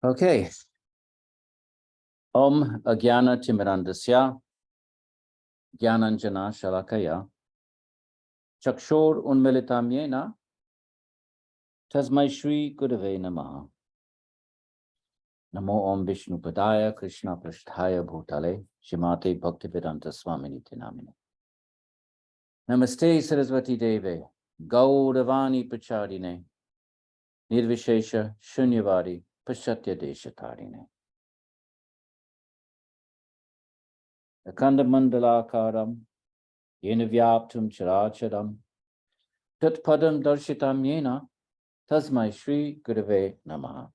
Okay. Om Agyana Timirandasya Gyananjana Shalakaya Chakshor Unmilitam Yena Tasmai Shri Gurave Namaha. Namo Om Vishnu Padaya Krishna Prasthaya Bhutale Shimate Bhaktivedanta Swaminiti Namine. Namaste Saraswati Deve Gaudavani Pachadine Nirvishesha Shunyavadi Pashatya Deshatarine. Akanda Mandalakaram Yena Vyaptum Characharam Tat Padam Darshitam Yena Tasmai Shri Gurave Namaha.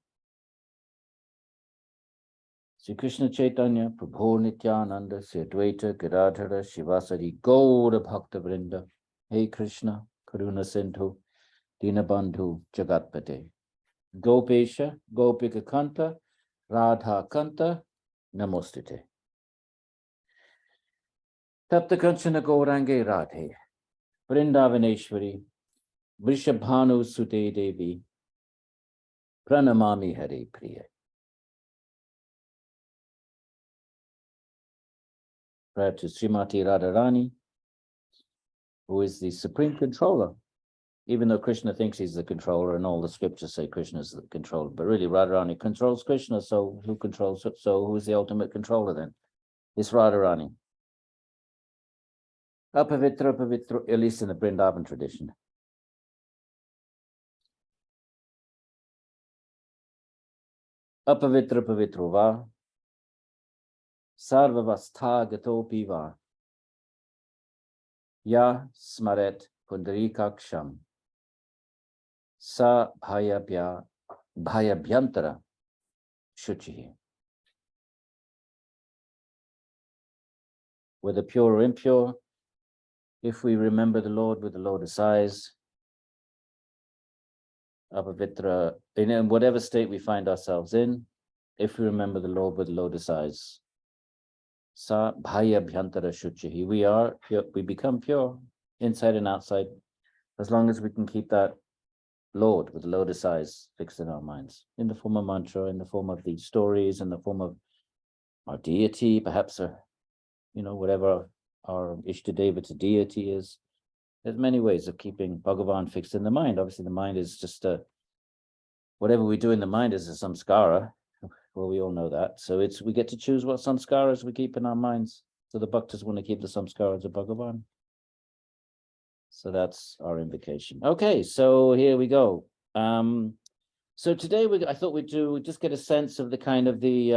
Sri Krishna Chaitanya Prabhu Nityananda Sri Advaita Gadadhara Shivasari Gaura Bhakta Vrinda. Hey Krishna Karuna Sindhu Dinabandhu Jagatpate Gopesha Gopika Kanta Radha Kanta Namostite Tapta Kanchana Gaurange Radhe Vrindavaneshwari Vrishabhanu Sute Devi Pranamami Hare Priya. Prayer to Srimati Radharani, who is the supreme controller, even though Krishna thinks he's the controller and all the scriptures say Krishna is the controller, but really Radharani controls Krishna, so who controls it? So who is the ultimate controller then? It's Radharani. Apavitra, at least in the Vrindavan tradition. Apavitra pavitro va, sarvavastha gatopi va, ya smaret pundarikaksham, sa bhayabhyantara shuchihi. Whether pure or impure, if we remember the Lord with the lotus eyes, apavitra, in whatever state we find ourselves in, if we remember the Lord with lotus eyes, sa bhayabhyantara shuchihi, we become pure inside and outside, as long as we can keep that Lord with the lotus eyes fixed in our minds, in the form of mantra, in the form of these stories, in the form of our deity, perhaps whatever our Ishtadevata deity is. There's many ways of keeping Bhagavan fixed in the mind. Obviously, the mind is just whatever we do in the mind is a samskara. Well, we all know that. So we get to choose what samskaras we keep in our minds. So the bhaktas want to keep the samskaras of Bhagavan. So that's our invocation. Okay, so here we go. So today I thought we'd just get a sense of the kind of the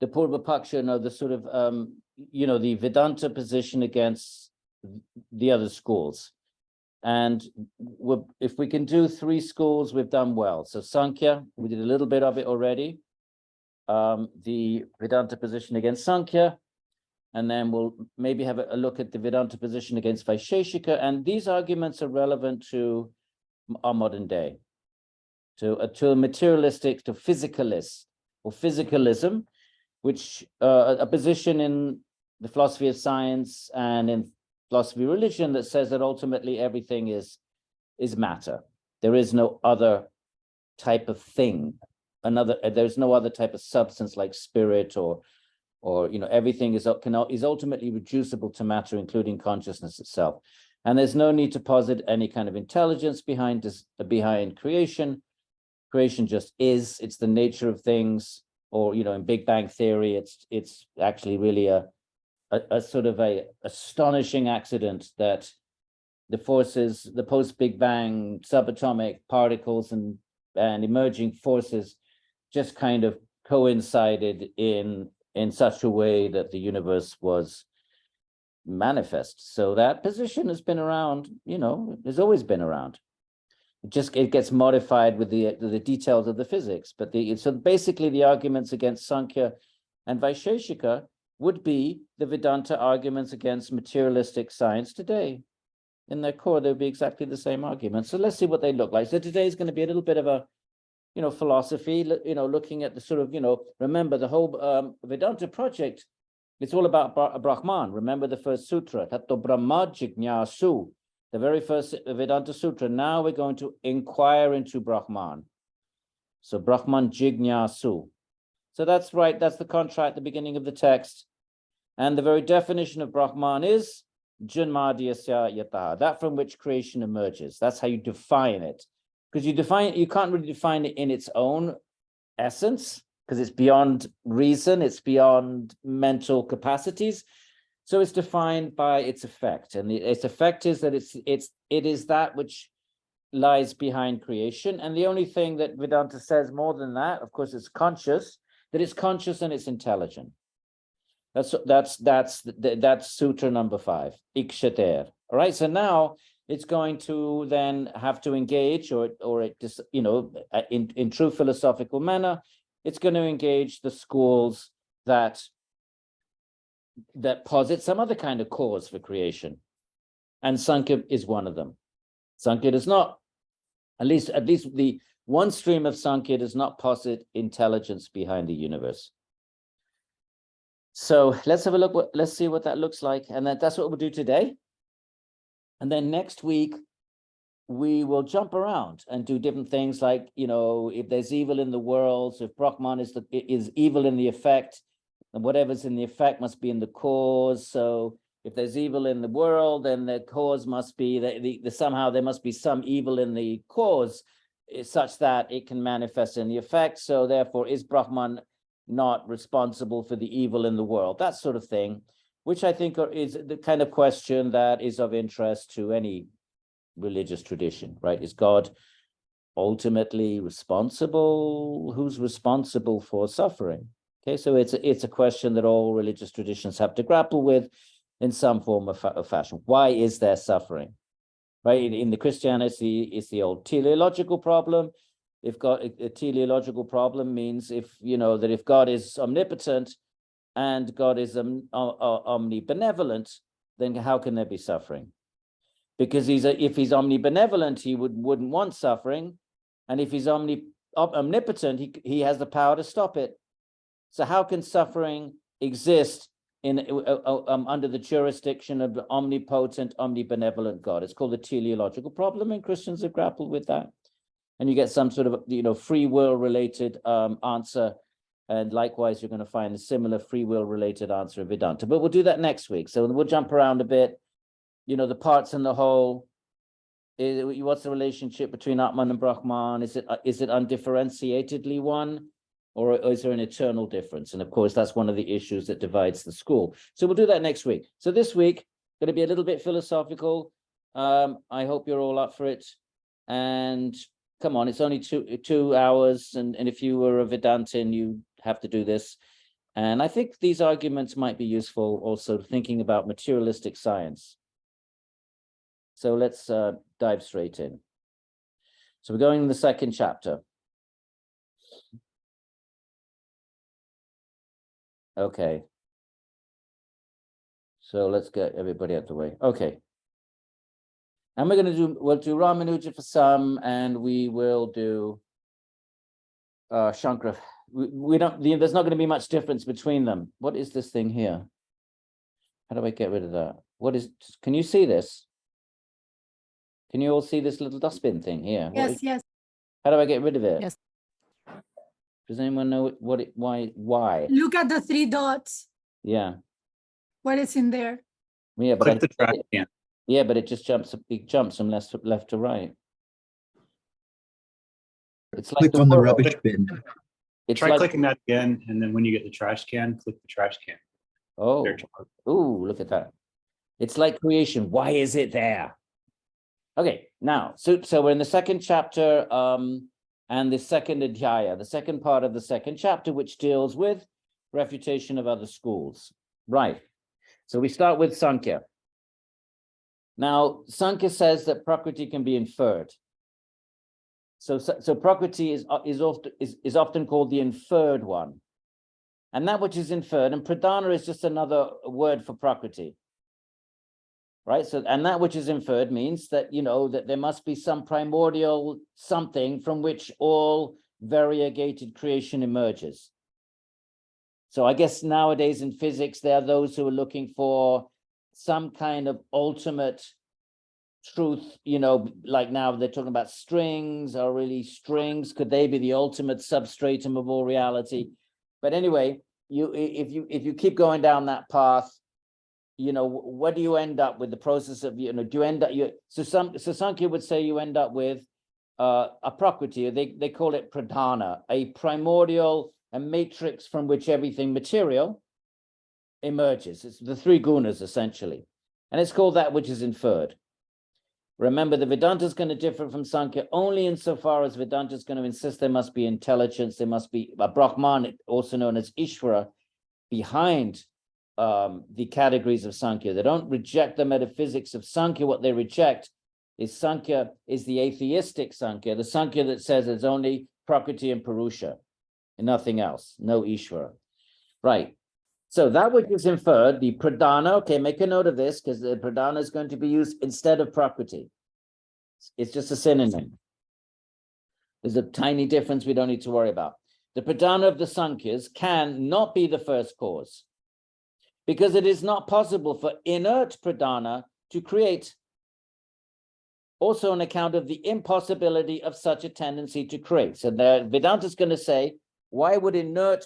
Purva Paksha, the sort of the Vedanta position against the other schools. And if we can do three schools, we've done well. So Sankhya, we did a little bit of it already. The Vedanta position against Sankhya, and then we'll maybe have a look at the Vedanta position against Vaisheshika. And these arguments are relevant to our modern day, to a materialistic, to physicalist or physicalism, which a position in the philosophy of science and in philosophy of religion that says that ultimately everything is matter. There is no other type of thing. There's no other type of substance like spirit or everything is ultimately reducible to matter, including consciousness itself. And there's no need to posit any kind of intelligence behind creation. Creation just is. It's the nature of things. Or in Big Bang Theory, it's actually really a sort of a astonishing accident that the forces, the post-Big Bang subatomic particles and emerging forces just kind of coincided in such a way that the universe was manifest. So that position has been around, has always been around. It gets modified with the details of the physics. But so basically the arguments against Sankhya and Vaisheshika would be the Vedanta arguments against materialistic science today. In their core, they would be exactly the same arguments. So let's see what they look like. So today is going to be a little bit of a philosophy, looking at the sort of, remember the whole Vedanta project, it's all about Brahman. Remember the first sutra, Tato Brahma Jignasu, the very first Vedanta Sutra. Now we're going to inquire into Brahman. So Brahman Jignasu. So that's right. That's the contract at the beginning of the text. And the very definition of Brahman is Janmadhyasya Yataha, that from which creation emerges. That's how you define it. Because you can't really define it in its own essence, because it's beyond reason, it's beyond mental capacities. So it's defined by its effect. And its effect is that it is that which lies behind creation. And the only thing that Vedanta says more than that, of course, it's conscious, that it's conscious and it's intelligent. That's Sutra number 5, Ikshater. All right, so now it's going to then have to engage, or it just, you know, in true philosophical manner, it's going to engage the schools that posit some other kind of cause for creation, and Sankhya is one of them. Sankhya does not, at least the one stream of Sankhya does not posit intelligence behind the universe. So let's have a look. Let's see what that looks like, and that's what we'll do today. And then next week we will jump around and do different things, like, you know, if there's evil in the world, so if Brahman is evil in the effect, and whatever's in the effect must be in the cause. So if there's evil in the world, then the cause must be somehow there must be some evil in the cause, such that it can manifest in the effect. So therefore, is Brahman not responsible for the evil in the world? That sort of thing, which I think is the kind of question that is of interest to any religious tradition, right? Is God ultimately responsible? Who's responsible for suffering? Okay, so it's a question that all religious traditions have to grapple with in some form of fashion. Why is there suffering? Right? In the Christianity, it's the old teleological problem. If God, a teleological problem means if God is omnipotent and God is omnibenevolent, then how can there be suffering? Because if he's omnibenevolent, he wouldn't want suffering, and if he's omnipotent, he has the power to stop it. So how can suffering exist under the jurisdiction of the omnipotent, omnibenevolent God? It's called the teleological problem, and Christians have grappled with that. And you get some sort of free will related answer, and likewise you're going to find a similar free will related answer in Vedanta. But we'll do that next week. So we'll jump around a bit. The parts and the whole. What's the relationship between Atman and Brahman? Is it undifferentiatedly one, or is there an eternal difference? And of course, that's one of the issues that divides the school. So we'll do that next week. So this week going to be a little bit philosophical. I hope you're all up for it. And come on, it's only 2 hours, and if you were a Vedantin, you have to do this. And I think these arguments might be useful also thinking about materialistic science. So let's dive straight in. So we're going in the second chapter. Okay. So let's get everybody out the way. Okay. And we'll do Ramanuja for some, and we will do Shankara. There's not going to be much difference between them. What is this thing here? How do I get rid of that? Can you see this? Can you all see this little dustbin thing here? Yes. How do I get rid of it? Yes. Does anyone know why? Look at the 3 dots. Yeah. What is in there? Yeah, but Click the trash can. Yeah, but it just jumps from left to right. It's like Click on the rubbish bin. Try clicking that again, and then when you get the trash can, click the trash can. Oh, look at that. It's like creation. Why is it there? Okay, now, so we're in the second chapter, and the second adhyaya, the second part of the second chapter, which deals with refutation of other schools. Right. So we start with Sankhya. Now, Sankhya says that Prakriti can be inferred. So Prakriti is often called the inferred one. And that which is inferred, and Pradhana is just another word for Prakriti. Right? So, and that which is inferred means that, that there must be some primordial something from which all variegated creation emerges. So I guess nowadays in physics, there are those who are looking for some kind of ultimate truth, like now they're talking about strings. Are really strings? Could they be the ultimate substratum of all reality? But anyway, if you keep going down that path, what do you end up with? The process of, do you end up, so Sankhya would say you end up with a prakriti, they call it pradhana, a primordial, a matrix from which everything material emerges. It's the three gunas essentially, and it's called that which is inferred. Remember, the Vedanta is going to differ from Sankhya only insofar as Vedanta is going to insist there must be intelligence, there must be a Brahman, also known as Ishvara, behind the categories of Sankhya. They don't reject the metaphysics of Sankhya. What they reject is Sankhya is the atheistic Sankhya, the Sankhya that says it's only Prakriti and Purusha and nothing else, no Ishvara. Right. So that which is inferred, the pradhana, okay, make a note of this because the pradhana is going to be used instead of Prakriti. It's just a synonym. There's a tiny difference we don't need to worry about. The pradhana of the Sankhyas can not be the first cause because it is not possible for inert pradhana to create, also on account of the impossibility of such a tendency to create. So the Vedanta is going to say, why would inert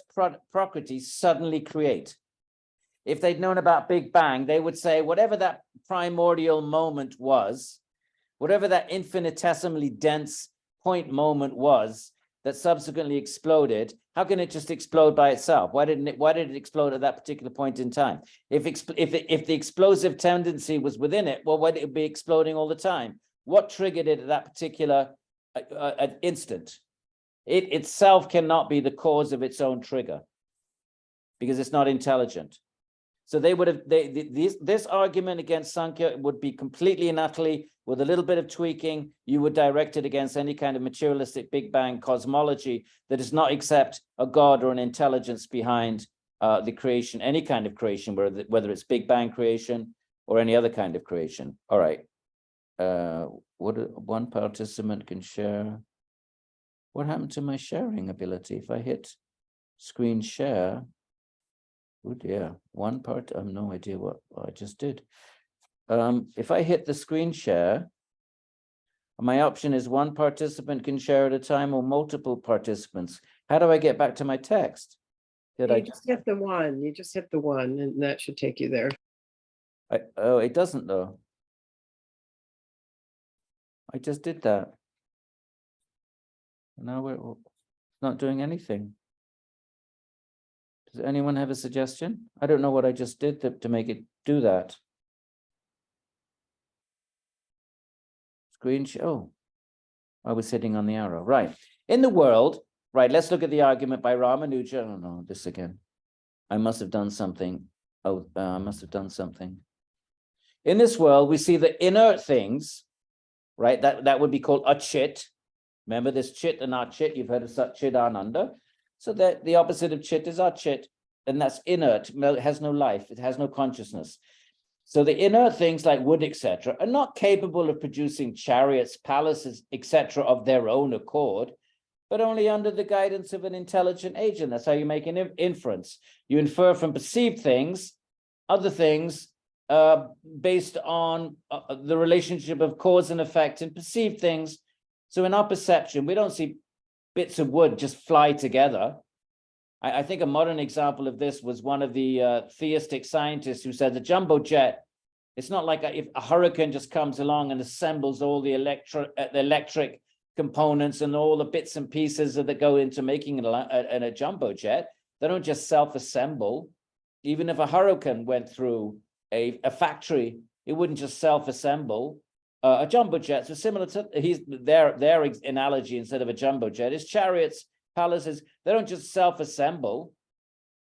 Prakriti suddenly create? If they'd known about Big Bang, they would say, whatever that primordial moment was, whatever that infinitesimally dense point moment was that subsequently exploded, how can it just explode by itself? Why did it explode at that particular point in time? If the explosive tendency was within it, well, why would it be exploding all the time? What triggered it at that particular instant? It itself cannot be the cause of its own trigger because it's not intelligent. So they would have this argument against Sankhya would be completely and utterly, with a little bit of tweaking, you would direct it against any kind of materialistic Big Bang cosmology that does not accept a God or an intelligence behind the creation, any kind of creation, whether it's Big Bang creation or any other kind of creation. All right. One participant can share. What happened to my sharing ability? If I hit screen share, oh dear, one part, I have no idea what I just did. If I hit the screen share, my option is one participant can share at a time or multiple participants. How do I get back to my text? Just hit the one, you just hit the one and that should take you there. Oh, it doesn't though. I just did that. Now we're not doing anything. Does anyone have a suggestion? I don't know what I just did to make it do that. Screen share. Oh, I was sitting on the arrow. Right. In the world, right, let's look at the argument by Ramanuja. Oh no, this again. I must have done something. Oh, I must have done something. In this world, we see the inert things, right? That would be called achit. Remember this chit and achit, you've heard of Satchit Ananda. So that the opposite of chit is achit, and that's inert. It has no life, it has no consciousness. So the inert things like wood, etc., are not capable of producing chariots, palaces, etc., of their own accord, but only under the guidance of an intelligent agent. That's how you make an inference. You infer from perceived things, other things, based on the relationship of cause and effect in perceived things. So in our perception, we don't see bits of wood just fly together. I think a modern example of this was one of the theistic scientists who said the jumbo jet, it's not like if a hurricane just comes along and assembles all the electric components and all the bits and pieces that go into making a jumbo jet. They don't just self-assemble. Even if a hurricane went through a factory, it wouldn't just self-assemble. A jumbo jet, so similar to their analogy instead of a jumbo jet is chariots, palaces. They don't just self-assemble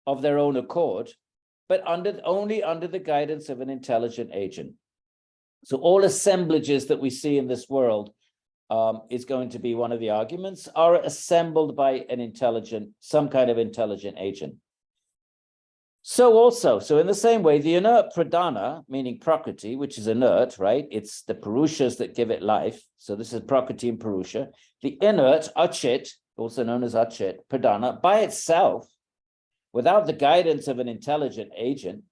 of their own accord, but only under the guidance of an intelligent agent. So all assemblages that we see in this world is going to be one of the arguments, are assembled by some kind of intelligent agent. So in the same way, the inert pradhana, meaning Prakriti, which is inert, right? It's the Purushas that give it life. So this is Prakriti and Purusha. The inert, achit, also known as achit, pradhana, by itself, without the guidance of an intelligent agent,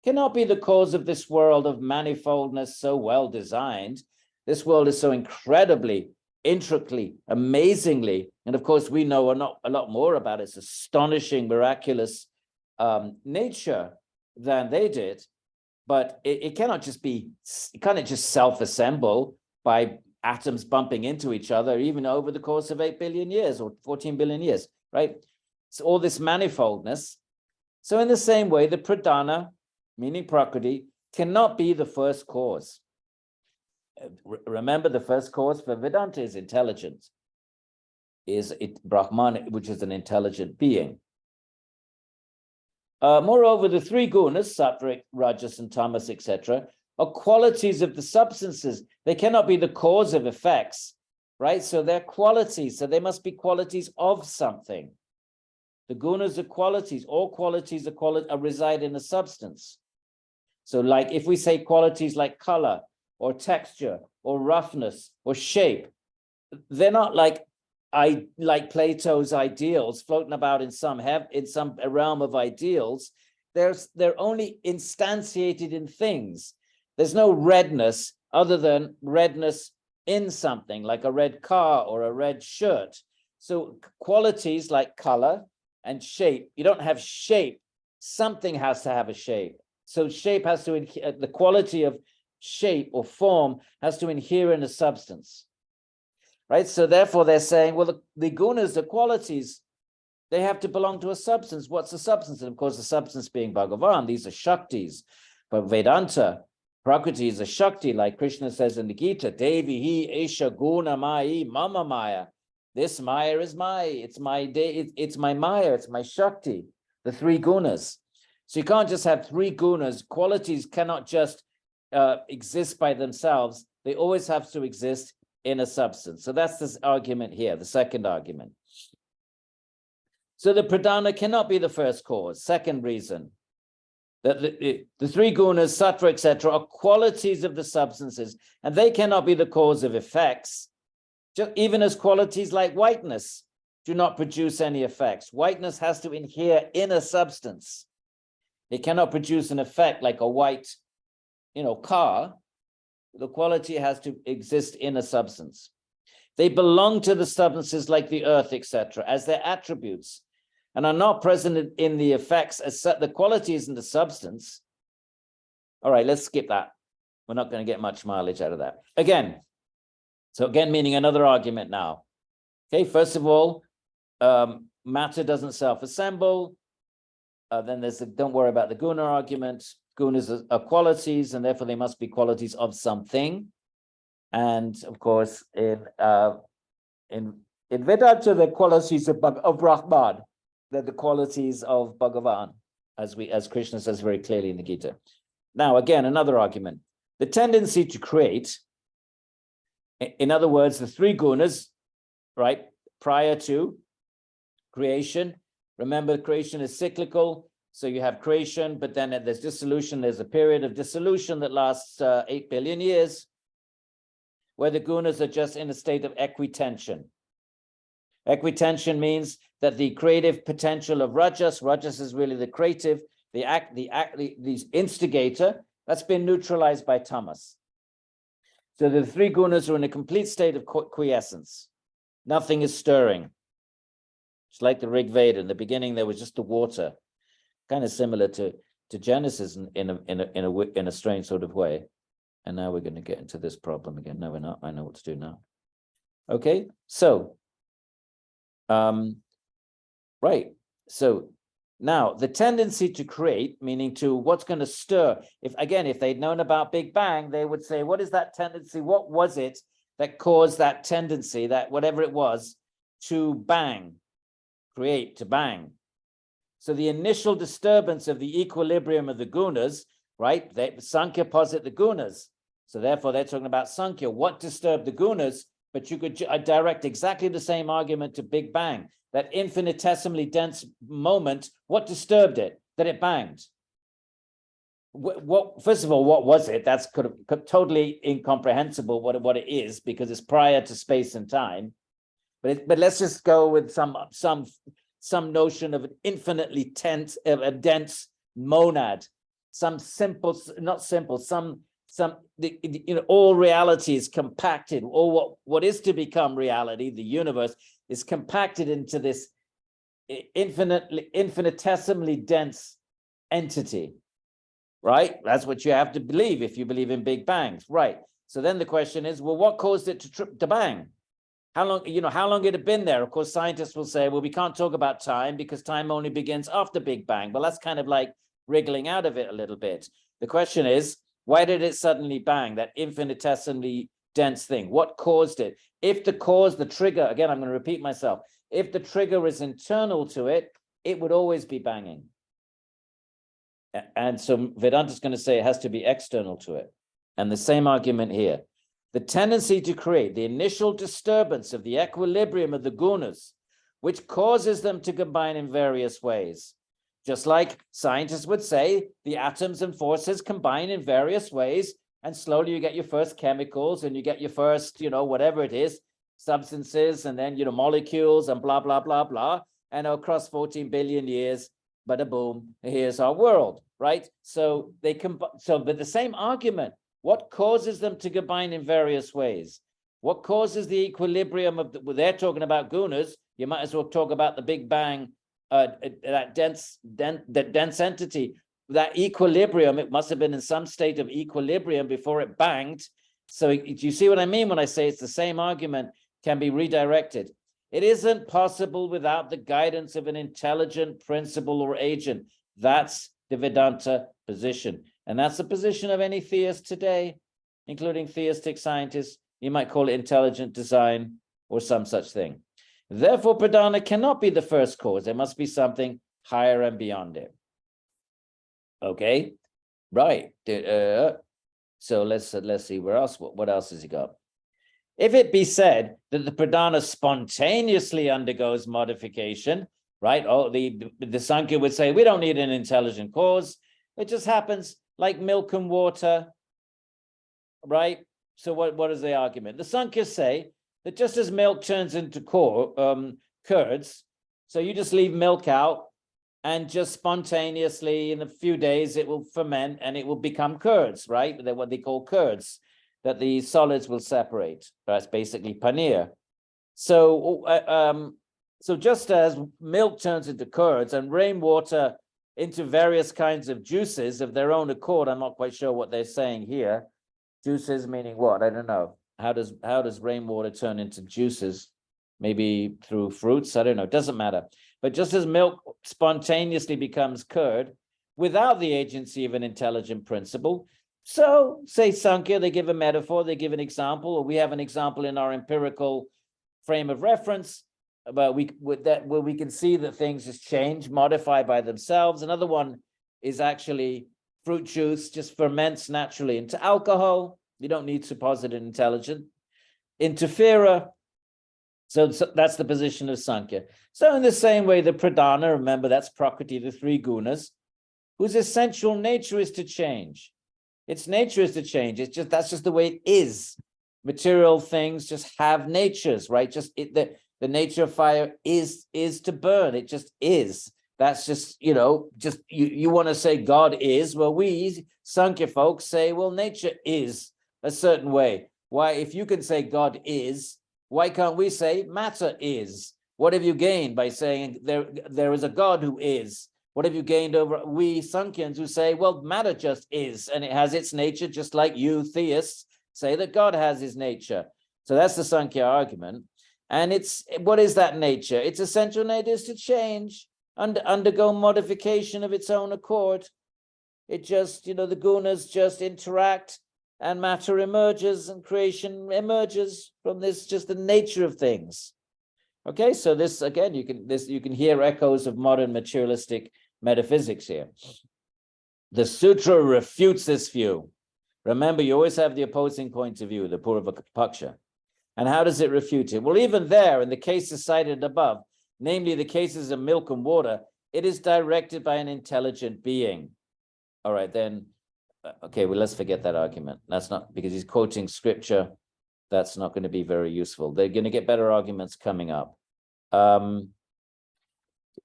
cannot be the cause of this world of manifoldness so well designed This world is so incredibly, intricately, amazingly, and of course we know a lot more about its astonishing, miraculous nature than they did, but it cannot just be, it cannot just self-assemble by atoms bumping into each other, even over the course of 8 billion years or 14 billion years, right? So all this manifoldness. So in the same way, the pradhana, meaning Prakriti, cannot be the first cause. Remember, the first cause for Vedanta is intelligence, is it Brahman, which is an intelligent being. Moreover, the three gunas, sattvic, rajas, and tamas, etc., are qualities of the substances. They cannot be the cause of effects, right? So they're qualities, so they must be qualities of something. The gunas are qualities. All qualities are reside in a substance. So like if we say qualities like color or texture or roughness or shape, they're not like Plato's ideals floating about in some realm of ideals. They're only instantiated in things. There's no redness other than redness in something, like a red car or a red shirt. So qualities like color and shape, you don't have shape. Something has to have a shape. So shape has to, the quality of shape or form has to inhere in a substance, right? So therefore they're saying, well, the gunas, the qualities, they have to belong to a substance. What's the substance? And of course, the substance being Bhagavan, these are Shaktis. But Vedanta, Prakriti is a Shakti, like Krishna says in the Gita, Devi hi esha guna mai mama maya. This Maya is it's my Maya, it's my Shakti, the three gunas. So you can't just have three gunas. Qualities cannot just exist by themselves. They always have to exist in a substance. So that's this argument here, the second argument. So the pradhana cannot be the first cause. Second reason, that the three gunas, sattva, etc., are qualities of the substances, and they cannot be the cause of effects. Just, even as qualities like whiteness do not produce any effects. Whiteness has to inhere in a substance. It cannot produce an effect like a white, car. The quality has to exist in a substance. They belong to the substances like the earth, etc., as their attributes, and are not present in the effects as the quality isn't the substance. All right, let's skip that. We're not going to get much mileage out of that. Again, meaning another argument now. Okay, first of all, matter doesn't self-assemble. Then there's don't worry about the guna argument. Gunas are qualities, and therefore they must be qualities of something. And of course, in Vedanta, the qualities of Brahman, they're the qualities of Bhagavan, as Krishna says very clearly in the Gita. Now, again, another argument: the tendency to create. In other words, the three gunas, right, prior to creation. Remember, creation is cyclical. So you have creation, but then there's dissolution. There's a period of dissolution that lasts 8 billion years, where the gunas are just in a state of equitension. Equitension means that the creative potential of rajas is really the creative, the instigator, that's been neutralized by tamas. So the three gunas are in a complete state of quiescence. Nothing is stirring. It's like the Rig Veda. In the beginning, there was just the water, kind of similar to Genesis in a strange sort of way. And now we're going to get into this problem again. No, we're not. I know what to do now. Okay, so, right. So now the tendency to create, meaning to what's going to stir. If they'd known about Big Bang, they would say, what is that tendency? What was it that caused that tendency, that whatever it was, to bang, create, to bang? So the initial disturbance of the equilibrium of the gunas, right? Sankhya posit the gunas. So therefore they're talking about Sankhya. What disturbed the gunas? But you could direct exactly the same argument to Big Bang. That infinitesimally dense moment, what disturbed it? That it banged. First of all, what was it? That's totally incomprehensible what it is, because it's prior to space and time. But let's just go with some notion of an infinitely dense monad, some all reality is compacted, or what is to become reality, the universe, is compacted into this infinitesimally dense entity, right? That's what you have to believe if you believe in big bangs, right? So then the question is, well, what caused it to bang? How long it had been there? Of course, scientists will say, well, we can't talk about time because time only begins after Big Bang. Well, that's kind of like wriggling out of it a little bit. The question is, why did it suddenly bang, that infinitesimally dense thing? What caused it? If the trigger, again, I'm going to repeat myself, if the trigger is internal to it, it would always be banging. And so Vedanta is going to say it has to be external to it. And the same argument here. The tendency to create the initial disturbance of the equilibrium of the gunas, which causes them to combine in various ways. Just like scientists would say, the atoms and forces combine in various ways, and slowly you get your first chemicals, and you get your first, whatever it is, substances, and then, molecules, and blah, blah, blah, blah. And across 14 billion years, bada boom, here's our world, right? So they but the same argument. What causes them to combine in various ways? What causes the equilibrium of they're talking about gunas, you might as well talk about the Big Bang, that dense entity, that equilibrium. It must have been in some state of equilibrium before it banged. So do you see what I mean when I say it's the same argument can be redirected? It isn't possible without the guidance of an intelligent principle or agent. That's the Vedanta position. And that's the position of any theist today, including theistic scientists. You might call it intelligent design or some such thing. Therefore, pradhana cannot be the first cause. There must be something higher and beyond it. Okay, right. So let's see where else. What else has he got? If it be said that the pradhana spontaneously undergoes modification, right? Oh, the Sankhya would say we don't need an intelligent cause. It just happens like milk and water, right? So what is the argument? The Sankhya say that just as milk turns into curds, so you just leave milk out and just spontaneously in a few days it will ferment and it will become curds, right? They're what they call curds, that the solids will separate. That's basically paneer. So, so just as milk turns into curds and rainwater into various kinds of juices of their own accord, I'm not quite sure what they're saying here. Juices meaning what? I don't know. How does rainwater turn into juices? Maybe through fruits? I don't know. It doesn't matter. But just as milk spontaneously becomes curd without the agency of an intelligent principle, so say Sankhya, they give a metaphor, they give an example, or we have an example in our empirical frame of reference, but where we can see that things just change, modify by themselves. Another one is actually fruit juice just ferments naturally into alcohol. You don't need suppository intelligence. Interfera. So that's the position of Sankhya. So in the same way, the pradhana, remember that's Prakriti, the three gunas, whose essential nature is to change. Its nature is to change. That's just the way it is. Material things just have natures, right? The nature of fire is to burn. It just is. That's just, you want to say God is. Well, we Sankhya folks say, well, nature is a certain way. Why, if you can say God is, why can't we say matter is? What have you gained by saying there is a God who is? What have you gained over we Sankhyans who say, well, matter just is, and it has its nature, just like you theists say that God has his nature. So that's the Sankhya argument. And what is that nature? Its essential nature is to change, undergo modification of its own accord. It just, the gunas just interact and matter emerges and creation emerges from this, just the nature of things. Okay, so this, again, you can hear echoes of modern materialistic metaphysics here. The sutra refutes this view. Remember, you always have the opposing point of view, the Purva Paksha. And how does it refute it? Well, even there, in the cases cited above, namely the cases of milk and water, it is directed by an intelligent being. All right, then, okay, well, let's forget that argument. That's not, because he's quoting scripture. That's not going to be very useful. They're going to get better arguments coming up. Hang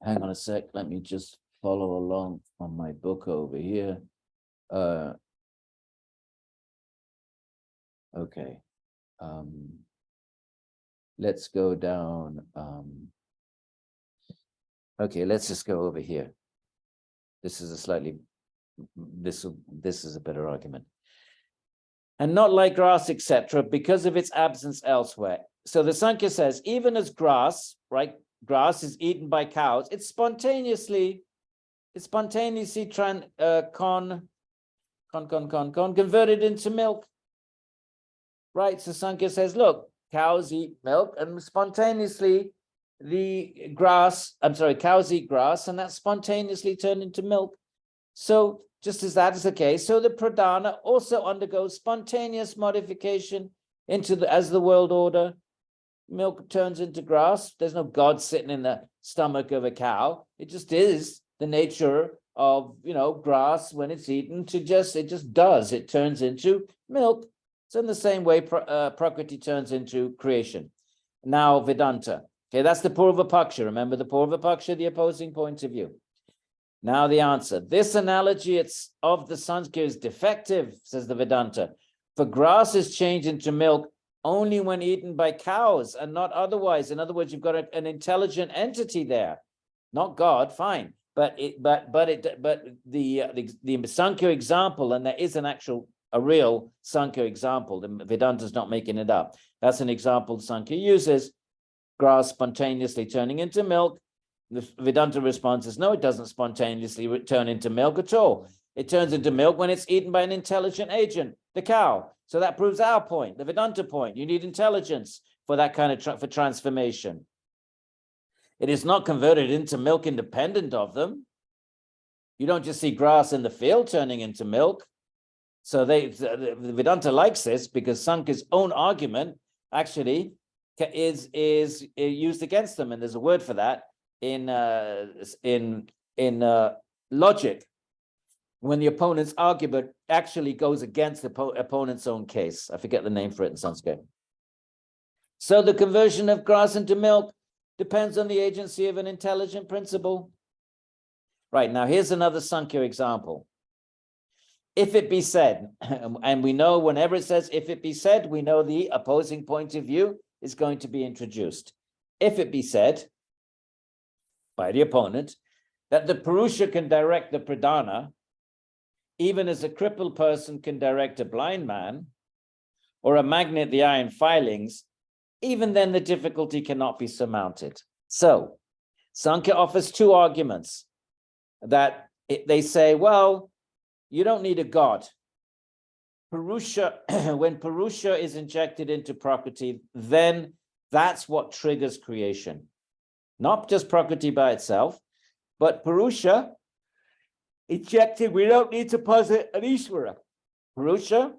on a sec. Let me just follow along on my book over here. Okay. Let's go down. Okay, let's just go over here. This is a slightly, this is a better argument. And not like grass, etc., because of its absence elsewhere. So the Sankhya says, even as grass, right? Grass is eaten by cows. It's spontaneously converted into milk. Right, so Sankhya says, look, cows eat milk and spontaneously cows eat grass and that's spontaneously turned into milk. So just as that is the case, so the pradhana also undergoes spontaneous modification as the world order. Milk turns into grass. There's no God sitting in the stomach of a cow. It just is the nature of, grass when it's eaten it just does. It turns into milk. So in the same way, Prakriti turns into creation. Now, Vedanta. Okay, that's the Purva-paksha. Remember the Purva-paksha, the opposing point of view. Now the answer. This analogy of the Sankhya is defective, says the Vedanta. For grass is changed into milk only when eaten by cows and not otherwise. In other words, you've got an intelligent entity there, not God. Fine, but the Sankhya example, and there is a real Sankhya example. The Vedanta is not making it up. That's an example Sankhya uses. Grass spontaneously turning into milk. The Vedanta response is no, it doesn't spontaneously turn into milk at all. It turns into milk when it's eaten by an intelligent agent, the cow. So that proves our point, the Vedanta point. You need intelligence for that kind of for transformation. It is not converted into milk independent of them. You don't just see grass in the field turning into milk. So the Vedanta likes this because Sankhya's own argument actually is used against them, and there's a word for that in logic. When the opponent's argument actually goes against the opponent's own case. I forget the name for it in Sanskrit. So the conversion of grass into milk depends on the agency of an intelligent principle. Right, now here's another Sankhya example. If it be said, and we know whenever it says if it be said, we know the opposing point of view is going to be introduced. If it be said by the opponent that the Purusha can direct the Pradhana, even as a crippled person can direct a blind man, or a magnet the iron filings, even then the difficulty cannot be surmounted. So, Sankhya offers two arguments that they say, well, you don't need a God. Purusha, when Purusha is injected into Prakriti, then that's what triggers creation. Not just Prakriti by itself, but Purusha injected, we don't need to posit an Ishvara. Purusha,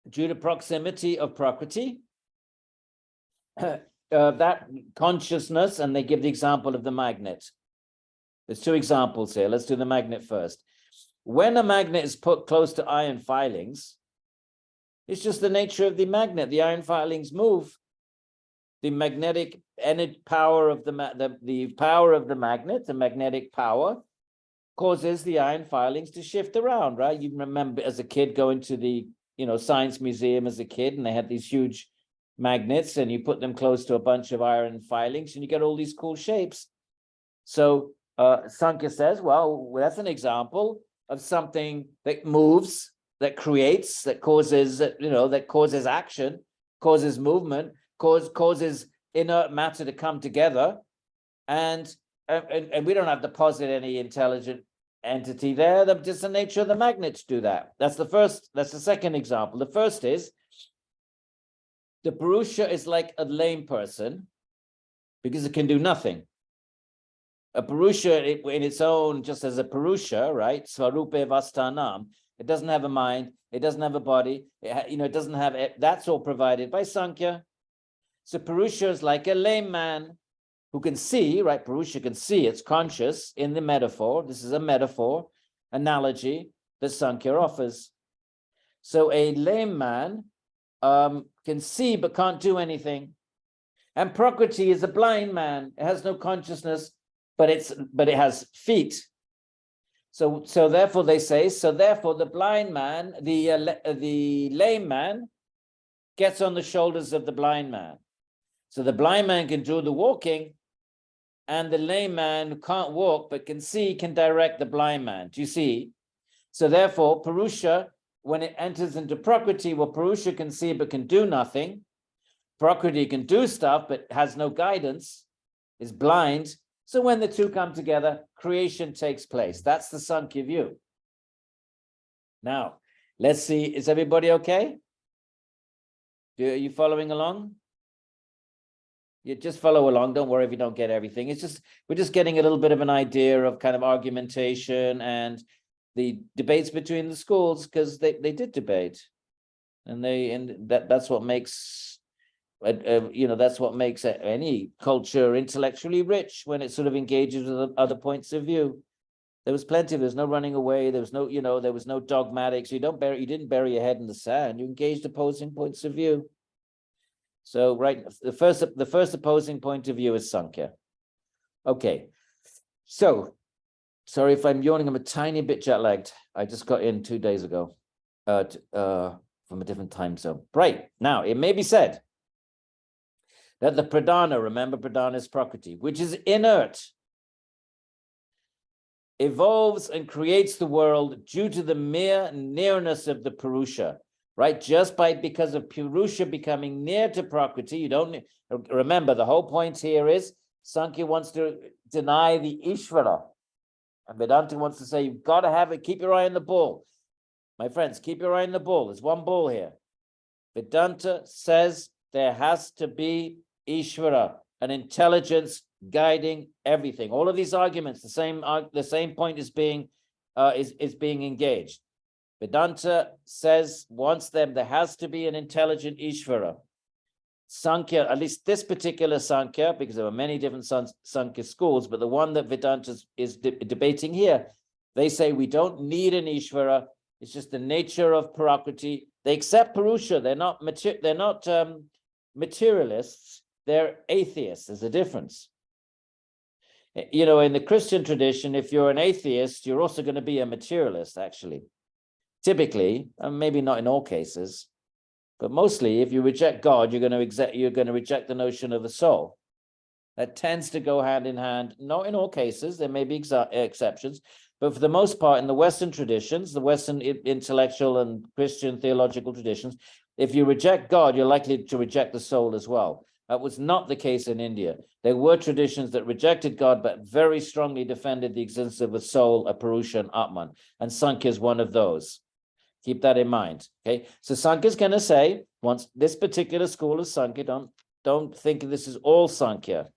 due to proximity of Prakriti, that consciousness, and they give the example of the magnet. There's two examples here. Let's do the magnet first. When a magnet is put close to iron filings, it's just the nature of the magnet. The iron filings move. The magnetic energy power of the power of the magnet, the magnetic power, causes the iron filings to shift around, right? You remember as a kid going to the science museum as a kid, and they had these huge magnets, and you put them close to a bunch of iron filings, and you get all these cool shapes. So Sankhya says, well, that's an example of something that moves, that creates, that causes, that causes action, causes movement, causes inert matter to come together, and we don't have to posit any intelligent entity there. That's just the nature of the magnet to do that. That's the second example. The first is the Purusha is like a lame person because it can do nothing. A Purusha in its own, just as a Purusha, right? Svarupe Vastanam. It doesn't have a mind. It doesn't have a body. It doesn't have, that's all provided by Sankhya. So Purusha is like a lame man who can see, right? Purusha can see, it's conscious in the metaphor. This is a metaphor analogy that Sankhya offers. So a lame man can see but can't do anything. And Prakriti is a blind man. It has no consciousness, but it has feet. So therefore they say, so therefore the blind man, the lame man gets on the shoulders of the blind man. So the blind man can do the walking, and the lame man who can't walk but can see can direct the blind man. Do you see? So therefore, Purusha, when it enters into Prakriti, well, Purusha can see but can do nothing. Prakriti can do stuff but has no guidance, is blind. So when the two come together, creation takes place. That's the Sankhya view. Now, let's see, is everybody okay? Are you following along? You just follow along. Don't worry if you don't get everything. It's just, we're just getting a little bit of an idea of kind of argumentation and the debates between the schools, because they did debate. And that's what makes, that's what makes any culture intellectually rich, when it sort of engages with other points of view. There was plenty. There's no running away. There was no, there was no dogmatics. You didn't bury your head in the sand. You engaged opposing points of view. So, right, the first opposing point of view is Sankhya. Okay, so sorry if I'm yawning. I'm a tiny bit jet lagged. I just got in 2 days ago, from a different time zone. Right now, it may be said that the pradhana, remember pradhana is Prakriti, which is inert, evolves and creates the world due to the mere nearness of the Purusha, right? Just because of Purusha becoming near to Prakriti, you don't remember, the whole point here is Sankhya wants to deny the Ishvara, and Vedanta wants to say you've got to have it. Keep your eye on the ball, my friends. Keep your eye on the ball. There's one ball here. Vedanta says there has to be Ishvara, an intelligence guiding everything. All of these arguments, the same point is being engaged. Vedanta wants there has to be an intelligent Ishvara. Sankhya, at least this particular Sankhya, because there are many different Sankhya schools, but the one that Vedanta is debating here, they say we don't need an Ishvara. It's just the nature of Prakriti. They accept Purusha. They're not materialists. They're atheists. There's a difference. In the Christian tradition, if you're an atheist, you're also going to be a materialist, actually. Typically, and maybe not in all cases, but mostly, if you reject God, you're going to reject the notion of a soul. That tends to go hand in hand. Not in all cases, there may be exceptions, but for the most part, in the Western traditions, the Western intellectual and Christian theological traditions, if you reject God, you're likely to reject the soul as well. That was not the case in India. There were traditions that rejected God, but very strongly defended the existence of a soul, a Purusha, and Atman. And Sankhya is one of those. Keep that in mind. Okay. So Sankhya is going to say, once this particular school of Sankhya, don't think this is all Sankhya.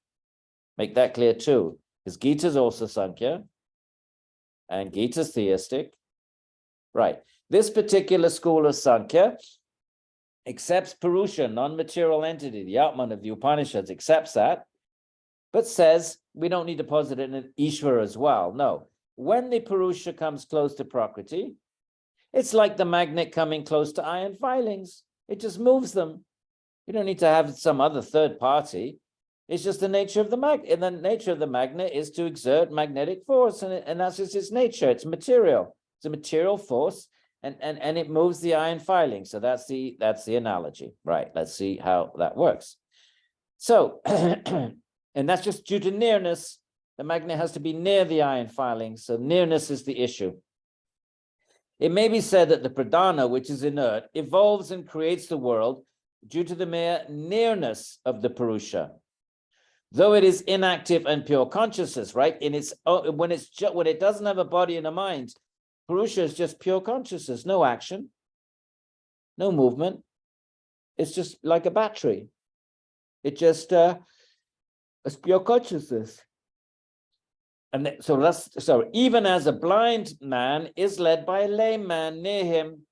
Make that clear too. Because Gita is also Sankhya. And Gita is theistic. Right. This particular school of Sankhya accepts Purusha, non-material entity, the Atman of the Upanishads, accepts that, but says we don't need to posit it in an Ishvara as well. No. When the Purusha comes close to Prakriti, it's like the magnet coming close to iron filings. It just moves them. You don't need to have some other third party. It's just the nature of the magnet. And the nature of the magnet is to exert magnetic force, and that's just its nature. It's material. It's a material force, and it moves the iron filing. So that's the analogy. Right. Let's see how that works. So, and that's just due to nearness. The magnet has to be near the iron filing. So nearness is the issue. It may be said that the pradhana, which is inert, evolves and creates the world due to the mere nearness of the Purusha. Though it is inactive and pure consciousness, right? When it doesn't have a body and a mind, Purusha is just pure consciousness, no action, no movement. It's just like a battery. It just it's pure consciousness. And so even as a blind man is led by a lame man near him,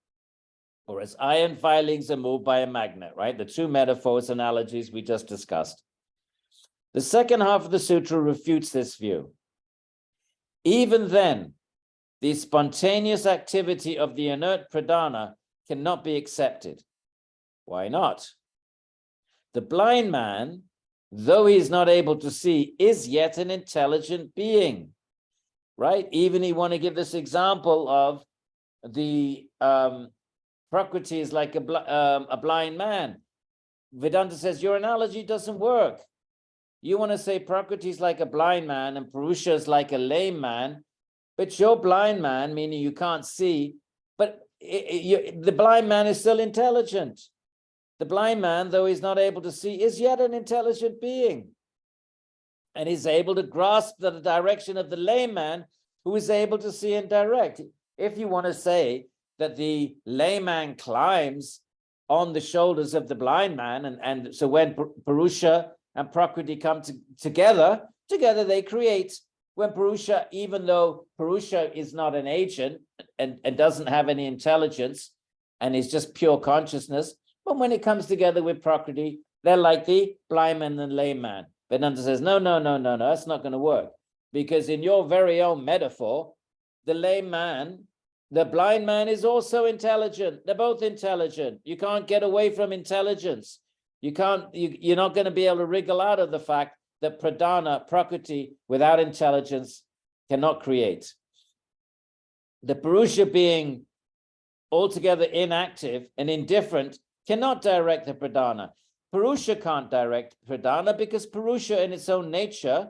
or as iron filings are moved by a magnet, right? The two metaphors, analogies we just discussed. The second half of the sutra refutes this view. Even then, the spontaneous activity of the inert pradhana cannot be accepted. Why not? The blind man, though he is not able to see, is yet an intelligent being, right? Even you want to give this example of the Prakriti is like a blind man. Vedanta says your analogy doesn't work. You want to say Prakriti is like a blind man and Purusha is like a lame man, but you're blind man, meaning you can't see, but the blind man is still intelligent. The blind man, though he's not able to see, is yet an intelligent being. And he's able to grasp the direction of the lame man who is able to see and direct. If you want to say that the lame man climbs on the shoulders of the blind man, and so when Purusha and Prakriti come together they create, when Purusha, even though Purusha is not an agent and doesn't have any intelligence and is just pure consciousness, but when it comes together with Prakriti, they're like the blind man and lame man. Vedanta says, no, that's not going to work. Because in your very own metaphor, the lame man, the blind man is also intelligent. They're both intelligent. You can't get away from intelligence. You're not going to be able to wriggle out of the fact that pradhana, Prakriti, without intelligence, cannot create. The Purusha being altogether inactive and indifferent cannot direct the pradhana. Purusha can't direct pradhana because Purusha in its own nature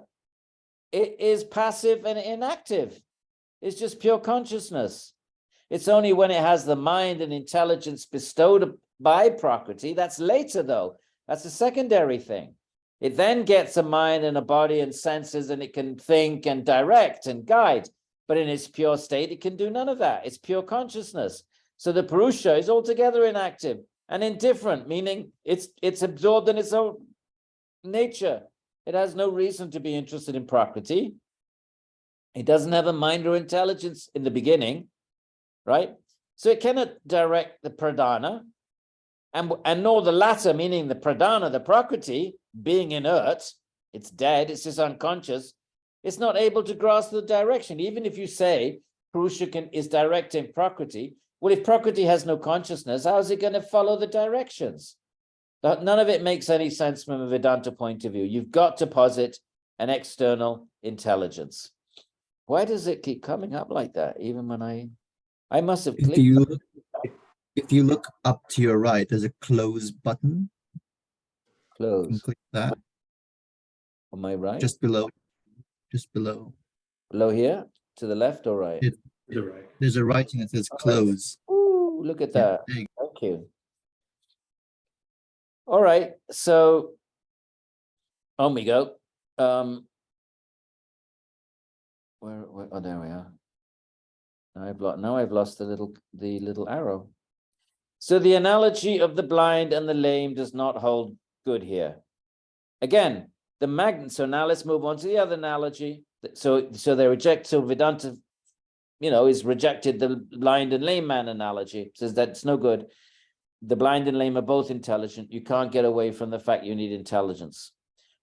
it is passive and inactive. It's just pure consciousness. It's only when it has the mind and intelligence bestowed by Prakriti, that's later though, that's a secondary thing. It then gets a mind and a body and senses, and it can think and direct and guide, but in its pure state, it can do none of that. It's pure consciousness. So the Purusha is altogether inactive and indifferent, meaning it's absorbed in its own nature. It has no reason to be interested in Prakriti. It doesn't have a mind or intelligence in the beginning, right? So it cannot direct the pradhana, and nor the latter, meaning the pradhana, the Prakriti, being inert, it's dead, it's just unconscious, it's not able to grasp the direction. Even if you say Purusha is directing Prakriti, well, if Prakriti has no consciousness, how is it going to follow the directions? None of it makes any sense from a Vedanta point of view. You've got to posit an external intelligence. Why does it keep coming up like that? Even when I must have clicked. If you look up to your right, there's a close button. You can Close. click that. On my right? Just below. Just below. Below here? To the left or right? It- To the right. There's a writing that says close. Ooh, look at Yeah, that. there you Thank you. All right, so on we go. Where oh, there we are. Now I've lost the little arrow. So the analogy of the blind and the lame does not hold good here. Again, the magnet. So now let's move on to the other analogy. So they reject. So Vedanta, is rejected the blind and lame man analogy. Says that's no good. The blind and lame are both intelligent. You can't get away from the fact you need intelligence.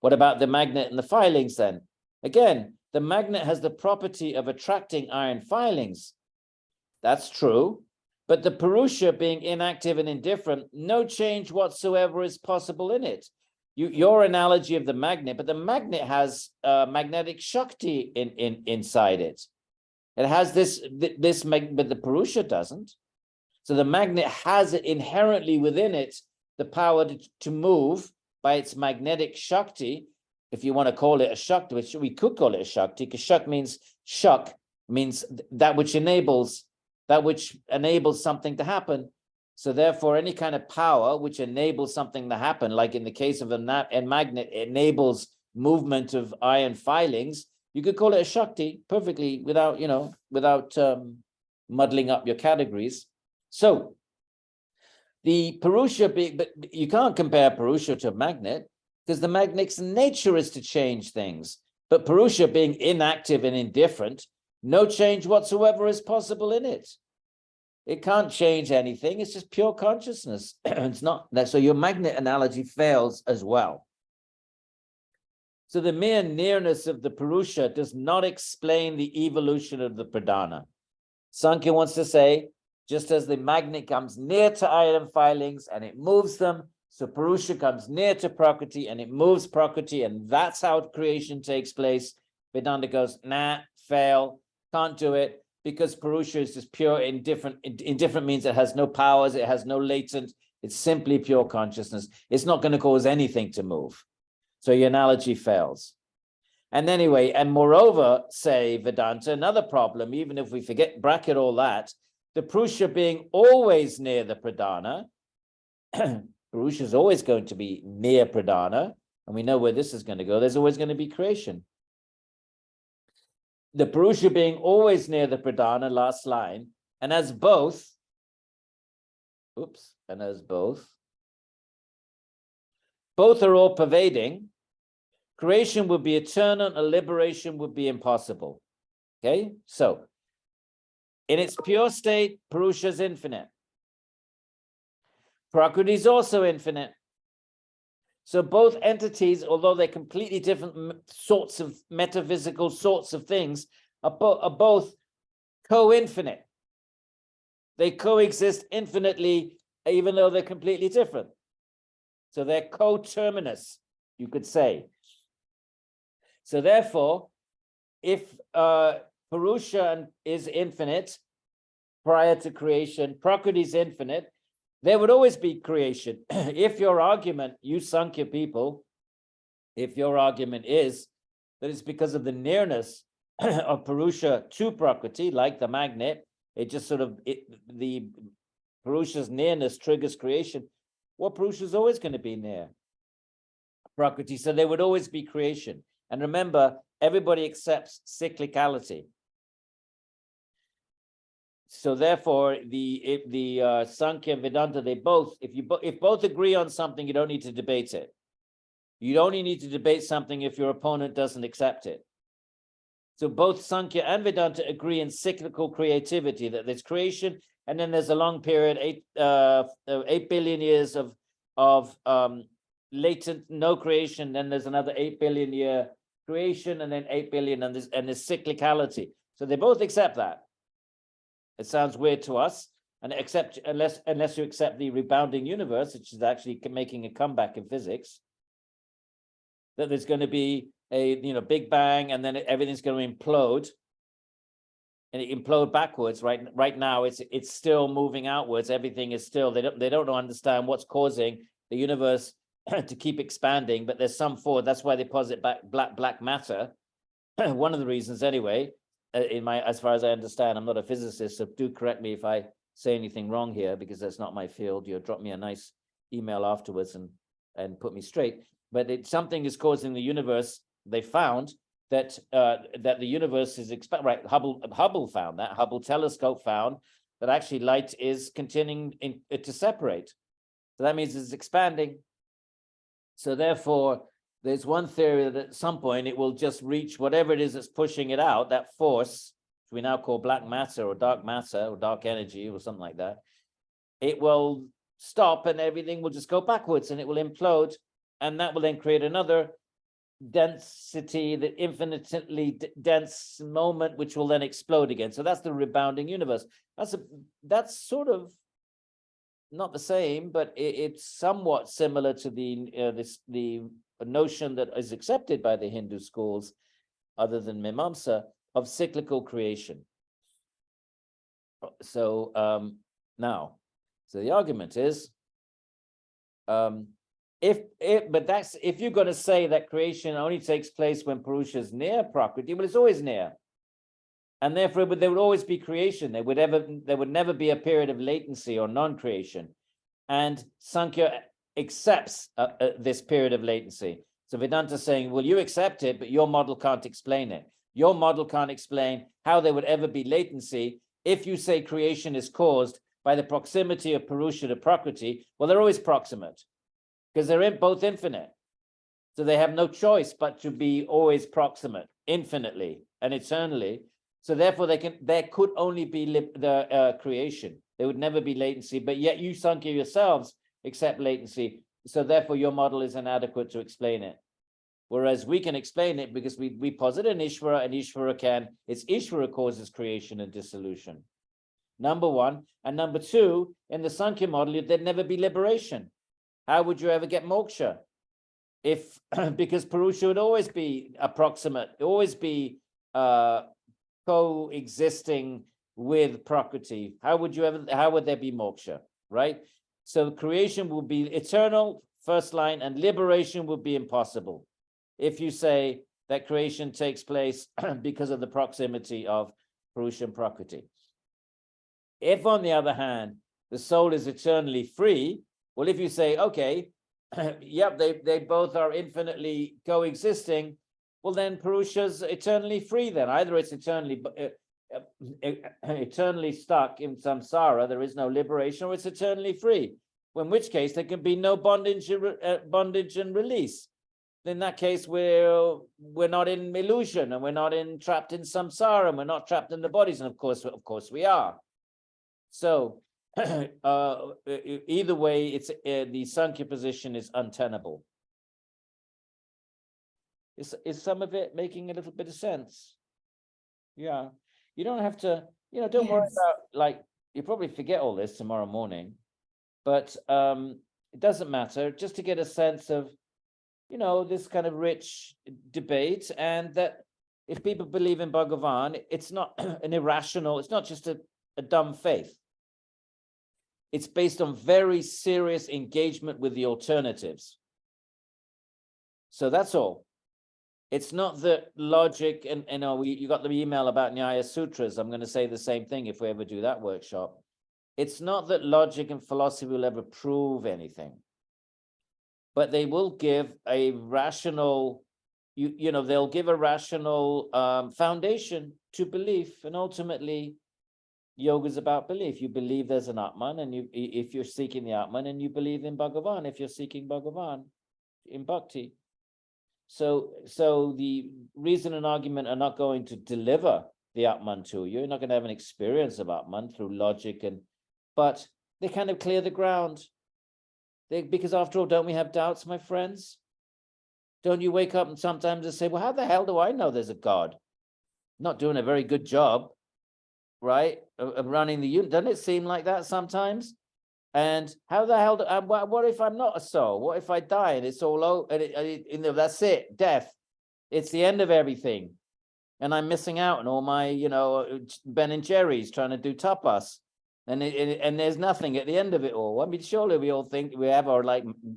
What about the magnet and the filings then? Again, the magnet has the property of attracting iron filings. That's true. But the Purusha being inactive and indifferent, no change whatsoever is possible in it. Your analogy of the magnet, but the magnet has magnetic Shakti inside it. It has this, but the Purusha doesn't. So the magnet has it inherently within it, the power to move by its magnetic Shakti, if you want to call it a Shakti, which we could call it a Shakti, because Shak means that which enables something to happen. So therefore, any kind of power which enables something to happen, like in the case of a magnet, enables movement of iron filings, you could call it a Shakti perfectly without muddling up your categories. So the Purusha but you can't compare Purusha to a magnet because the magnet's nature is to change things. But Purusha being inactive and indifferent, no change whatsoever is possible in it. It can't change anything. It's just pure consciousness. It's not that. So your magnet analogy fails as well. So the mere nearness of the Purusha does not explain the evolution of the pradhana. Sankhya wants to say, just as the magnet comes near to iron filings and it moves them, so Purusha comes near to Prakriti and it moves Prakriti, and that's how creation takes place. Vedanta goes, nah, fail, can't do it. because Purusha is just pure in different means. It has no powers, it has no latent, it's simply pure consciousness. It's not going to cause anything to move. So your analogy fails. And anyway, and moreover, say Vedanta, another problem, even if we bracket all that, the Purusha being always near the Pradhana, Purusha is always going to be near Pradhana, and we know where this is going to go. There's always going to be creation. The Purusha being always near the Pradhana, last line, and as both, both are all pervading, creation would be eternal and liberation would be impossible. Okay, so in its pure state, Purusha is infinite. Prakriti is also infinite. So both entities, although they're completely different sorts of metaphysical sorts of things, are both co-infinite. They coexist infinitely, even though they're completely different. So they're coterminous, you could say. So therefore, if Purusha is infinite prior to creation, Prakriti is infinite, there would always be creation. If your argument, you Sankhya people, if your argument is that it's because of the nearness of Purusha to Prakriti, like the magnet, it just sort of, the Purusha's nearness triggers creation. Well, Purusha is always going to be near Prakriti, so there would always be creation. And remember, everybody accepts cyclicality. So therefore, the Sankhya and Vedanta, they both, if both agree on something, you don't need to debate it. You only need to debate something if your opponent doesn't accept it. So both Sankhya and Vedanta agree in cyclical creativity, that there's creation, and then there's a long period, 8 billion years of latent no creation. Then there's another 8 billion year creation, and then 8 billion, and there's cyclicality. So they both accept that. It sounds weird to us, and unless you accept the rebounding universe, which is actually making a comeback in physics, that there's going to be a big bang, and then everything's going to implode, and it implode backwards. Right now, it's still moving outwards. Everything is still. They don't understand what's causing the universe to keep expanding, but there's some forward. That's why they posit black matter. One of the reasons, anyway. As far as I understand, I'm not a physicist, so do correct me if I say anything wrong here, because that's not my field. You'll drop me a nice email afterwards and put me straight. But something is causing the universe. They found that the universe is right. Hubble found that. Hubble telescope found that actually light is continuing to separate. So that means it's expanding. So therefore, there's one theory that at some point it will just reach whatever it is that's pushing it out, that force, which we now call black matter or dark energy or something like that. It will stop and everything will just go backwards and it will implode. And that will then create another density, the infinitely dense moment, which will then explode again. So that's the rebounding universe. That's sort of not the same, but it's somewhat similar to the notion that is accepted by the Hindu schools, other than Mimamsa, of cyclical creation. So so the argument is, if you're going to say that creation only takes place when Purusha is near Prakriti, well, it's always near, and therefore there would always be creation. There would never be a period of latency or non-creation, and Sankhya accepts this period of latency. So Vedanta is saying, well, you accept it, but your model can't explain it. Your model can't explain how there would ever be latency if you say creation is caused by the proximity of Purusha to Prakriti. Well, they're always proximate because they're both infinite. So they have no choice but to be always proximate, infinitely and eternally. So therefore, there could only be the creation. There would never be latency, but yet you Sankhya yourselves accept latency. So therefore, your model is inadequate to explain it. Whereas we can explain it because we posit an Ishvara, and Ishvara it's Ishvara causes creation and dissolution. Number one. And number two, in the Sankhya model, there'd never be liberation. How would you ever get moksha? Because Purusha would always be approximate, always be coexisting with Prakriti, how would there be moksha, right? So creation will be eternal, first line, and liberation would be impossible if you say that creation takes place because of the proximity of Purusha and Prakriti. If, on the other hand, the soul is eternally free, well, if you say, okay, yep, they both are infinitely coexisting, well, then Purusha's eternally free then. Either it's eternally stuck in samsara, there is no liberation, or it's eternally free, in which case there can be no bondage and release. In that case, we're not in illusion, and we're not trapped in samsara, and we're not trapped in the bodies, and of course we are. So either way, it's the Sankhya position is untenable. Is some of it making a little bit of sense? Yeah, you don't have to, don't worry about, like, you probably forget all this tomorrow morning, but it doesn't matter, just to get a sense of, this kind of rich debate, and that if people believe in Bhagavan, it's not an irrational, it's not just a dumb faith. It's based on very serious engagement with the alternatives. So that's all. It's not that logic, and you got the email about Nyaya Sutras. I'm going to say the same thing if we ever do that workshop. It's not that logic and philosophy will ever prove anything, but they will give a rational, they'll give a rational foundation to belief, and ultimately, yoga is about belief. You believe there's an Atman, and if you're seeking the Atman, and you believe in Bhagavan, if you're seeking Bhagavan in bhakti. So the reason and argument are not going to deliver the Atman to you. You're not going to have an experience of Atman through logic, but they kind of clear the ground. Because after all, don't we have doubts, my friends? Don't you wake up and sometimes and say, well, how the hell do I know there's a God? Not doing a very good job, right, of running the unit. Doesn't it seem like that sometimes? And how the hell what if I'm not a soul? What if I die and it's all over, and that's it, death, it's the end of everything, and I'm missing out on all my Ben and Jerry's trying to do tapas, and there's nothing at the end of it all. I mean, surely we all think we have our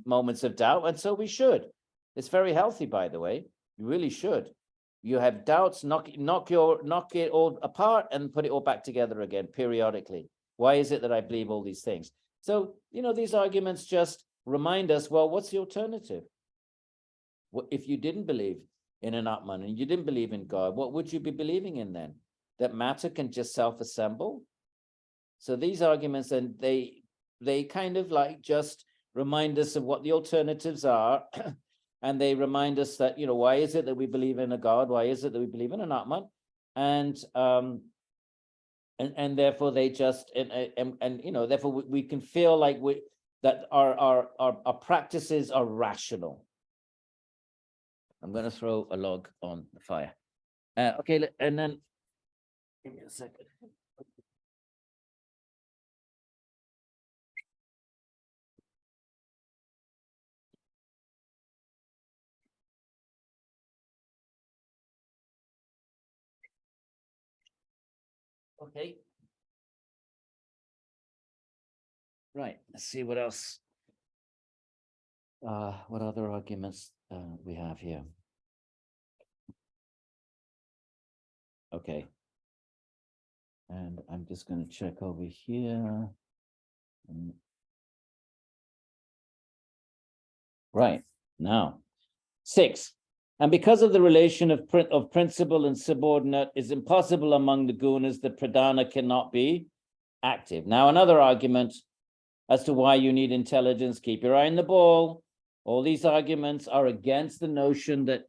moments of doubt, and so we should. It's very healthy, by the way. You really should. You have doubts, knock it all apart and put it all back together again periodically. Why is it that I believe all these things? So, these arguments just remind us, well, what's the alternative? If you didn't believe in an Atman and you didn't believe in God, what would you be believing in then? That matter can just self-assemble? So these arguments, and they kind of just remind us of what the alternatives are. And they remind us that, why is it that we believe in a God? Why is it that we believe in an Atman? And therefore they just, therefore we can feel like that our practices are rational. I'm going to throw a log on the fire. Okay, and then give me a second. Okay. Right, let's see what else. What other arguments we have here? Okay. And I'm just going to check over here. Right, now, 6. And because of the relation of principal and subordinate is impossible among the gunas, the pradhana cannot be active. Now, another argument as to why you need intelligence, keep your eye on the ball. All these arguments are against the notion that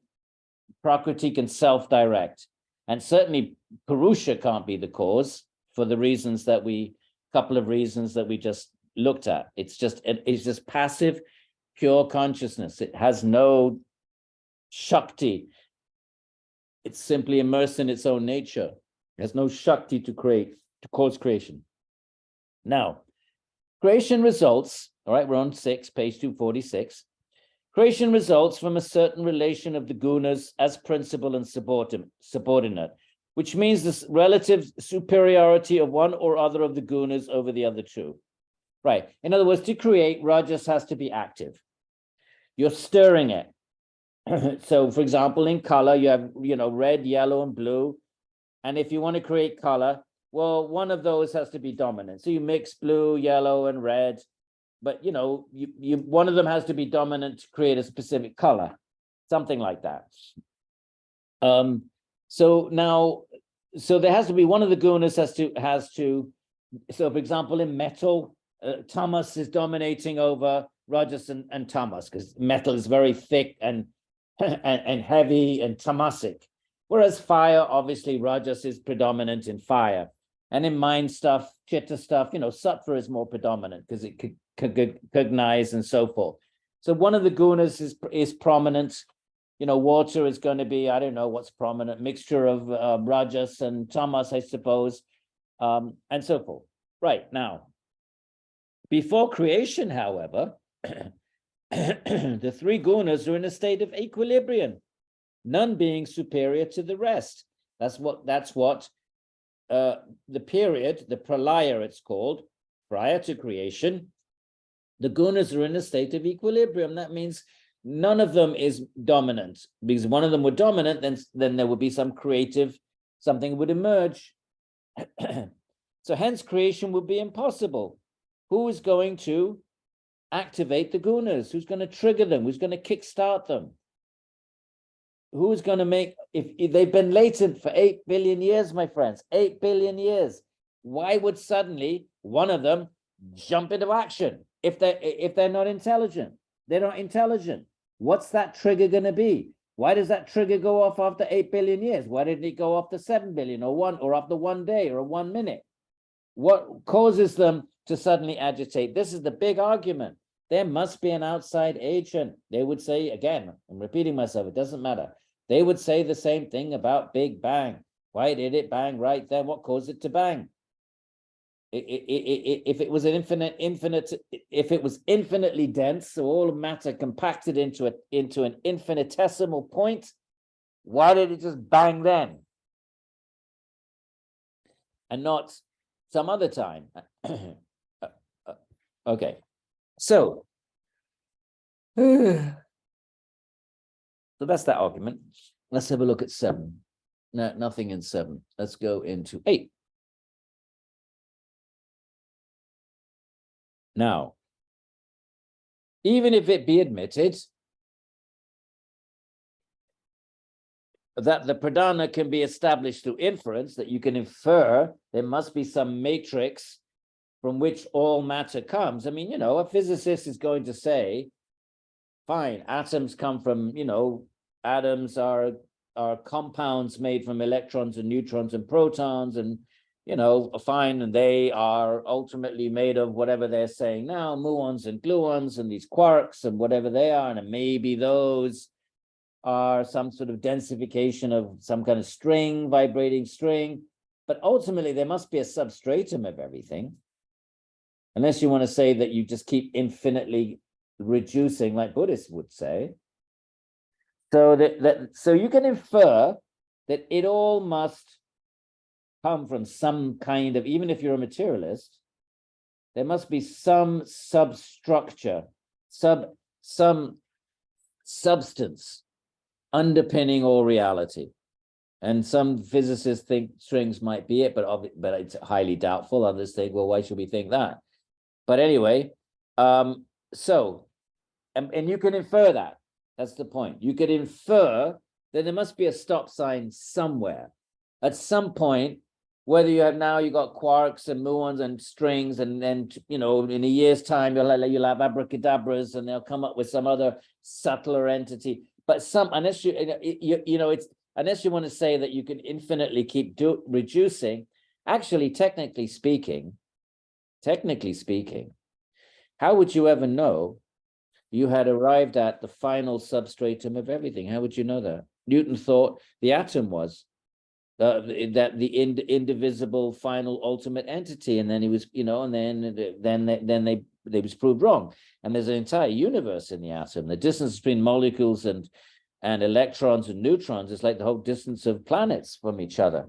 Prakriti can self-direct. And certainly Purusha can't be the cause for the reasons that couple of reasons that we just looked at. It's just passive, pure consciousness. It has no Shakti. It's simply immersed in its own nature. It has no Shakti to cause creation. Now, creation results, all right, we're on 6, page 246. Creation results from a certain relation of the gunas as principal and subordinate. which means this relative superiority of one or other of the gunas over the other two. Right. In other words, to create, rajas has to be active. You're stirring it. So, for example, in color, you have, red, yellow, and blue. And if you want to create color, well, one of those has to be dominant. So you mix blue, yellow, and red. But, one of them has to be dominant to create a specific color, something like that. So there has to be one of the gunas has to. So, for example, in metal, tamas is dominating over rajas and tamas, because metal is very thick and heavy and tamasic. Whereas fire, obviously, rajas is predominant in fire. And in mind stuff, chitta stuff, sattva is more predominant because it could cognize and so forth. So one of the gunas is prominent. Water is going to be, I don't know what's prominent, mixture of rajas and tamas, I suppose, and so forth. Right, now, before creation, however, the three gunas are in a state of equilibrium, none being superior to the rest. That's what the period, the pralaya it's called, prior to creation, the gunas are in a state of equilibrium. That means none of them is dominant, because one of them were dominant, then there would be some creative, something would emerge. So hence creation would be impossible. Who is going to activate the gunas? Who's going to trigger them? Who's going to kickstart them? Who's going to make, if they've been latent for 8 billion years, my friends, 8 billion years, why would suddenly one of them jump into action if they're not intelligent? They're not intelligent. What's that trigger going to be? Why does that trigger go off after 8 billion years? Why didn't it go after 7 billion or after 1 day or 1 minute? What causes them to suddenly agitate? This is the big argument. There must be an outside agent. They would say, again, I'm repeating myself, it doesn't matter. They would say the same thing about Big Bang. Why did it bang right then? What caused it to bang? If it was if it was infinitely dense, so all matter compacted into an infinitesimal point, why did it just bang then? And not some other time. Okay, so that's that argument. Let's have a look at 7. No, nothing in 7. Let's go into 8. Now, even if it be admitted that the pradhana can be established through inference, that you can infer there must be some matrix from which all matter comes. I mean, a physicist is going to say, fine, atoms come from, atoms are compounds made from electrons and neutrons and protons, and fine, and they are ultimately made of whatever they're saying now, muons and gluons and these quarks and whatever they are, and maybe those are some sort of densification of some kind of string, vibrating string, but ultimately there must be a substratum of everything, unless you want to say that you just keep infinitely reducing, like Buddhists would say. So you can infer that it all must come from some kind of, even if you're a materialist, there must be some substructure, some substance underpinning all reality. And some physicists think strings might be it, but it's highly doubtful. Others think, well, why should we think that? But anyway, and you can infer that. That's the point. You could infer that there must be a stop sign somewhere. At some point, whether you got quarks and muons and strings, and then in a year's time you'll have abracadabras, and they'll come up with some other subtler entity. But unless you want to say that you can infinitely keep reducing, actually, technically speaking, how would you ever know you had arrived at the final substratum of everything? How would you know that? Newton thought the atom was that the indivisible final ultimate entity, and then he was, then they was proved wrong. And there's an entire universe in the atom. The distance between molecules and electrons and neutrons is like the whole distance of planets from each other.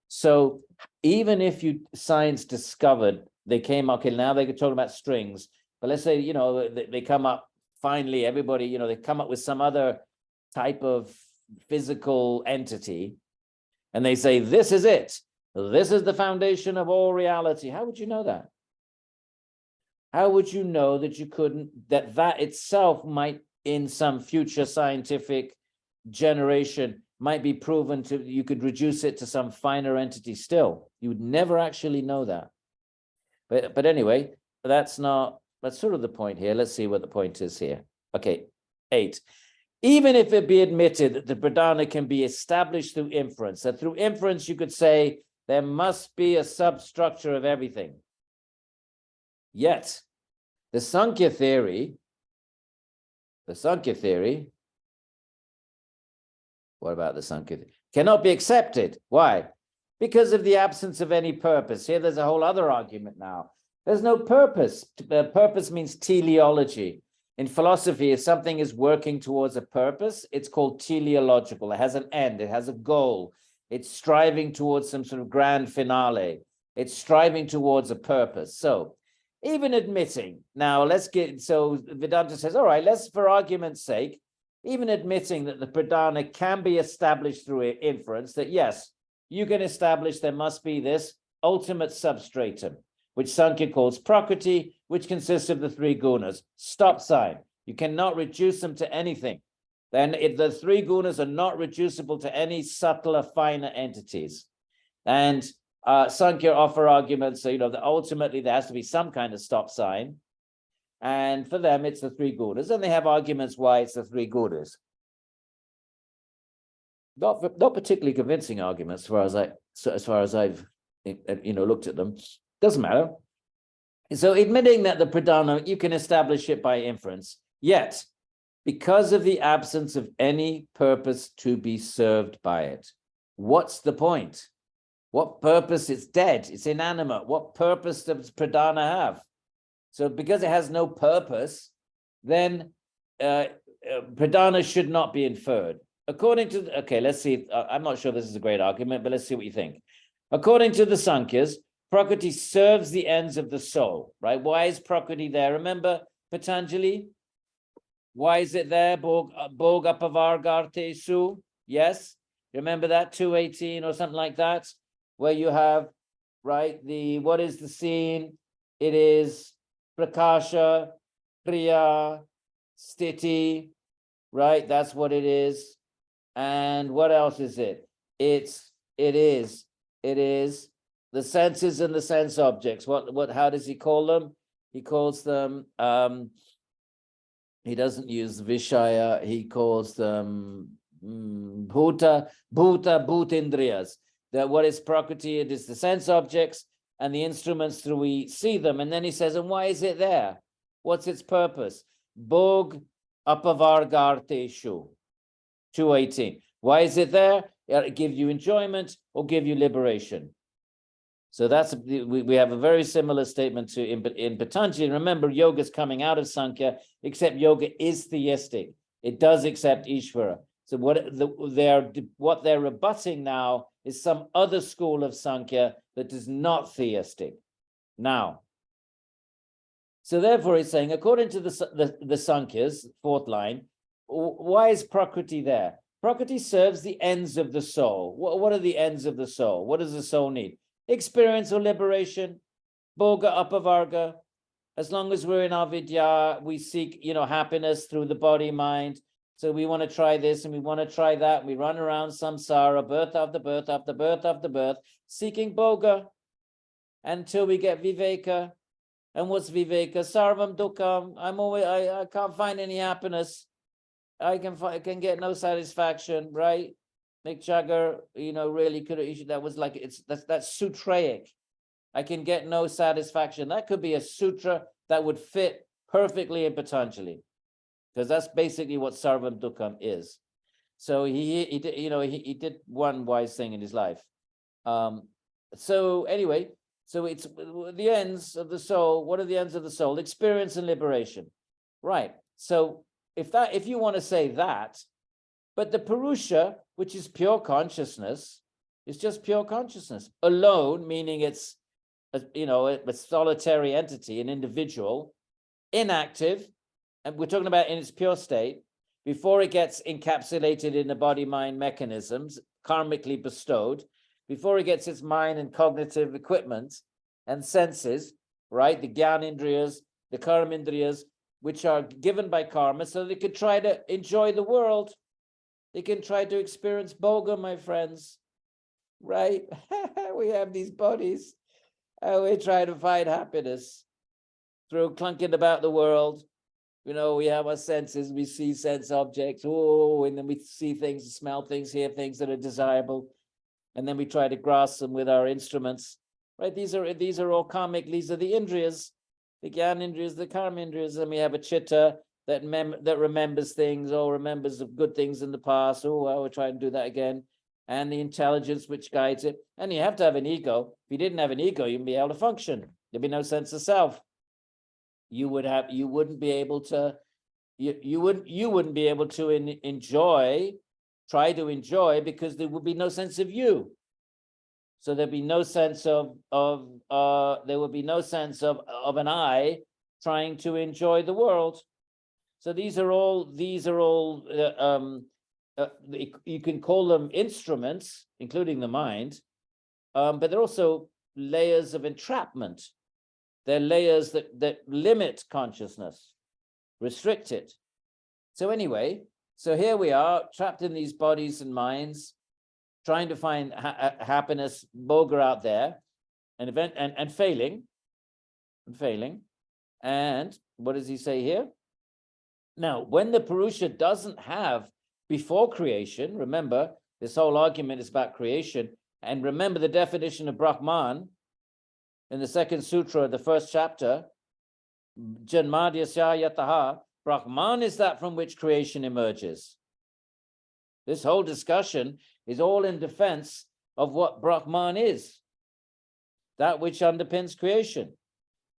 So even if science discovered, they came, okay, now they could talk about strings, but let's say, they come up, finally, everybody, they come up with some other type of physical entity, and they say, this is it. This is the foundation of all reality. How would you know that? How would you know that you couldn't, that itself might, in some future scientific generation, might be proven to, you could reduce it to some finer entity still. You would never actually know that. But anyway, that's sort of the point here. Let's see what the point is here. Okay, 8. Even if it be admitted that the pradhana can be established through inference, that through inference you could say there must be a substructure of everything. Yet, the Sankhya theory, what about the Sankhya theory? Cannot be accepted. Why? Because of the absence of any purpose. Here there's a whole other argument now. There's no purpose. Purpose means teleology. In philosophy, if something is working towards a purpose, it's called teleological. It has an end, it has a goal. It's striving towards some sort of grand finale. It's striving towards a purpose. So even admitting, so Vedanta says, all right, let's, for argument's sake, even admitting that the pradhana can be established through inference, that yes, you can establish there must be this ultimate substratum, which Sankhya calls prakriti, which consists of the 3 gunas. Stop sign. You cannot reduce them to anything. Then if the 3 gunas are not reducible to any subtler, finer entities. And Sankhya offer arguments, so, that ultimately there has to be some kind of stop sign. And for them, it's the 3 gunas. And they have arguments why it's the 3 gunas. Not particularly convincing arguments as far as I've looked at them. Doesn't matter. So admitting that the pradhana, you can establish it by inference, yet because of the absence of any purpose to be served by it, what's the point? What purpose? It's dead, it's inanimate. What purpose does pradhana have? So because it has no purpose, then pradhana should not be inferred. According to, okay, let's see, I'm not sure this is a great argument, but let's see what you think. According to the Sankhya's, Prakriti serves the ends of the soul, right? Why is Prakriti there? Remember Patanjali? Why is it there? Bhoga pavargarte su? Yes? Remember that? 218 or something like that? Where you have, right, what is the scene? It is Prakasha, Kriya, Sthiti, right? That's what it is. And what else is it? It is the senses and the sense objects. How does he call them? He calls them, he doesn't use Vishaya, he calls them bhutindriyas. That what is Prakriti? It is the sense objects and the instruments through we see them. And then he says, and why is it there? What's its purpose? Bhog apavargarteshu. 218. Why is it there? It'll give you enjoyment or give you liberation. So we have a very similar statement to in Patanjali. Remember, yoga is coming out of Sankhya, except yoga is theistic. It does accept Ishvara. So what they're rebutting now is some other school of Sankhya that is not theistic. Now, so therefore he's saying, according to the Sankhya's, 4th line, why is Prakriti there? Prakriti serves the ends of the soul. What are the ends of the soul? What does the soul need? Experience or liberation, bhoga apavarga. As long as we're in our vidya, we seek, happiness through the body, mind. So we want to try this and we want to try that. We run around samsara, birth after birth after birth after birth, seeking bhoga until we get viveka. And what's viveka? Sarvam dukkam. I can't find any happiness. I can get no satisfaction, right? Mick Jagger, really could have, that was like, that's sutraic. I can get no satisfaction. That could be a sutra that would fit perfectly in Patanjali, because that's basically what Sarvam Dukkam is. So he did one wise thing in his life. So anyway, so it's the ends of the soul. What are the ends of the soul? Experience and liberation, right? So if you want to say that, but the Purusha, which is pure consciousness, It's just pure consciousness. Alone, meaning it's, a solitary entity, an individual. Inactive, and we're talking about in its pure state, before it gets encapsulated in the body-mind mechanisms, karmically bestowed, before it gets its mind and cognitive equipment and senses, right? The Gyanindriyas, the Karmindriyas, which are given by karma, so they could try to enjoy the world. They can try to experience Bhoga, my friends, right? We have these bodies, and we try to find happiness through clunking about the world. We have our senses, we see sense objects, and then we see things, smell things, hear things that are desirable, and then we try to grasp them with our instruments, right? These are all karmic, these are the indriyas, the Gyanindriyas, the Karmindriyas, and we have a chitta that remembers things, or remembers of good things in the past, we'll try and do that again, and the intelligence which guides it. And you have to have an ego. If you didn't have an ego, you wouldn't be able to function. There'd be no sense of self. You wouldn't be able to try to enjoy, because there would be no sense of you. So there'd be no sense of an I trying to enjoy the world. So these are all you can call them instruments, including the mind, but they're also layers of entrapment. They're layers that limit consciousness, restrict it. So anyway, so here we are, trapped in these bodies and minds, trying to find happiness, Bhoga out there, and failing. And what does he say here? Now, when the Purusha doesn't have before creation, remember, this whole argument is about creation, and remember the definition of Brahman in the second sutra, the first chapter, Janmadyasya yataha, Brahman is that from which creation emerges. This whole discussion is all in defense of what Brahman is, that which underpins creation.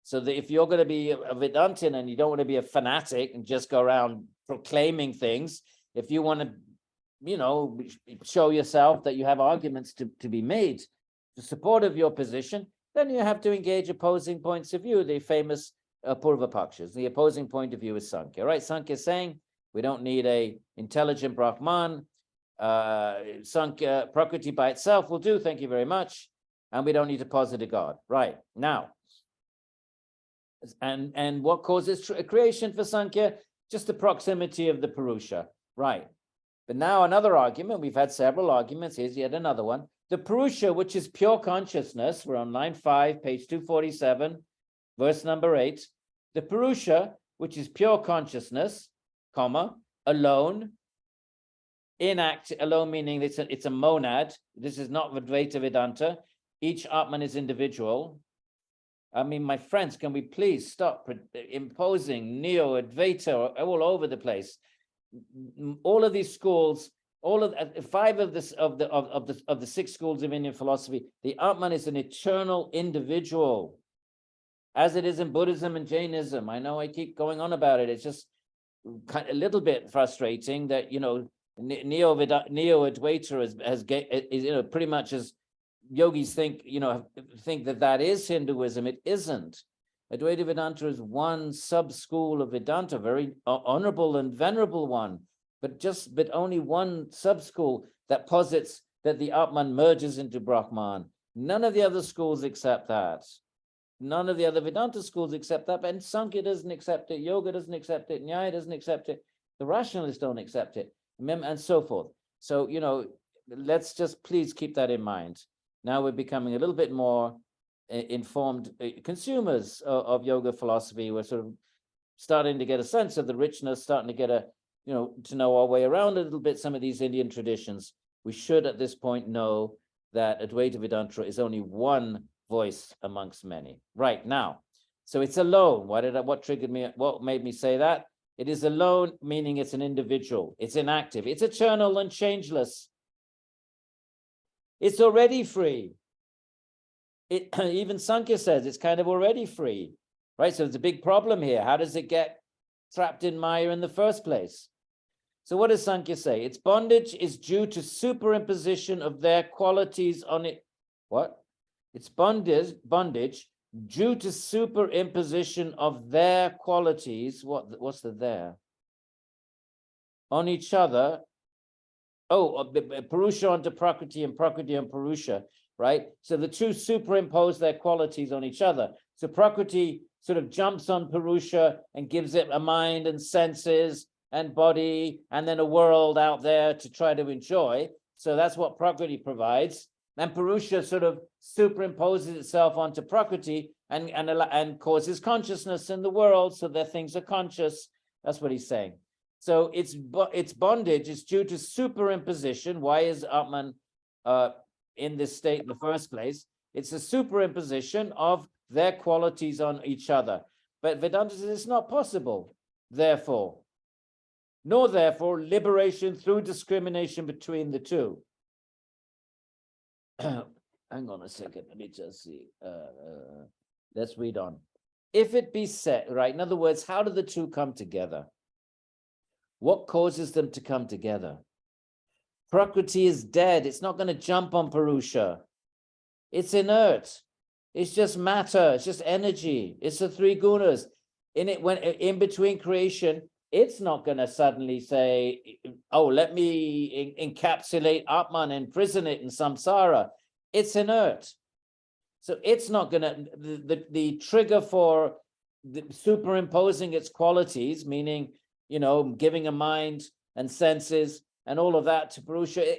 So that if you're going to be a Vedantin and you don't want to be a fanatic and just go around proclaiming things, if you want to, show yourself that you have arguments to be made to support of your position, then you have to engage opposing points of view, the famous Purva Pakshas. The opposing point of view is Sankhya, right? Sankhya is saying we don't need a intelligent Brahman. Sankhya, Prakriti by itself will do, thank you very much. And we don't need to posit a God, right? Now, and what causes creation for Sankhya? Just the proximity of the Purusha, right? But now another argument, we've had several arguments, here's yet another one. The Purusha, which is pure consciousness, we're on line 5, page 247, verse number 8. The Purusha, which is pure consciousness, alone, inactive, alone meaning it's a monad. This is not Advaita Vedanta. Each Atman is individual. I mean, my friends, can we please stop imposing Neo-Advaita all over the place? All of these schools, all of 5 of the 6 schools of Indian philosophy, the Atman is an eternal individual, as it is in Buddhism and Jainism. I know I keep going on about it. It's just kind of a little bit frustrating that Neo-Advaita is pretty much as yogis think that is Hinduism. It isn't. Advaita Vedanta is one sub-school of Vedanta, very honorable and venerable one, but only one sub-school that posits that the Atman merges into Brahman. None of the other schools accept that. None of the other Vedanta schools accept that, and Sankhya doesn't accept it, Yoga doesn't accept it, Nyaya doesn't accept it, the rationalists don't accept it, and so forth. So, let's just please keep that in mind. Now we're becoming a little bit more informed consumers of yoga philosophy. We're sort of starting to get a sense of the richness, starting to get to know our way around a little bit some of these Indian traditions. We should at this point know that Advaita Vedanta is only one voice amongst many. Right now, so it's alone. What triggered me? What made me say that? It is alone, meaning it's an individual. It's inactive. It's eternal and changeless. It's already free. Even Sankhya says it's kind of already free, right? So it's a big problem here. How does it get trapped in Maya in the first place? So what does Sankhya say? Its bondage is due to superimposition of their qualities on it. What? Its bondage due to superimposition of their qualities. What's the there? On each other. Oh, Purusha onto Prakriti and Prakriti on Purusha, right? So the two superimpose their qualities on each other. So Prakriti sort of jumps on Purusha and gives it a mind and senses and body and then a world out there to try to enjoy. So that's what Prakriti provides. And Purusha sort of superimposes itself onto Prakriti and causes consciousness in the world so that things are conscious. That's what he's saying. So its bondage is due to superimposition. Why is Atman in this state in the first place? It's a superimposition of their qualities on each other. But Vedanta says it's not possible, therefore, nor therefore liberation through discrimination between the two. Hang on a second, let me just see. Let's read on. If it be said, right, in other words, how do the two come together? What causes them to come together? Prakriti is dead. It's not going to jump on Purusha. It's inert. It's just matter. It's just energy. It's the three gunas. When in between creation, it's not going to suddenly say, oh, let me encapsulate Atman and imprison it in samsara. It's inert. So it's not going to, the trigger for superimposing its qualities, meaning, giving a mind and senses and all of that to Purusha,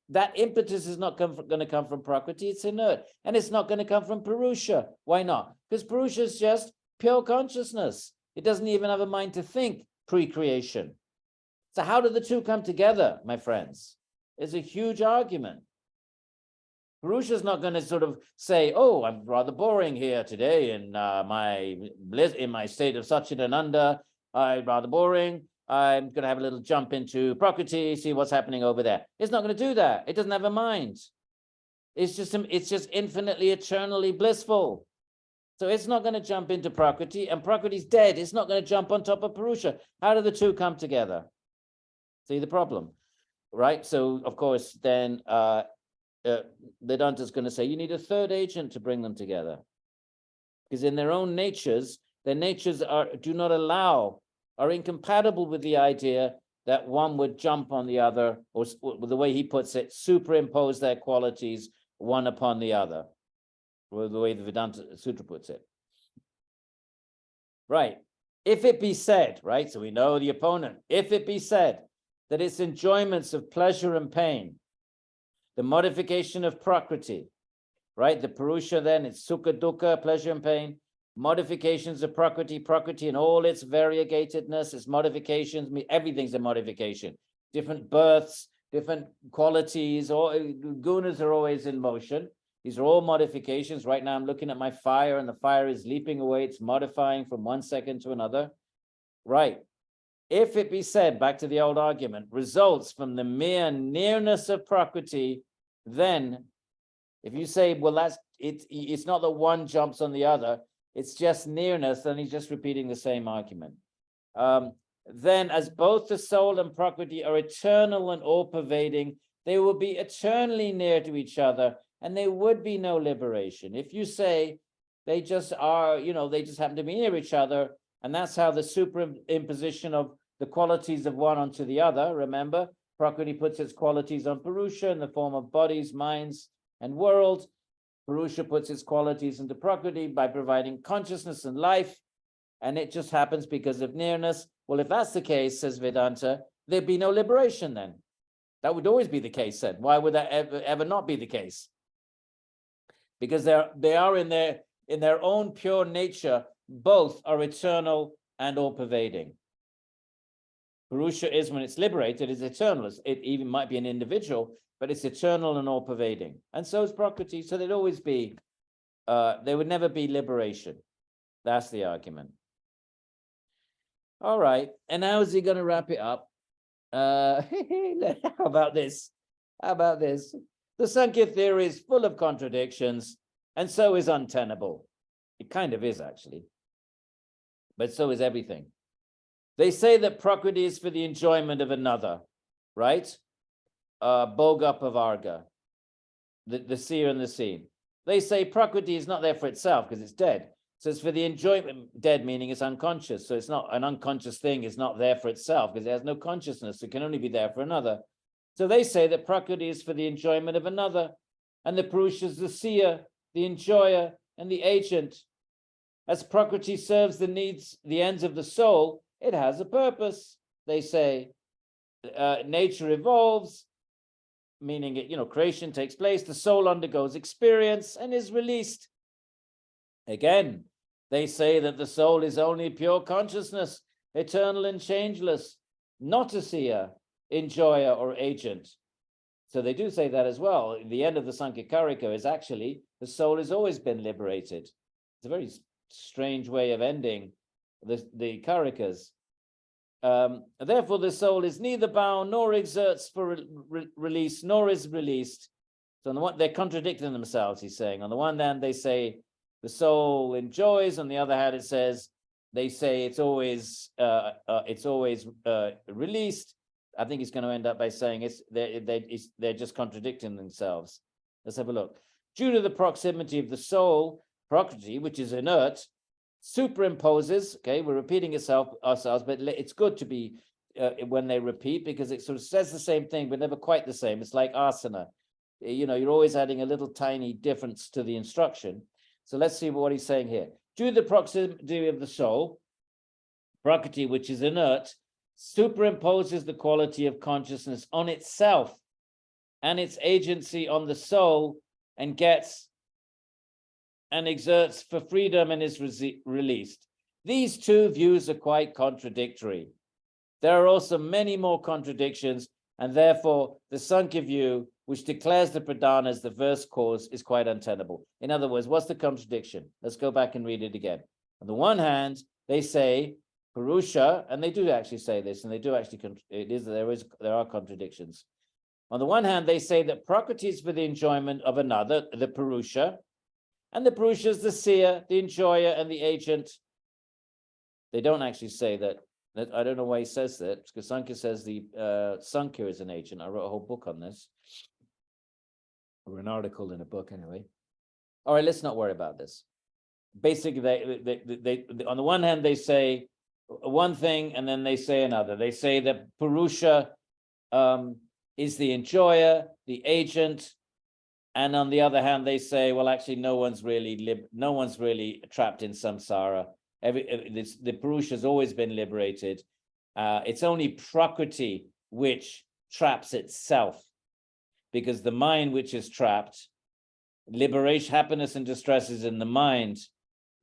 that impetus is not going to come from Prakriti, it's inert. And it's not going to come from Purusha. Why not? Because Purusha is just pure consciousness. It doesn't even have a mind to think pre-creation. So how do the two come together, my friends? It's a huge argument. Purusha is not going to sort of say, oh, I'm rather boring here today in my state of Satchidananda. I'm rather boring. I'm going to have a little jump into Prakriti, see what's happening over there. It's not going to do that. It doesn't have a mind. It's just infinitely, eternally blissful. So it's not going to jump into Prakriti, and Prakriti's dead. It's not going to jump on top of Purusha. How do the two come together? See the problem, right? So, of course, then Vedanta is going to say you need a third agent to bring them together. Because in their own natures, their natures do not allow, are incompatible with the idea that one would jump on the other, or the way he puts it, superimpose their qualities one upon the other, or the way the Vedanta Sutra puts it. Right. If it be said, right, so we know the opponent, if it be said that its enjoyments of pleasure and pain, the modification of Prakriti, right, the Purusha then, it's Sukha, Dukkha, pleasure and pain, modifications of Prakriti and all its variegatedness, its modifications, everything's a modification. Different births, different qualities, all gunas are always in motion. These are all modifications. Right now I'm looking at my fire and the fire is leaping away. It's modifying from one second to another. Right. If it be said, back to the old argument, results from the mere nearness of Prakriti, then if you say, well, it's not that one jumps on the other, it's just nearness, then he's just repeating the same argument. Then as both the soul and Prakriti are eternal and all-pervading, they will be eternally near to each other, and there would be no liberation. If you say they just are, they just happen to be near each other, and that's how the superimposition of the qualities of one onto the other, remember, Prakriti puts its qualities on Purusha in the form of bodies, minds, and world. Purusha puts its qualities into Prakriti by providing consciousness and life, and it just happens because of nearness. Well, if that's the case, says Vedanta, there'd be no liberation then. That would always be the case then. Why would that ever not be the case? Because they are in their own pure nature, both are eternal and all-pervading. Purusha is, when it's liberated, is eternal. It even might be an individual, but it's eternal and all-pervading. And so is Prakriti. So there'd always be, there would never be liberation. That's the argument. All right. And how is he going to wrap it up? How about this? How about this? The Sankhya theory is full of contradictions, and so is untenable. It kind of is, actually. But so is everything. They say that Prakriti is for the enjoyment of another, right? Bhoga the seer and the seen. They say Prakriti is not there for itself because it's dead. So it's for the enjoyment, dead meaning it's unconscious. So it's not an unconscious thing, is not there for itself because it has no consciousness. It can only be there for another. So they say that Prakriti is for the enjoyment of another. And the Purusha is the seer, the enjoyer, and the agent. As Prakriti serves the needs, the ends of the soul, it has a purpose. They say nature evolves, meaning creation takes place, the soul undergoes experience and is released. Again, they say that the soul is only pure consciousness, eternal and changeless, not a seer, enjoyer, or agent. So they do say that as well. The end of the Sankhya Karika is actually the soul has always been liberated. It's a very strange way of ending the Karikas. Therefore, the soul is neither bound nor exerts for release, nor is released. So on the one, they're contradicting themselves, he's saying. On the one hand, they say the soul enjoys. On the other hand, they say it's always released. I think he's going to end up by saying they're just contradicting themselves. Let's have a look. Due to the proximity of the soul, Prakriti, which is inert, superimposes, okay, we're repeating ourselves, but it's good to be when they repeat because it sort of says the same thing, but never quite the same. It's like asana. You're always adding a little tiny difference to the instruction. So let's see what he's saying here. Due to the proximity of the soul, Prakriti, which is inert, superimposes the quality of consciousness on itself and its agency on the soul and gets and exerts for freedom and is released. These two views are quite contradictory. There are also many more contradictions, and therefore the Sankhya view, which declares the pradhana as the verse cause, is quite untenable. In other words, what's the contradiction? Let's go back and read it again. On the one hand, they say Purusha, and they do actually say this, and they do actually, there are contradictions. On the one hand, they say that Prakriti is for the enjoyment of another, the Purusha, and the Purusha is the seer, the enjoyer, and the agent. They don't actually say that. I don't know why he says that, because Sankhya says the Sankhya is an agent. I wrote a whole book on this, or an article in a book anyway. All right, let's not worry about this. Basically, they on the one hand, they say one thing, and then they say another. They say that Purusha is the enjoyer, the agent, and on the other hand, they say, well, actually, no one's really trapped in samsara. The Purusha has always been liberated. It's only Prakriti which traps itself, because the mind which is trapped, liberation, happiness and distress is in the mind.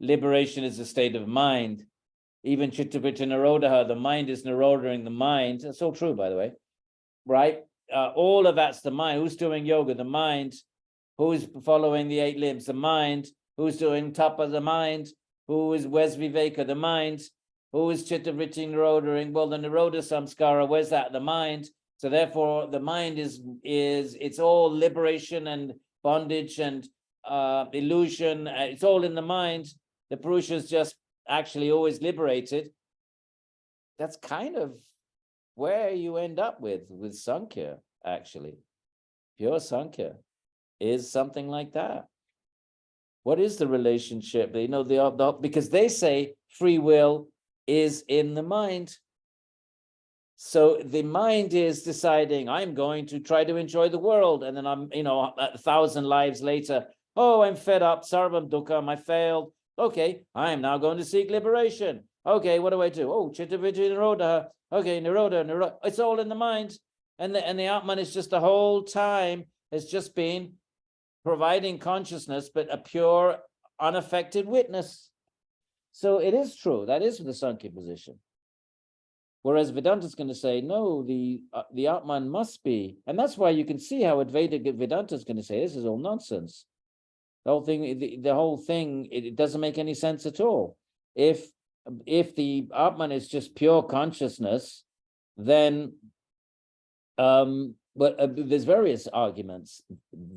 Liberation is a state of mind. Even Chitta-Vritti Nirodha, the mind is nirodhaing the mind. That's all true, by the way, right? All of that's the mind. Who's doing yoga? The mind. Who's following the 8 limbs? The mind. Who's doing tapa? The mind. Where's Viveka? The mind. Who is Chitta-Vritti Nirodhaing? Well, the Nirodha Samskara, where's that? The mind. So therefore, the mind is it's all liberation and bondage and illusion. It's all in the mind. The Purusha is just actually always liberated. That's kind of where you end up with Sankhya, actually. Pure Sankhya is something like that. What is the relationship? Because they say free will is in the mind. So the mind is deciding, I'm going to try to enjoy the world. And then I'm, 1,000 lives later, oh, I'm fed up, sarvam dukkam, I failed. Okay, I am now going to seek liberation. Okay, what do I do? Oh, Chitta-Vritti Nirodha. Okay, Nirodha. It's all in the mind. And the Atman is just the whole time has just been providing consciousness, but a pure, unaffected witness. So it is true. That is the Sankhya position. Whereas Vedanta is going to say, no, the Atman must be. And that's why you can see how Advaita Vedanta is going to say, this is all nonsense. The whole thing, it doesn't make any sense at all. If the Atman is just pure consciousness, then there's various arguments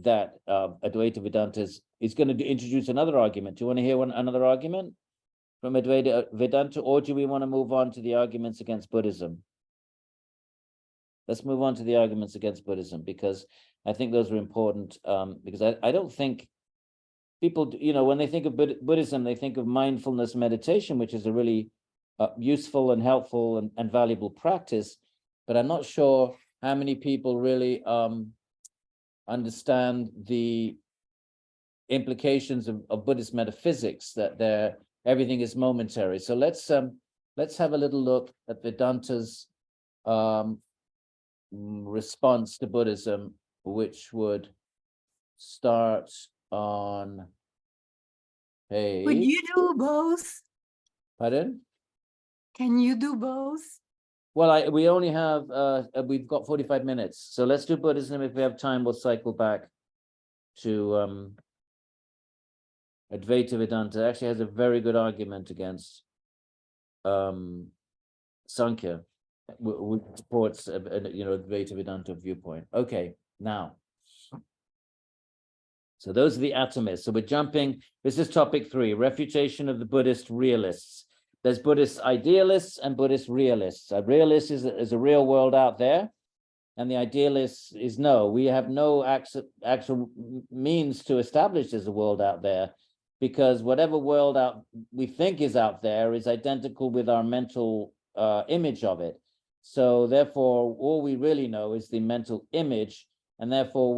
that Advaita Vedanta is going to introduce another argument. Do you want to hear another argument? from Advaita Vedanta, or do we want to move on to the arguments against Buddhism? Let's move on to the arguments against Buddhism, because I think those are important, because I don't think people, when they think of Buddhism, they think of mindfulness meditation, which is a really useful and helpful and valuable practice, but I'm not sure how many people really understand the implications of Buddhist metaphysics, that everything is momentary. So let's have a little look at Vedanta's response to Buddhism, which would start on page. Would you do both? Pardon? Can you do both? Well, we only have we've got 45 minutes, so let's do Buddhism. If we have time, we'll cycle back to Advaita Vedanta. Actually has a very good argument against Sankhya, which supports Advaita Vedanta viewpoint. Okay, now, so those are the atomists. So we're jumping. This is topic 3: refutation of the Buddhist realists. There's Buddhist idealists and Buddhist realists. A realist is a real world out there, and the idealist is no. We have no actual means to establish there's a world out there, because whatever world we think is out there is identical with our mental image of it. So therefore, all we really know is the mental image, and therefore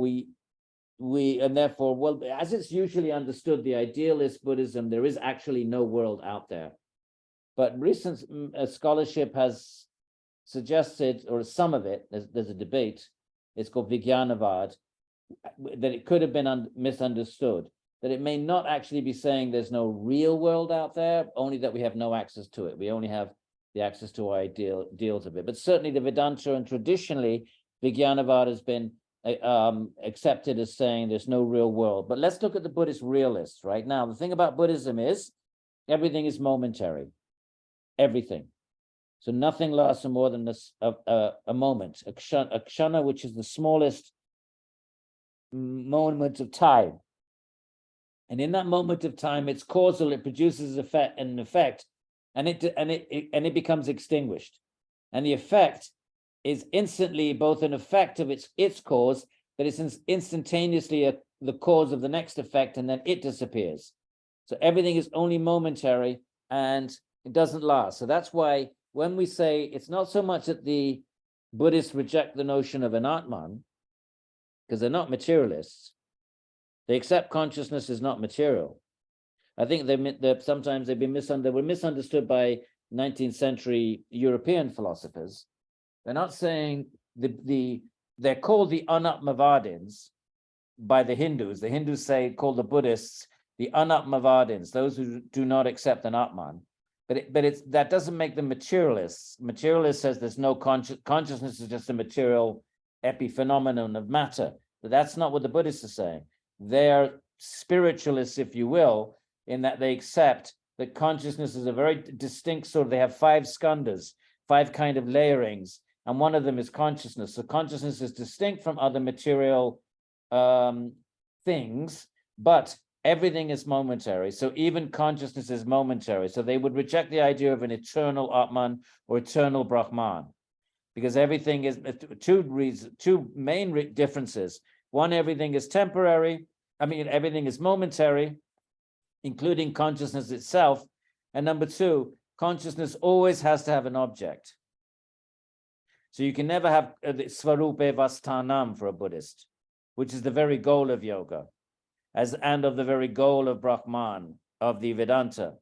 well, as it's usually understood, the idealist Buddhism, there is actually no world out there. But recent scholarship has suggested, or some of it, there's a debate, it's called Vijnanavad, that it could have been misunderstood, that it may not actually be saying there's no real world out there, only that we have no access to it. We only have the access to our ideals of it. But certainly the Vedanta, and traditionally, Vijnanavad has been accepted as saying there's no real world. But let's look at the Buddhist realists right now. The thing about Buddhism is everything is momentary. Everything. So nothing lasts for more than a moment, a kshana, which is the smallest moment of time. And in that moment of time, it's causal, it produces an effect, and it becomes extinguished. And the effect is instantly both an effect of its cause, but it's instantaneously the cause of the next effect, and then it disappears. So everything is only momentary, and it doesn't last. So that's why when we say, it's not so much that the Buddhists reject the notion of an Atman, because they're not materialists. They accept consciousness is not material. I think sometimes they were misunderstood by 19th century European philosophers. They're not saying they're called the Anatmavadins by the Hindus. The Hindus call the Buddhists the Anatmavadins, those who do not accept an Atman. But that doesn't make them materialists. Materialist says there's no consciousness is just a material epiphenomenon of matter. But that's not what the Buddhists are saying. They're spiritualists, if you will, in that they accept that consciousness is a very distinct sort. They have 5 skandhas, 5 kind of layerings, and one of them is consciousness. So consciousness is distinct from other material things, but everything is momentary. So even consciousness is momentary. So they would reject the idea of an eternal Atman or eternal Brahman, because everything is two main differences. One, everything is temporary. Everything is momentary, including consciousness itself. And number 2, consciousness always has to have an object. So you can never have svarupe vastanam for a Buddhist, which is the very goal of yoga, and of the very goal of Brahman, of the Vedanta,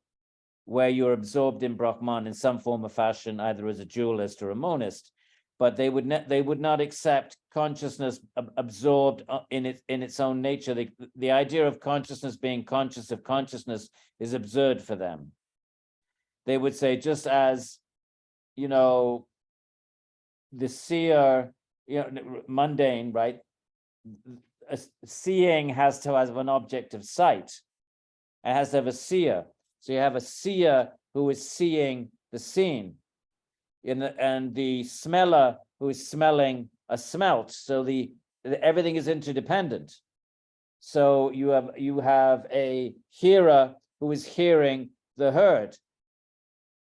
where you're absorbed in Brahman in some form or fashion, either as a dualist or a monist. But they would not accept consciousness absorbed in its own nature. The idea of consciousness being conscious of consciousness is absurd for them. They would say, just as the seer, mundane, right? Seeing has to have an object of sight. It has to have a seer. So you have a seer who is seeing the scene, and the smeller who is smelling a smelt. So everything is interdependent. So you have a hearer who is hearing the heard.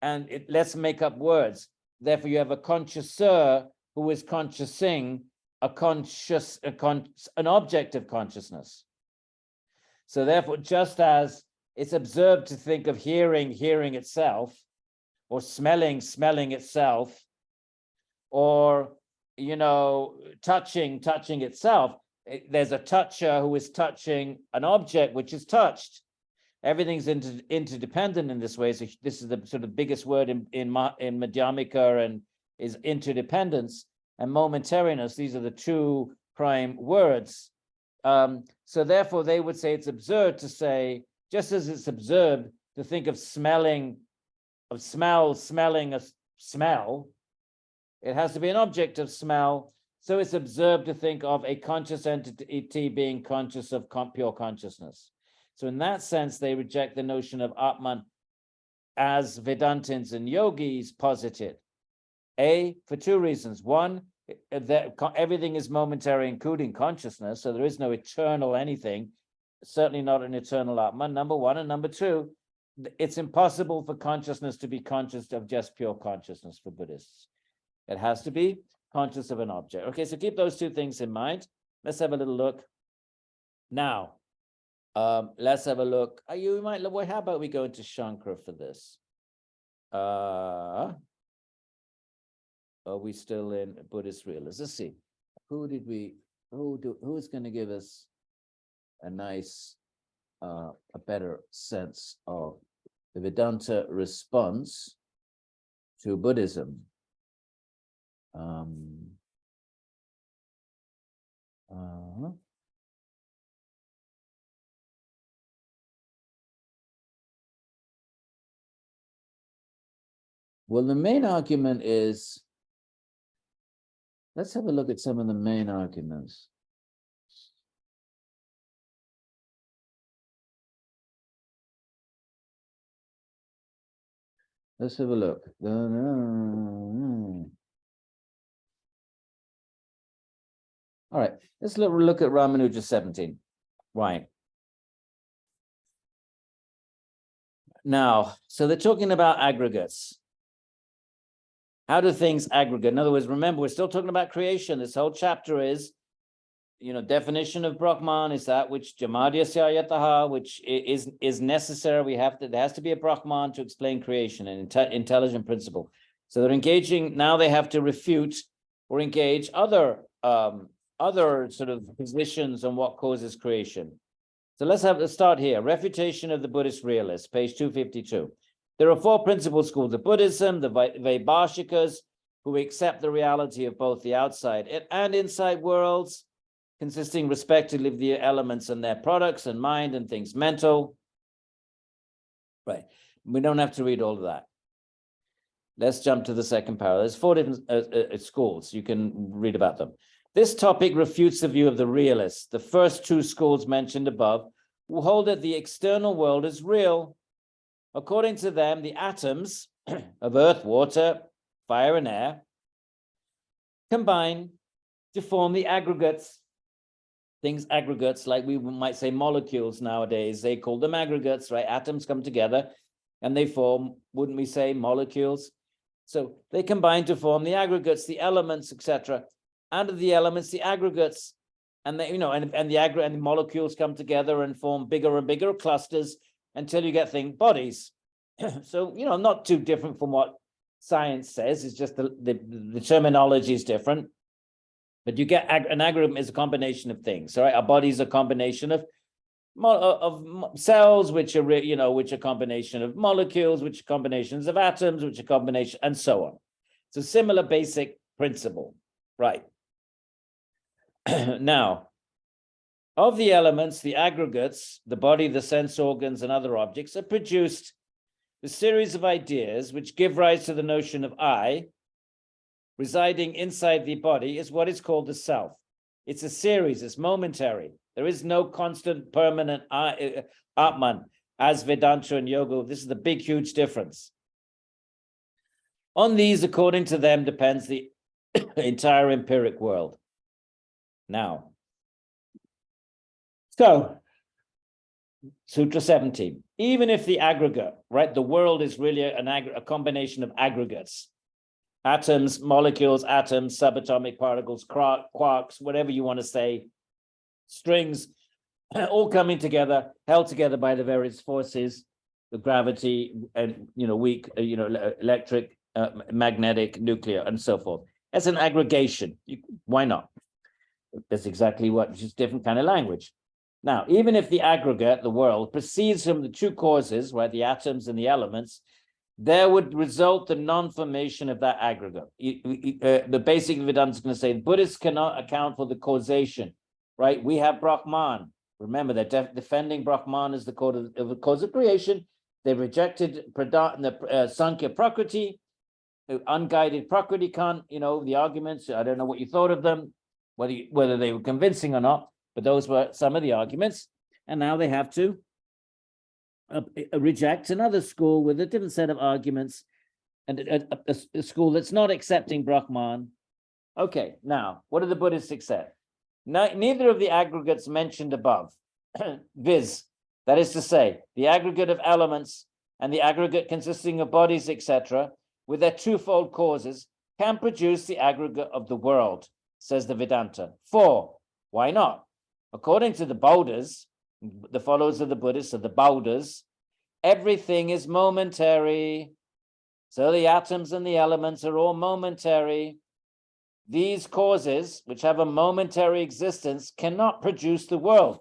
and let's make up words. Therefore, you have a consciouser who is consciousing an object of consciousness. So therefore, just as it's absurd to think of hearing itself, or smelling itself, or touching itself, there's a toucher who is touching an object which is touched. Everything's interdependent in this way. So this is the sort of biggest word in Madhyamika, and is interdependence and momentariness. These are the two prime words. So therefore, they would say it's absurd to say, just as it's absurd to think of smelling a smell, it has to be an object of smell. So it's absurd to think of a conscious entity being conscious of pure consciousness. So in that sense, they reject the notion of Atman as Vedantins and yogis posit it. For two reasons. One, that everything is momentary, including consciousness, so there is no eternal anything, certainly not an eternal Atman, number one. And number two, it's impossible for consciousness to be conscious of just pure consciousness for Buddhists. It has to be conscious of an object. Okay, so keep those two things in mind. Let's have a little look. Now, let's have a look. How about we go into Shankara for this? Are we still in Buddhist realism? Let's see. Who's going to give us a nice, a better sense of the Vedanta response to Buddhism? Well, the main argument is, let's have a look at some of the main arguments. Let's have a look. All right, let's look at Ramanuja 17. Right. Now, so they're talking about aggregates. How do things aggregate? In other words, remember, we're still talking about creation. This whole chapter is, definition of Brahman is that which Jamadhyasya yataha, which is necessary. There has to be a Brahman to explain creation, an intelligent principle. So they're engaging, now they have to refute or engage other sort of positions on what causes creation. So let's start here. Refutation of the Buddhist realists, page 252. There are four principal schools of Buddhism: the Vaibhashikas, who accept the reality of both the outside and inside worlds, consisting respectively of the elements and their products, and mind and things mental. Right. We don't have to read all of that. Let's jump to the second parallel. There's four different schools. You can read about them. This topic refutes the view of the realists, the first two schools mentioned above, who hold that the external world is real. According to them, the atoms of earth, water, fire, and air combine to form the aggregates. Aggregates, like we might say molecules nowadays, they call them aggregates, right? Atoms come together and they form, wouldn't we say, molecules? So they combine to form the aggregates, the elements, etc. Out of the elements, the aggregates, and they, and the molecules come together and form bigger and bigger clusters until you get bodies. So, not too different from what science says. It's just the terminology is different. But you get an aggregate is a combination of things. All right, our body is a combination of cells, which are which are combination of molecules, which are combinations of atoms, which are combination, and so on. It's a similar basic principle, right? Now, of the elements, the aggregates, the body, the sense organs, and other objects are produced a series of ideas which give rise to the notion of I. Residing inside the body is what is called the self. It's a series, it's momentary. There is no constant, permanent Atman, as Vedanta and Yoga. This is the big, huge difference. On these, according to them, depends the entire empiric world. Now, so, Sutra 17. even if the aggregate, right, the world is really a combination of aggregates, atoms, molecules, atoms, subatomic particles, quarks, whatever you want to say, strings, all coming together, held together by the various forces, the gravity and, weak, electric, magnetic, nuclear, and so forth. That's an aggregation. Why not? That's exactly what, just different kind of language. Now, even if the aggregate, the world, proceeds from the two causes, right, the atoms and the elements, there would result the non-formation of that aggregate. The basic Vedanta is going to say Buddhists cannot account for the causation, right? We have Brahman. Remember, they're defending Brahman as the cause of creation. They rejected the Sankhya Prakriti, unguided Prakriti can't, the arguments. I don't know what you thought of them, whether they were convincing or not, but those were some of the arguments. And now they have to reject another school with a different set of arguments, and a school that's not accepting Brahman. Okay, now, what do the Buddhists accept? Neither of the aggregates mentioned above, viz., that is to say, the aggregate of elements and the aggregate consisting of bodies, etc., with their twofold causes, can produce the aggregate of the world, says the Vedanta. For, why not? According to the Bauddhas, the followers of the Buddhists, of the Bauddhas, everything is momentary. So the atoms and the elements are all momentary. These causes, which have a momentary existence, cannot produce the world.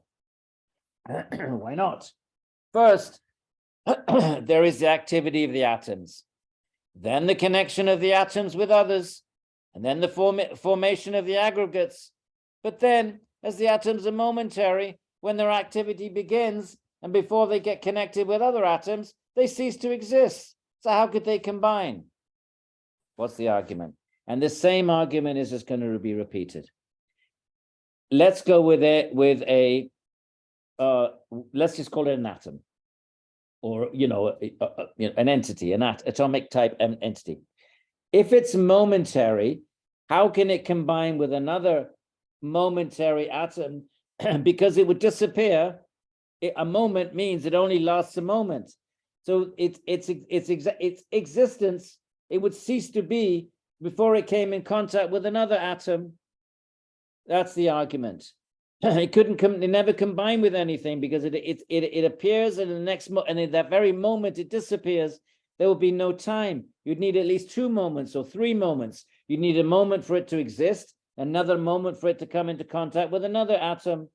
Why not? First, there is the activity of the atoms, then the connection of the atoms with others, and then the formation of the aggregates. But then, as the atoms are momentary, when their activity begins, and before they get connected with other atoms, they cease to exist. So how could they combine? What's the argument? And the same argument is just going to be repeated. Let's go with it with let's just call it an atom, or an entity, an atomic type entity. If it's momentary, how can it combine with another momentary atom? Because it would disappear. A moment means it only lasts a moment. So its existence, it would cease to be before it came in contact with another atom. That's the argument. It never combine with anything, because it appears and the next and in that very moment it disappears. There will be no time. You'd need at least 2 moments or 3 moments. You need a moment for it to exist, another moment for it to come into contact with another atom,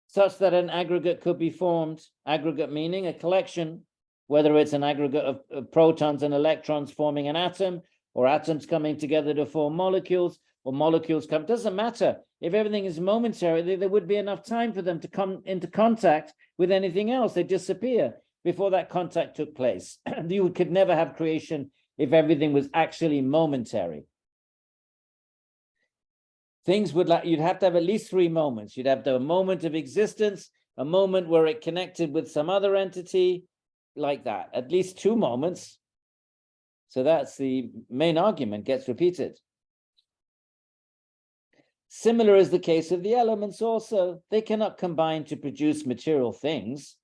such that an aggregate could be formed. Aggregate meaning a collection, whether it's an aggregate of protons and electrons forming an atom, or atoms coming together to form molecules, or molecules come, doesn't matter. If everything is momentary, there would be enough time for them to come into contact with anything else. They disappear before that contact took place. You could never have creation if everything was actually momentary. Things would you'd have to have at least 3 moments. You'd have to have a moment of existence, a moment where it connected with some other entity, like that. At least 2 moments. So that's the main argument, gets repeated. Similar is the case of the elements also. They cannot combine to produce material things.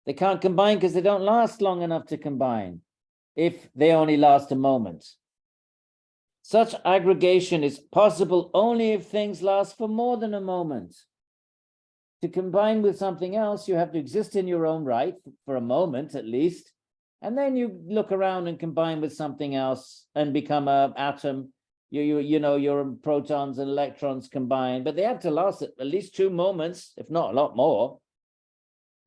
They can't combine because they don't last long enough to combine, if they only last a moment. Such aggregation is possible only if things last for more than a moment. To combine with something else, you have to exist in your own right for a moment at least, and then you look around and combine with something else and become an atom. Your protons and electrons combine, but they have to last at least 2 moments, if not a lot more.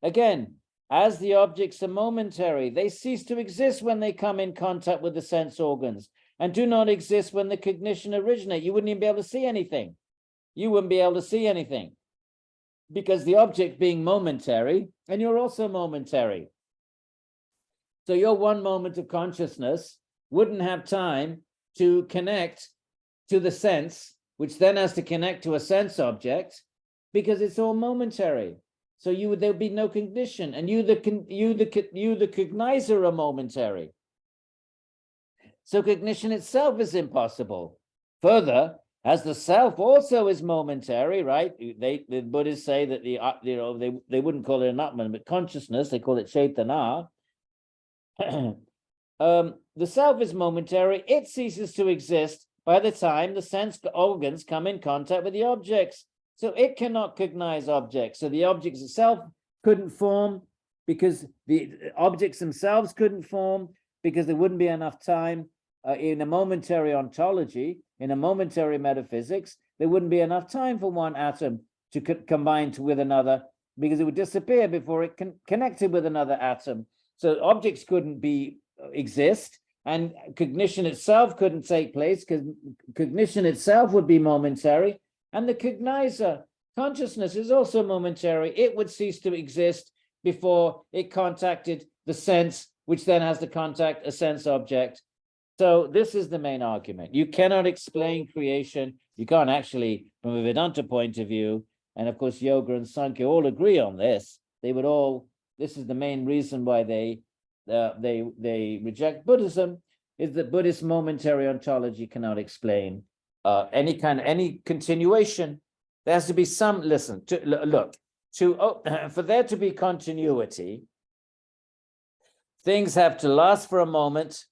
Again, as the objects are momentary, they cease to exist when they come in contact with the sense organs, and do not exist when the cognition originates. You wouldn't even be able to see anything. You wouldn't be able to see anything, because the object being momentary, and you're also momentary. So your 1 moment of consciousness wouldn't have time to connect to the sense, which then has to connect to a sense object, because it's all momentary. So there would be no cognition, and you the cognizer are momentary. So cognition itself is impossible. Further, As the self also is momentary, right? The Buddhists say that they wouldn't call it an Atman, but consciousness, they call it Chetana. The self is momentary, it ceases to exist by the time the sense organs come in contact with the objects. So it cannot cognize objects. So the objects itself couldn't form because the objects themselves couldn't form because there wouldn't be enough time in a momentary ontology, in a momentary metaphysics, there wouldn't be enough time for one atom to combine with another because it would disappear before it connected with another atom. So objects couldn't exist, and cognition itself couldn't take place because cognition itself would be momentary, and the cognizer, consciousness, is also momentary. It would cease to exist before it contacted the sense, which then has to contact a sense object. So this is the main argument. You cannot explain creation. You can't actually, from a Vedanta point of view, and of course Yoga and Sankhya all agree on this. This is the main reason why they reject Buddhism, is that Buddhist momentary ontology cannot explain any continuation. There has to be some, for there to be continuity, things have to last for a moment.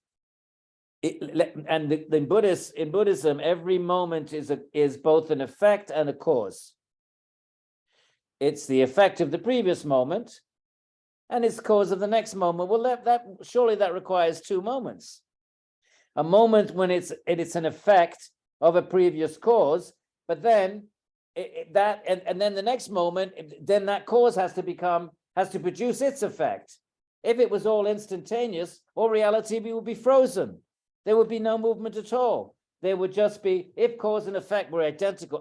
In Buddhism, every moment is both an effect and a cause. It's the effect of the previous moment, and it's cause of the next moment. Well, surely that requires two moments. A moment when it's an effect of a previous cause, but then then the next moment, then that cause has to produce its effect. If it was all instantaneous, all reality would be frozen. There would be no movement at all. There would just be, if cause and effect were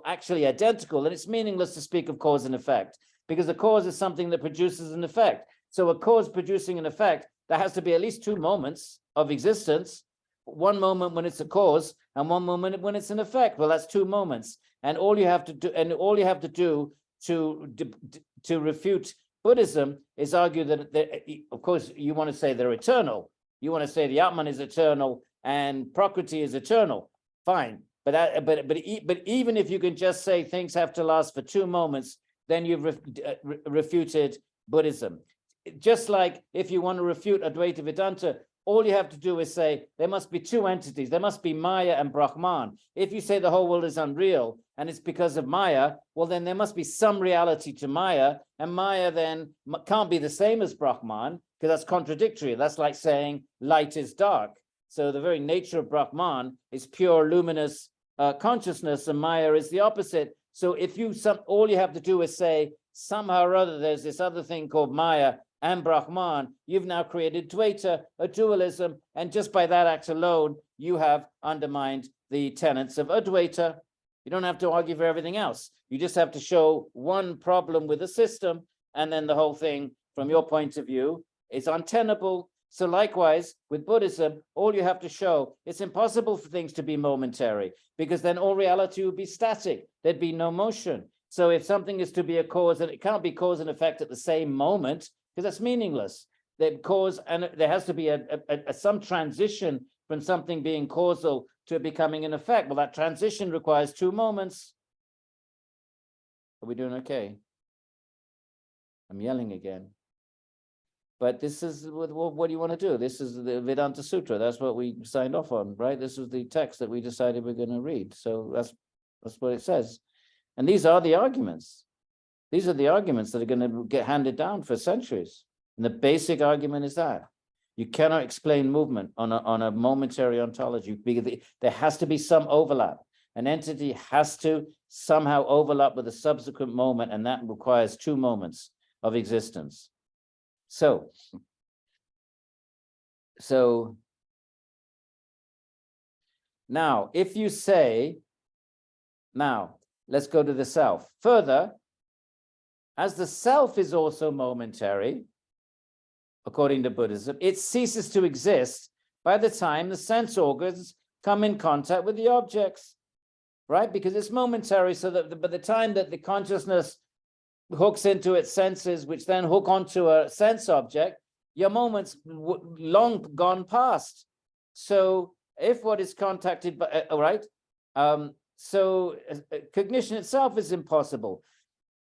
actually identical, then it's meaningless to speak of cause and effect, because a cause is something that produces an effect. So a cause producing an effect, there has to be at least two moments of existence, one moment when it's a cause and one moment when it's an effect. Well, that's two moments. And all you have to do, to refute Buddhism is argue that of course, you want to say they're eternal. You want to say the Atman is eternal and Prakriti is eternal. Fine. But even if you can just say things have to last for two moments, then you've refuted Buddhism. Just like if you want to refute Advaita Vedanta, all you have to do is say there must be two entities. There must be Maya and Brahman. If you say the whole world is unreal and it's because of Maya, well, then there must be some reality to Maya, and Maya then can't be the same as Brahman, because that's contradictory. That's like saying light is dark. So the very nature of Brahman is pure luminous consciousness, and Maya is the opposite. So if all you have to do is say somehow or other there's this other thing called Maya and Brahman, you've now created Dvaita, a dualism, and just by that act alone, you have undermined the tenets of Advaita. You don't have to argue for everything else. You just have to show one problem with the system, and then the whole thing, from your point of view, is untenable. So likewise, with Buddhism, all you have to show, it's impossible for things to be momentary, because then all reality would be static. There'd be no motion. So if something is to be a cause, and it can't be cause and effect at the same moment, because that's meaningless. There has to be some transition from something being causal to becoming an effect. Well, that transition requires two moments. Are we doing okay? I'm yelling again. But this is, what do you want to do? This is the Vedanta Sutra. That's what we signed off on, right? This is the text that we decided we're going to read. So that's what it says. And these are the arguments. These are the arguments that are going to get handed down for centuries. And the basic argument is that you cannot explain movement on a momentary ontology, because there has to be some overlap. An entity has to somehow overlap with a subsequent moment, and that requires two moments of existence. So now, if you say, now, let's go to the self. Further, as the self is also momentary, according to Buddhism, it ceases to exist by the time the sense organs come in contact with the objects, right? Because it's momentary, so that by the time that the consciousness hooks into its senses, which then hook onto a sense object, your moment's long gone past. So if what is contacted by, cognition itself is impossible.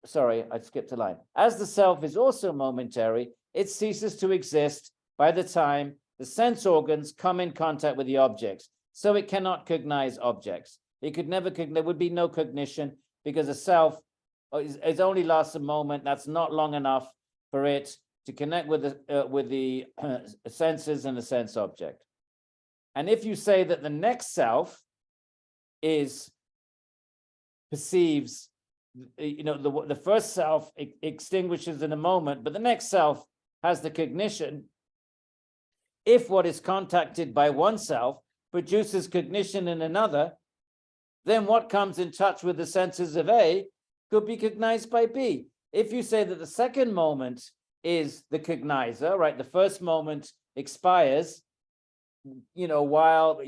Sorry, I skipped a line. As the self is also momentary, it ceases to exist by the time the sense organs come in contact with the objects. So it cannot cognize objects. It could never, there would be no cognition because a self it only lasts a moment. That's not long enough for it to connect with the senses and the sense object. And if you say that the next self perceives, the first self extinguishes in a moment, but the next self has the cognition. If what is contacted by one self produces cognition in another, then what comes in touch with the senses of A could be cognized by B. If you say that the second moment is the cognizer, right? The first moment expires, while,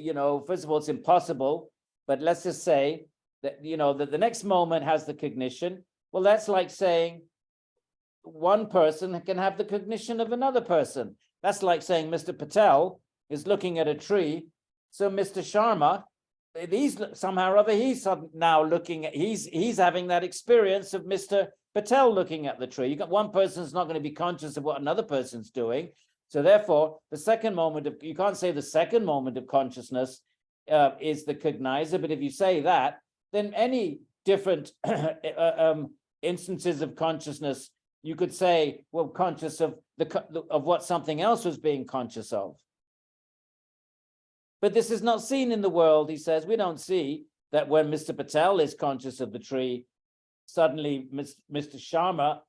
first of all, it's impossible, but let's just say that, that the next moment has the cognition. Well, that's like saying one person can have the cognition of another person. That's like saying Mr. Patel is looking at a tree. So Mr. Sharma, somehow or other, he's now looking at, he's having that experience of Mr. Patel looking at the tree. You got one person's not going to be conscious of what another person's doing. So therefore, the second moment of, you can't say the second moment of consciousness is the cognizer, but if you say that, then any different instances of consciousness, you could say, well, conscious of what something else was being conscious of. But this is not seen in the world, he says. We don't see that when Mr. Patel is conscious of the tree, suddenly Mr. Sharma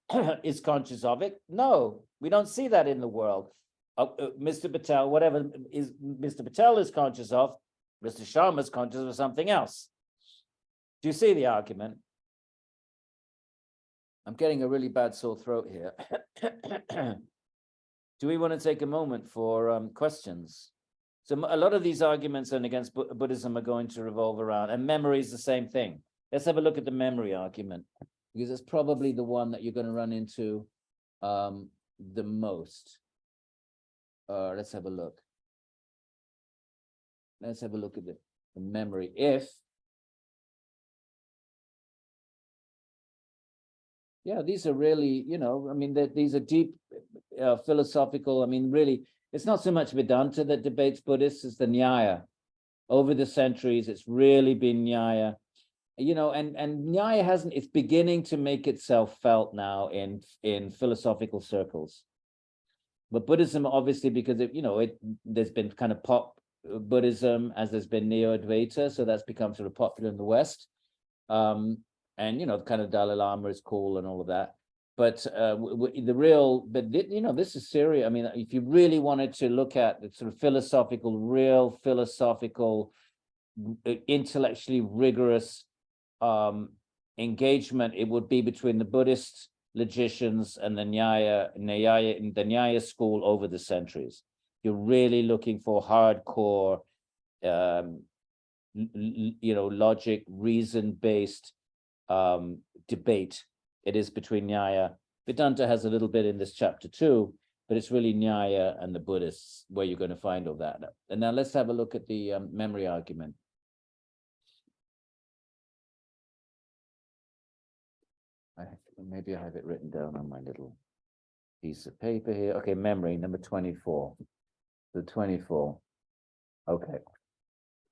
is conscious of it. No, we don't see that in the world. Mr. Patel, whatever is Mr. Patel is conscious of, Mr. Sharma is conscious of something else. Do you see the argument? I'm getting a really bad sore throat here. Do we want to take a moment for questions? So a lot of these arguments and against Buddhism are going to revolve around, and memory is the same thing. Let's have a look at the memory argument, because it's probably the one that you're going to run into the most. Let's have a look. Let's have a look at the memory. Yeah, these are really, these are deep philosophical, really, it's not so much Vedanta that debates Buddhists, it's the Nyaya. Over the centuries, it's really been Nyaya. And Nyaya it's beginning to make itself felt now in philosophical circles. But Buddhism, obviously, because there's been kind of pop Buddhism as there's been Neo-Advaita, so that's become sort of popular in the West. And kind of Dalai Lama is cool and all of that. But this is serious. If you really wanted to look at the sort of real philosophical, intellectually rigorous engagement, it would be between the Buddhist logicians and the Nyaya school over the centuries. You're really looking for hardcore, logic, reason-based debate. It is between Nyaya. Vedanta has a little bit in this chapter too, but it's really Nyaya and the Buddhists where you're going to find all that. And now let's have a look at the memory argument. Maybe I have it written down on my little piece of paper here. Okay, memory, number 24. The 24. Okay.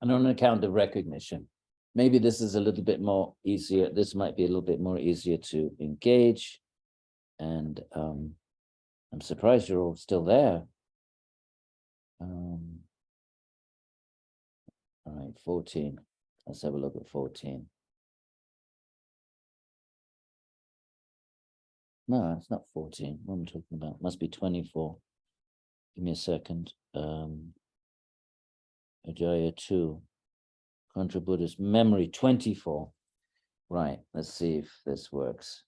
And on account of recognition. Maybe this is a little bit more easier. This might be a little bit more easier to engage. And I'm surprised you're all still there. All right, 14. Let's have a look at 14. No, it's not 14. What am I talking about? It must be 24. Give me a second. Ajaya 2. Contra Buddhist memory 24. Right, let's see if this works.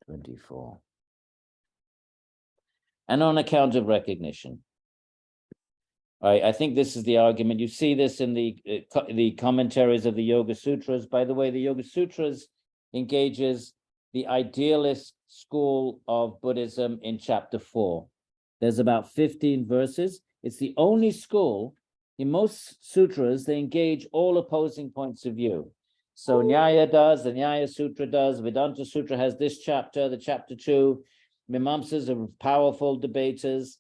24. And on account of recognition. All right, I think this is the argument. You see this in the commentaries of the Yoga Sutras. By the way, the Yoga Sutras engages the idealist school of Buddhism in chapter 4. There's about 15 verses. It's the only school in most sutras, they engage all opposing points of view. So Nyaya does, the Nyaya Sutra does, Vedanta Sutra has this chapter, the chapter 2, Mimamsas are powerful debaters,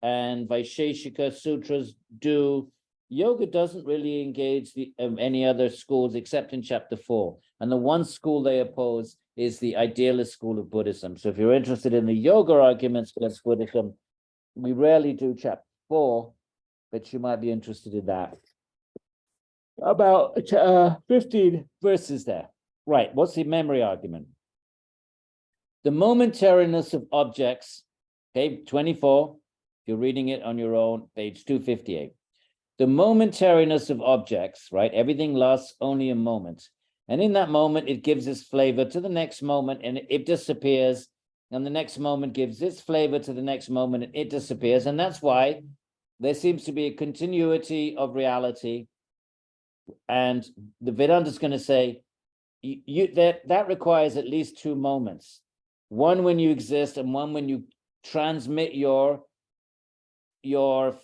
and Vaisheshika Sutras do. Yoga doesn't really engage any other schools except in chapter 4. And the one school they oppose is the idealist school of Buddhism. So if you're interested in the yoga arguments against Buddhism, we rarely do chapter 4, but you might be interested in that. About 15 verses there. Right, what's the memory argument? The momentariness of objects, okay, 24, if you're reading it on your own, page 258. The momentariness of objects, right? Everything lasts only a moment. And in that moment, it gives its flavor to the next moment and it disappears. And the next moment gives its flavor to the next moment and it disappears. And that's why there seems to be a continuity of reality. And the Vedanta is going to say that requires at least 2 moments. One when you exist and one when you transmit your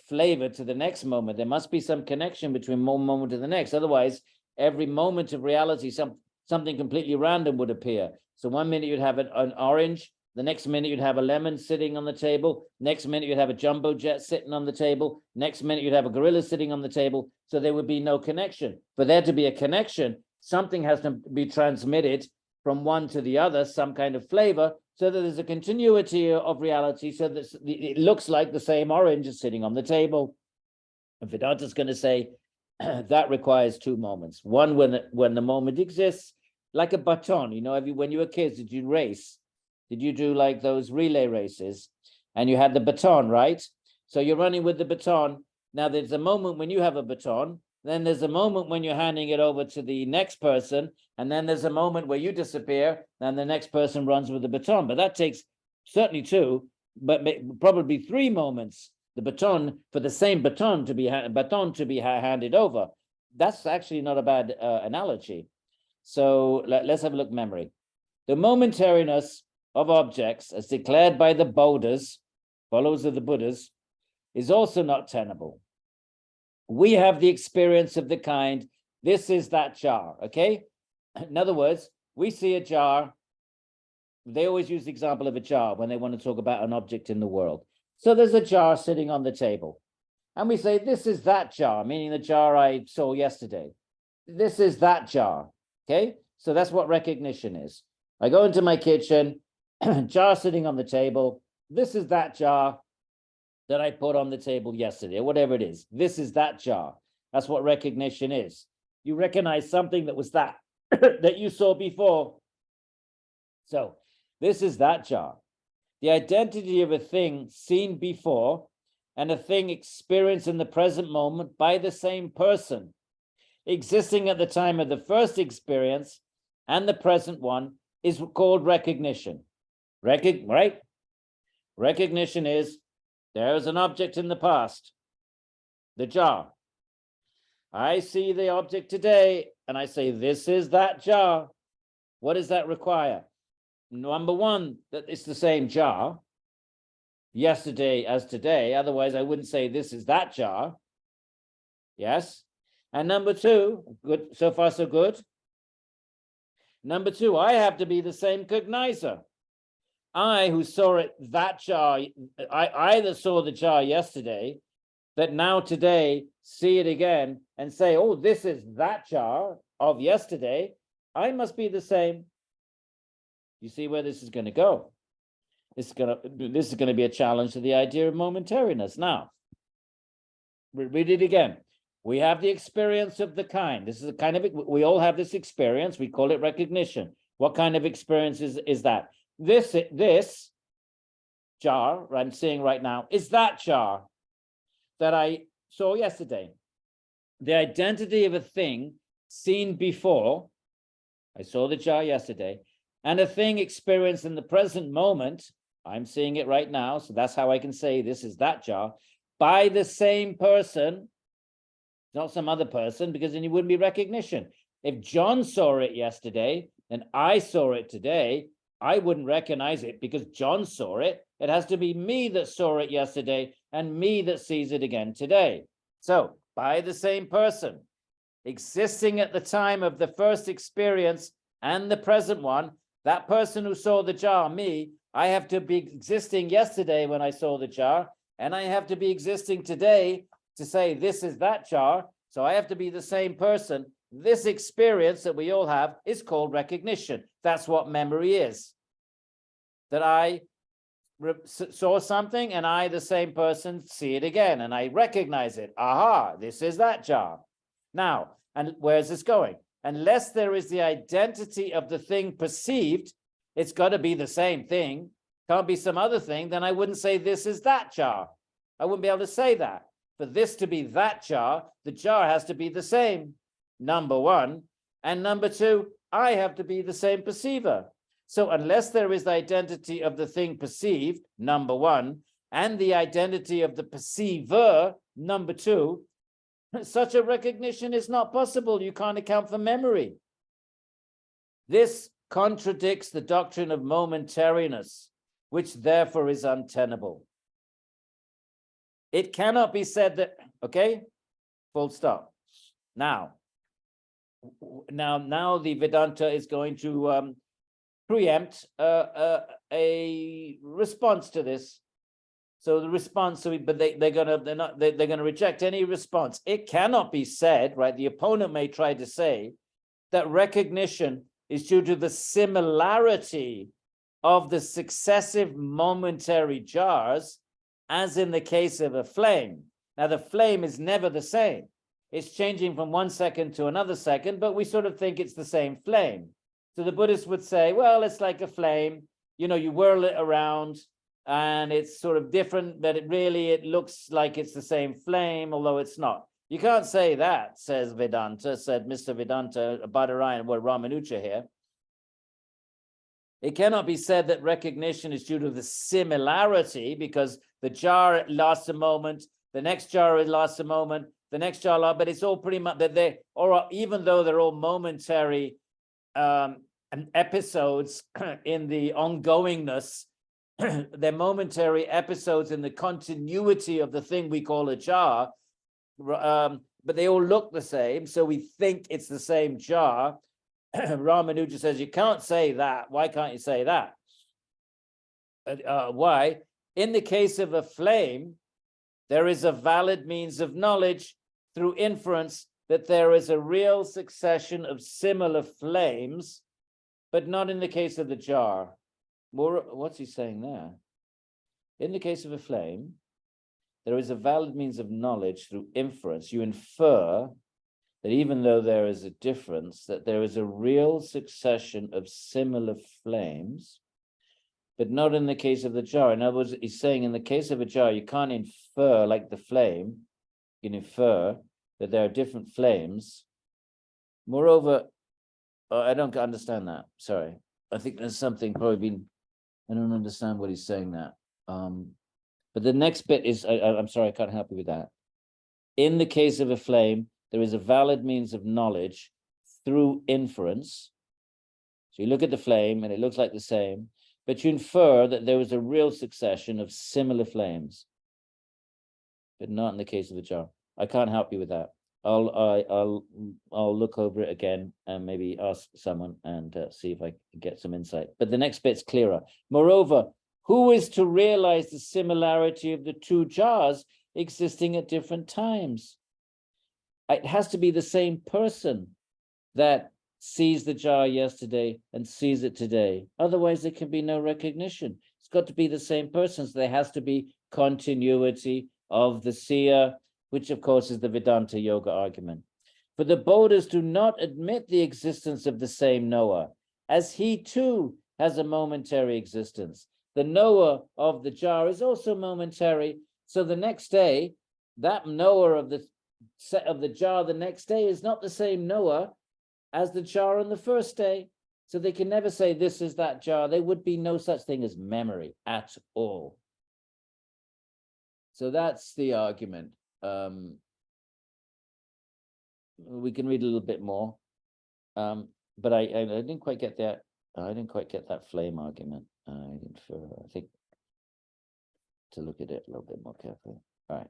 flavor to the next moment. There must be some connection between one moment to the next. Otherwise, every moment of reality, something completely random would appear. So 1 minute you'd have an orange, the next minute you'd have a lemon sitting on the table, next minute you'd have a jumbo jet sitting on the table, next minute you'd have a gorilla sitting on the table. So there would be no connection. For there to be a connection, something has to be transmitted from one to the other, some kind of flavor, so that there's a continuity of reality, so that it looks like the same orange is sitting on the table. And Vedanta is going to say that requires 2 moments. One when the moment exists, like a baton. You know, when you were kids, did you race? Did you do like those relay races? And you had the baton, right? So you're running with the baton. Now there's a moment when you have a baton, then there's a moment when you're handing it over to the next person, and then there's a moment where you disappear, and the next person runs with the baton. But that takes certainly 2, but probably 3 moments, the baton, for the same baton to be handed over. That's actually not a bad analogy. So let's have a look memory. The momentariness of objects, as declared by the Bodhas, followers of the Buddhas, is also not tenable. We have the experience of the kind, this is that jar, okay? In other words, we see a jar. They always use the example of a jar when they want to talk about an object in the world. So there's a jar sitting on the table. And we say, this is that jar, meaning the jar I saw yesterday. This is that jar, okay? So that's what recognition is. I go into my kitchen, jar sitting on the table. This is that jar that I put on the table yesterday, or whatever it is. This is that jar. That's what recognition is. You recognize something that was that, that you saw before. So this is that jar. The identity of a thing seen before and a thing experienced in the present moment by the same person, existing at the time of the first experience and the present one, is called recognition. Right? Recognition is, there is an object in the past, the jar. I see the object today, and I say, this is that jar. What does that require? Number one, that it's the same jar, yesterday as today. Otherwise, I wouldn't say this is that jar. Yes? And number 2, good, so far so good. Number 2, I have to be the same cognizer. I, who saw it, that jar, I either saw the jar yesterday, that now today see it again and say, oh, this is that jar of yesterday. I must be the same. You see where this is going to go. This is going to be a challenge to the idea of momentariness. Now, read it again. We have the experience of the kind. This is a kind of, we all have this experience. We call it recognition. What kind of experience is that? This jar I'm seeing right now is that jar that I saw yesterday. The identity of a thing seen before, I saw the jar yesterday, and a thing experienced in the present moment, I'm seeing it right now, so that's how I can say this is that jar, by the same person, not some other person, because then you wouldn't be recognition. If John saw it yesterday and I saw it today, I wouldn't recognize it because John saw it. It has to be me that saw it yesterday and me that sees it again today. So by the same person, existing at the time of the first experience and the present one. That person who saw the jar, me, I have to be existing yesterday when I saw the jar, and I have to be existing today to say this is that jar. So I have to be the same person. This experience that we all have is called recognition. That's what memory is. That I saw something and I, the same person, see it again and I recognize it. Aha, this is that jar. Now, and where's this going? Unless there is the identity of the thing perceived, it's got to be the same thing. Can't be some other thing. Then I wouldn't say this is that jar. I wouldn't be able to say that. For this to be that jar, the jar has to be the same, number one. And number two, I have to be the same perceiver. So unless there is the identity of the thing perceived, number one, and the identity of the perceiver, number two, such a recognition is not possible. You can't account for memory. This contradicts the doctrine of momentariness, which therefore is untenable. It cannot be said that, okay, full stop. Now the Vedanta is going to preempt a response to this. So the response, but they're gonna reject any response. It cannot be said, right? The opponent may try to say that recognition is due to the similarity of the successive momentary jars, as in the case of a flame. Now the flame is never the same. It's changing from 1 second to another second, but we sort of think it's the same flame. So the Buddhists would say, well, it's like a flame, you know, you whirl it around and it's sort of different, but it looks like it's the same flame, although it's not. You can't say that, says Vedanta, said Mr. Vedanta, Bhattarayan, well, Ramanuja here. It cannot be said that recognition is due to the similarity, because the jar lasts a moment, the next jar lasts a moment, the next jar, but it's all pretty much that they, or even though they're all momentary episodes in the ongoingness, they're momentary episodes in the continuity of the thing we call a jar, but they all look the same, so we think it's the same jar. Ramanuja says, you can't say that. Why can't you say that? Why? In the case of a flame, there is a valid means of knowledge through inference that there is a real succession of similar flames, but not in the case of the jar. What's he saying there? In the case of a flame, there is a valid means of knowledge through inference. You infer that even though there is a difference, that there is a real succession of similar flames, but not in the case of the jar. In other words, he's saying in the case of a jar, you can't infer like the flame, you can infer that there are different flames. Moreover, I don't understand that, sorry. I think there's something probably been, I don't understand what he's saying that. But the next bit is, I'm sorry, I can't help you with that. In the case of a flame, there is a valid means of knowledge through inference. So you look at the flame and it looks like the same, but you infer that there is a real succession of similar flames, but not in the case of the jar. I can't help you with that. I'll look over it again and maybe ask someone and see if I can get some insight. But the next bit's clearer. Moreover, who is to realize the similarity of the two jars existing at different times? It has to be the same person that sees the jar yesterday and sees it today. Otherwise, there can be no recognition. It's got to be the same person. So there has to be continuity of the seer, which of course is the Vedanta Yoga argument. For the Bodhas do not admit the existence of the same knower, as he too has a momentary existence. The knower of the jar is also momentary. So the next day, that knower of the jar the next day is not the same knower as the jar on the first day. So they can never say this is that jar. There would be no such thing as memory at all. So that's the argument. We can read a little bit more, but I didn't quite get that. I didn't quite get that flame argument. I think to look at it a little bit more carefully. All right.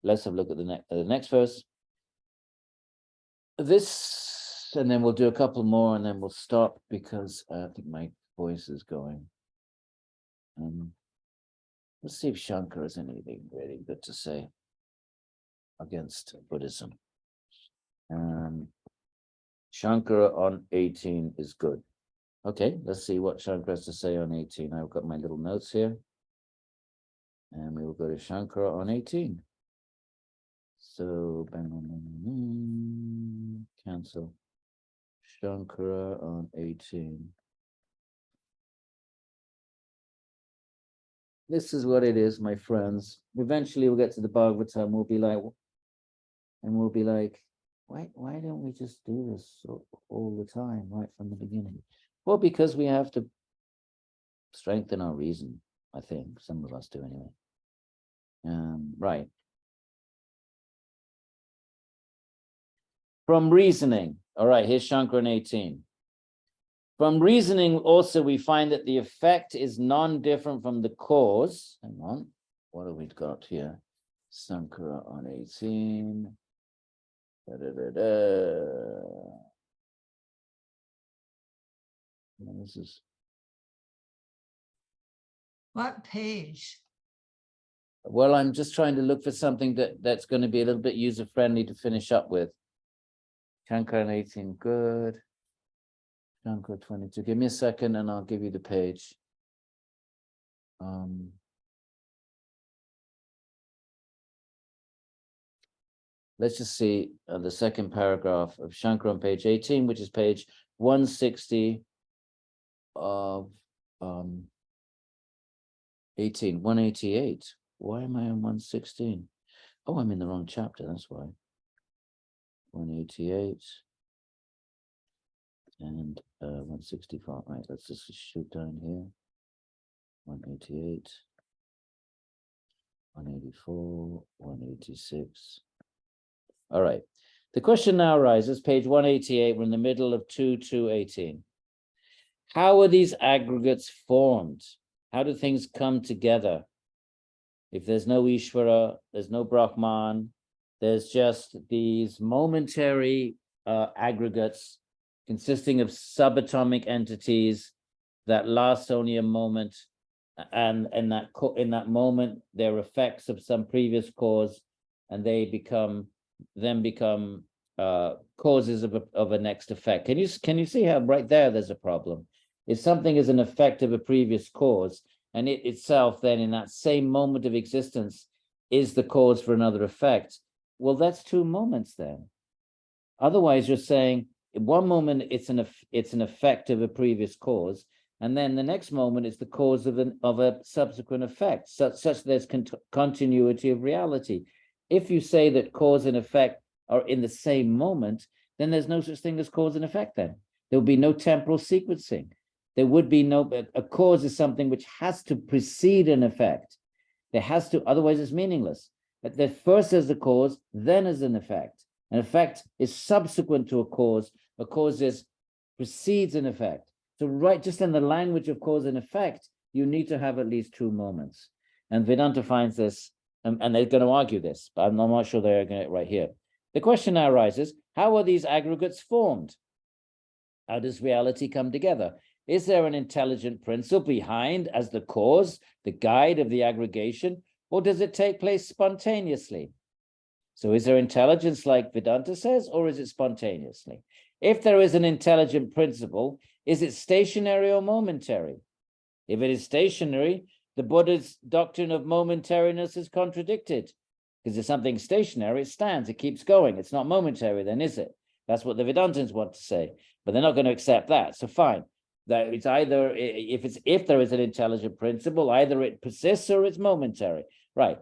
let's have a look at the next verse. This, and then we'll do a couple more, and then we'll stop because I think my voice is going. Let's see if Shankara has anything really good to say against Buddhism. Shankara on 18 is good. Okay, let's see what Shankara has to say on 18. I've got my little notes here. And we will go to Shankara on 18. So, cancel. Shankara on 18. This is what it is, my friends. Eventually we'll get to the Bhagavatam and we'll be like, why don't we just do this all the time, right from the beginning? Well, because we have to strengthen our reason, I think. Some of us do anyway. Right. From reasoning. All right, here's Shankara on 18. From reasoning also we find that the effect is non-different from the cause. Hang on, what have we got here? Shankara on 18. This is What page? well, I'm just trying to look for something that's going to be a little bit user-friendly to finish up with. Shankara on 18, good. Shankara 22. Give me a second and I'll give you the page. Let's just see the second paragraph of Shankara on page 18, which is page 160 of 188. Why am I on 116? Oh, I'm in the wrong chapter, that's why. 188 and 165. Right, let's just shoot down here. 188, 184, 186. All right. The question now arises, page 188, we're in the middle of 2.2.18. How are these aggregates formed? How do things come together? If there's no Ishvara, there's no Brahman, there's just these momentary aggregates consisting of subatomic entities that last only a moment, and in that moment, they're effects of some previous cause, and they become causes of a next effect. Can you see how right there's a problem? If something is an effect of a previous cause, and it itself then in that same moment of existence is the cause for another effect, well, that's two moments then. Otherwise, you're saying in one moment it's an effect of a previous cause, and then the next moment it's the cause of a subsequent effect, such there's continuity of reality. If you say that cause and effect are in the same moment, then there's no such thing as cause and effect then. There will be no temporal sequencing. There would be a cause is something which has to precede an effect. There has to, otherwise it's meaningless. But the first as a cause, then as an effect. An effect is subsequent to a cause precedes an effect. So right, just in the language of cause and effect, you need to have at least two moments. And Vedanta finds this, and they're going to argue this, but I'm not sure they're going to get it right here. The question now arises, how are these aggregates formed? How does reality come together? Is there an intelligent principle behind as the cause, the guide of the aggregation, or does it take place spontaneously? So is there intelligence like Vedanta says, or is it spontaneously? If there is an intelligent principle, is it stationary or momentary? If it is stationary, the Buddha's doctrine of momentariness is contradicted. Because if something's stationary, it stands, it keeps going. It's not momentary then, is it? That's what the Vedantins want to say, but they're not going to accept that. So fine. That it's either if there is an intelligent principle, either it persists or it's momentary, right?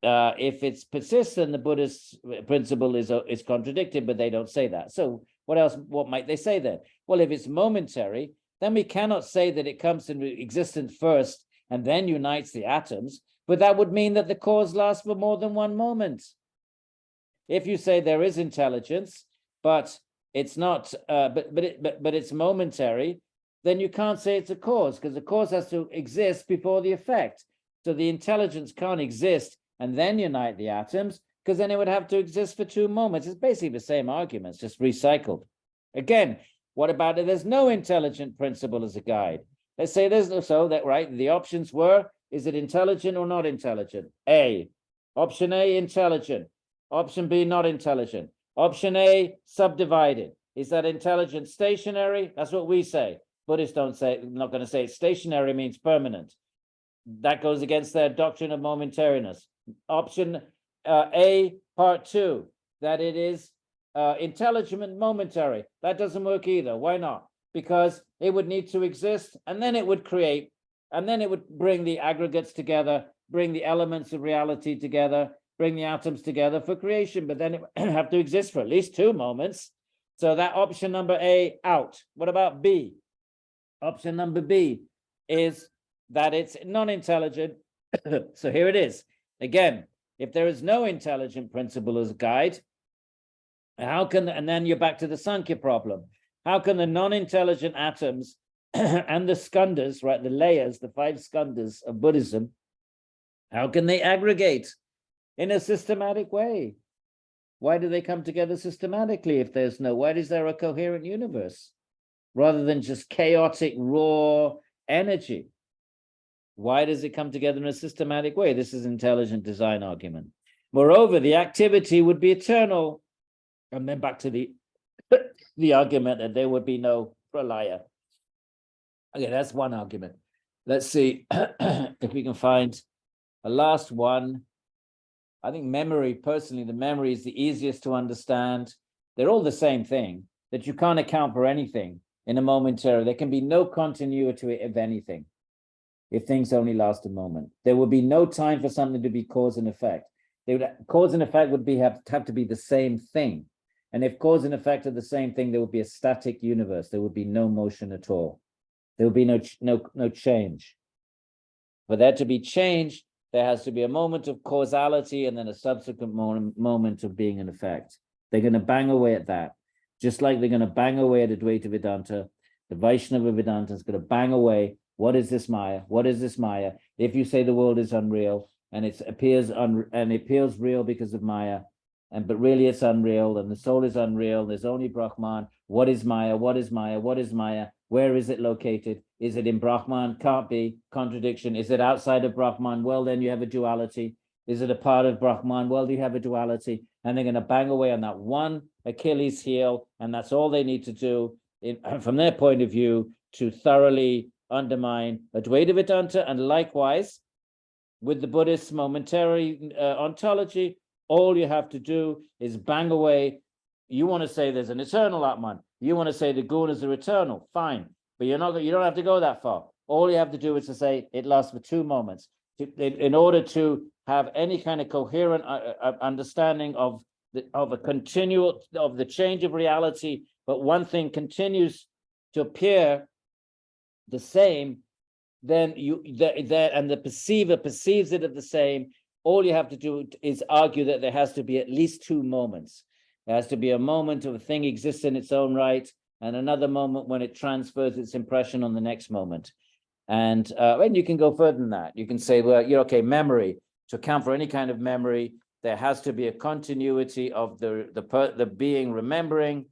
If it persists, then the Buddhist principle is contradicted, but they don't say that. So what else? What might they say then? Well, if it's momentary, then we cannot say that it comes into existence first and then unites the atoms, but that would mean that the cause lasts for more than one moment. If you say there is intelligence, but it's not, but it's momentary, then you can't say it's a cause, because the cause has to exist before the effect. So the intelligence can't exist and then unite the atoms, because then it would have to exist for 2 moments. It's basically the same arguments, just recycled. Again, what about if there's no intelligent principle as a guide? Let's say there's no, so that, right, the options were, is it intelligent or not intelligent? A. Option A, intelligent. Option B, not intelligent. Option A, subdivided. Is that intelligent stationary? That's what we say. Buddhists don't say, not going to say stationary means permanent. That goes against their doctrine of momentariness. Option A, part 2, that it is intelligent momentary. That doesn't work either. Why not? Because it would need to exist, and then it would create, and then it would bring the aggregates together, bring the elements of reality together, bring the atoms together for creation, but then it would have to exist for at least 2 moments. So that option number A, out. What about B? Option number B is that it's non-intelligent. So here it is. Again, if there is no intelligent principle as a guide, how can, and then you're back to the Sankhya problem. How can the non-intelligent atoms and the skandhas, right, the layers, the 5 skandhas of Buddhism, how can they aggregate in a systematic way? Why do they come together systematically if there's no, why is there a coherent universe rather than just chaotic, raw energy? Why does it come together in a systematic way? This is intelligent design argument. Moreover, the activity would be eternal. And then back to the argument that there would be no pralaya. Okay, that's one argument. Let's see if we can find a last one. I think memory, personally, the memory is the easiest to understand. They're all the same thing, that you can't account for anything in a momentary. There can be no continuity of anything if things only last a moment. There will be no time for something to be cause and effect. Cause and effect would have to be the same thing. And if cause and effect are the same thing, there would be a static universe. There would be no motion at all. There would be no change. For there to be change, there has to be a moment of causality and then a subsequent moment of being an effect. They're going to bang away at that. Just like they're going to bang away at Advaita Vedanta, the Vaishnava Vedanta is going to bang away. What is this Maya? What is this Maya? If you say the world is unreal and it appears real because of Maya, but really it's unreal and the soul is unreal, there's only Brahman. What is Maya? What is Maya? What is Maya? Where is it located? Is it in Brahman? Can't be. Contradiction. Is it outside of Brahman? Well, then you have a duality. Is it a part of Brahman? Well, you have a duality. And they're going to bang away on that one Achilles heel, and that's all they need to do from their point of view to thoroughly undermine Advaita Vedanta. And likewise, with the Buddhist momentary ontology, all you have to do is bang away. You want to say there's an eternal Atman. You want to say the gunas are eternal. Fine. But you don't have to go that far. All you have to do is to say it lasts for 2 moments. In order to have any kind of coherent understanding of the change of reality, but one thing continues to appear the same, then the perceiver perceives it as the same. All you have to do is argue that there has to be at least 2 moments. There has to be a moment of a thing exists in its own right, and another moment when it transfers its impression on the next moment. And you can go further than that. You can say, well, okay, memory. To account for any kind of memory, there has to be a continuity of the being remembering,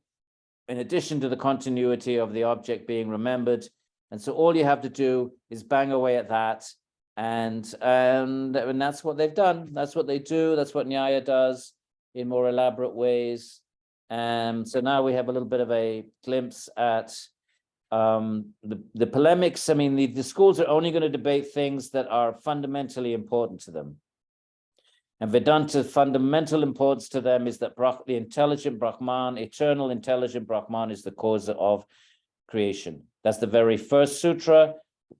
in addition to the continuity of the object being remembered. And so all you have to do is bang away at that. And that's what they've done. That's what they do. That's what Nyaya does in more elaborate ways. So now we have a little bit of a glimpse at the polemics. I mean, the schools are only going to debate things that are fundamentally important to them. And Vedanta's fundamental importance to them is that the intelligent Brahman, eternal intelligent Brahman, is the cause of creation. That's the very first sutra,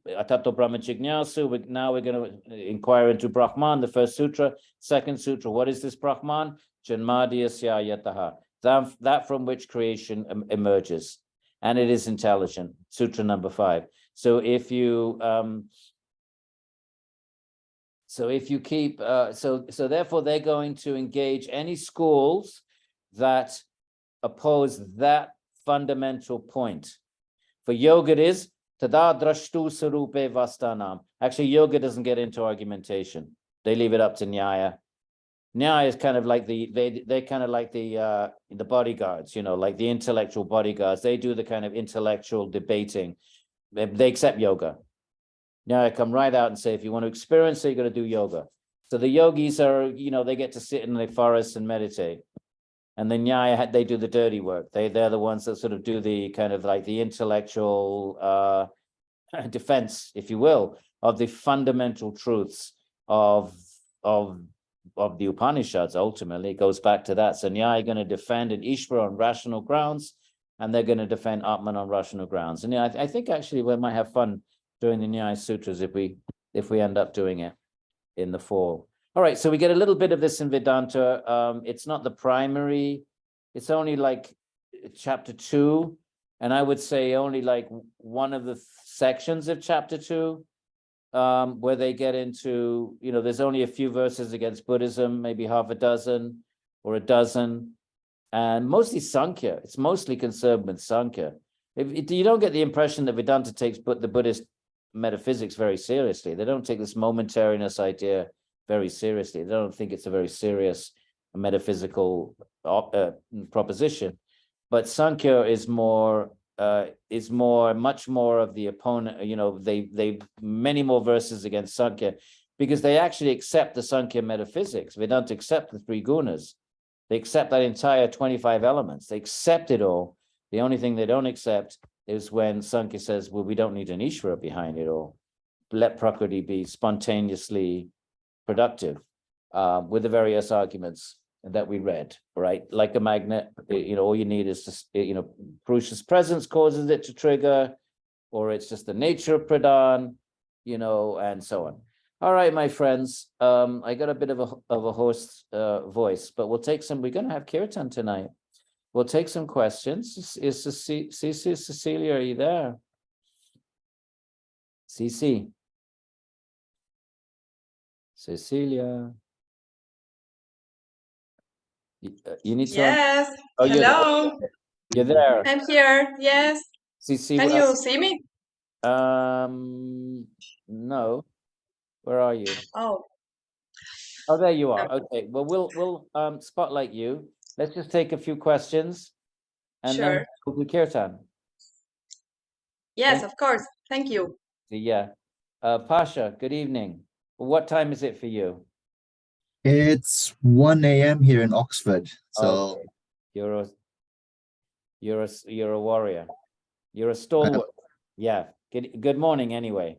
Atato Brahma Jignasu. Now we're going to inquire into Brahman, the first sutra. Second sutra, what is this Brahman? Janmadhyasya yataha, that from which creation emerges. And it is intelligent, sutra number 5. So if you keep therefore they're going to engage any schools that oppose that fundamental point. For yoga it is tada drashtu sarupe vastanam. Actually, yoga doesn't get into argumentation. They leave it up to Nyaya. Nyaya is kind of like they're kind of like the bodyguards, like the intellectual bodyguards. They do the kind of intellectual debating. They accept yoga. Nyaya come right out and say, if you want to experience it, you're going to do yoga. So the yogis are, they get to sit in the forest and meditate. And then Nyaya, they do the dirty work. They're the ones that sort of do the kind of like the intellectual defense, if you will, of the fundamental truths of the Upanishads. Ultimately, it goes back to that. So Nyaya are going to defend an Ishvara on rational grounds, and they're going to defend Atman on rational grounds. And I think actually we might have fun doing the Nyaya Sutras if we end up doing it in the fall. All right, so we get a little bit of this in Vedanta. It's not the primary. It's only like chapter 2, and I would say only like one of the sections of chapter 2, where they get into, there's only a few verses against Buddhism, maybe half a dozen or a dozen, and mostly Sankhya. It's mostly concerned with Sankhya. You don't get the impression that Vedanta takes the Buddhist metaphysics very seriously. They don't take this momentariness idea very seriously. They don't think it's a very serious metaphysical proposition. But Sankhya is much more of the opponent. They many more verses against Sankhya because they actually accept the Sankhya metaphysics. Vedanta accept the 3 gunas. They accept that entire 25 elements. They accept it all. The only thing they don't accept is when Sankhya says, well, we don't need an Ishvara behind it all. Let Prakriti be spontaneously productive, with the various arguments that we read, right? Like a magnet, all you need is just, Purusha's presence causes it to trigger, or it's just the nature of Pradhan, and so on. All right, my friends, I got a bit of a hoarse voice, but we're going to have kirtan tonight. We'll take some questions. Is Cecilia, are you there? Cecilia. You need to. Yes. Oh, Hello. You're there. I'm here. Yes. Can you see me? No. Where are you? Oh, Oh, there you are. Okay. Well, we'll spotlight you. Let's just take a few questions, and then sure. we'll do kirtan. Yes, of course. Thank you. Yeah. Pasha, good evening. What time is it for you? It's 1 a.m. here in Oxford. So Okay. You're a warrior. You're a stalwart. Yeah. Good morning anyway.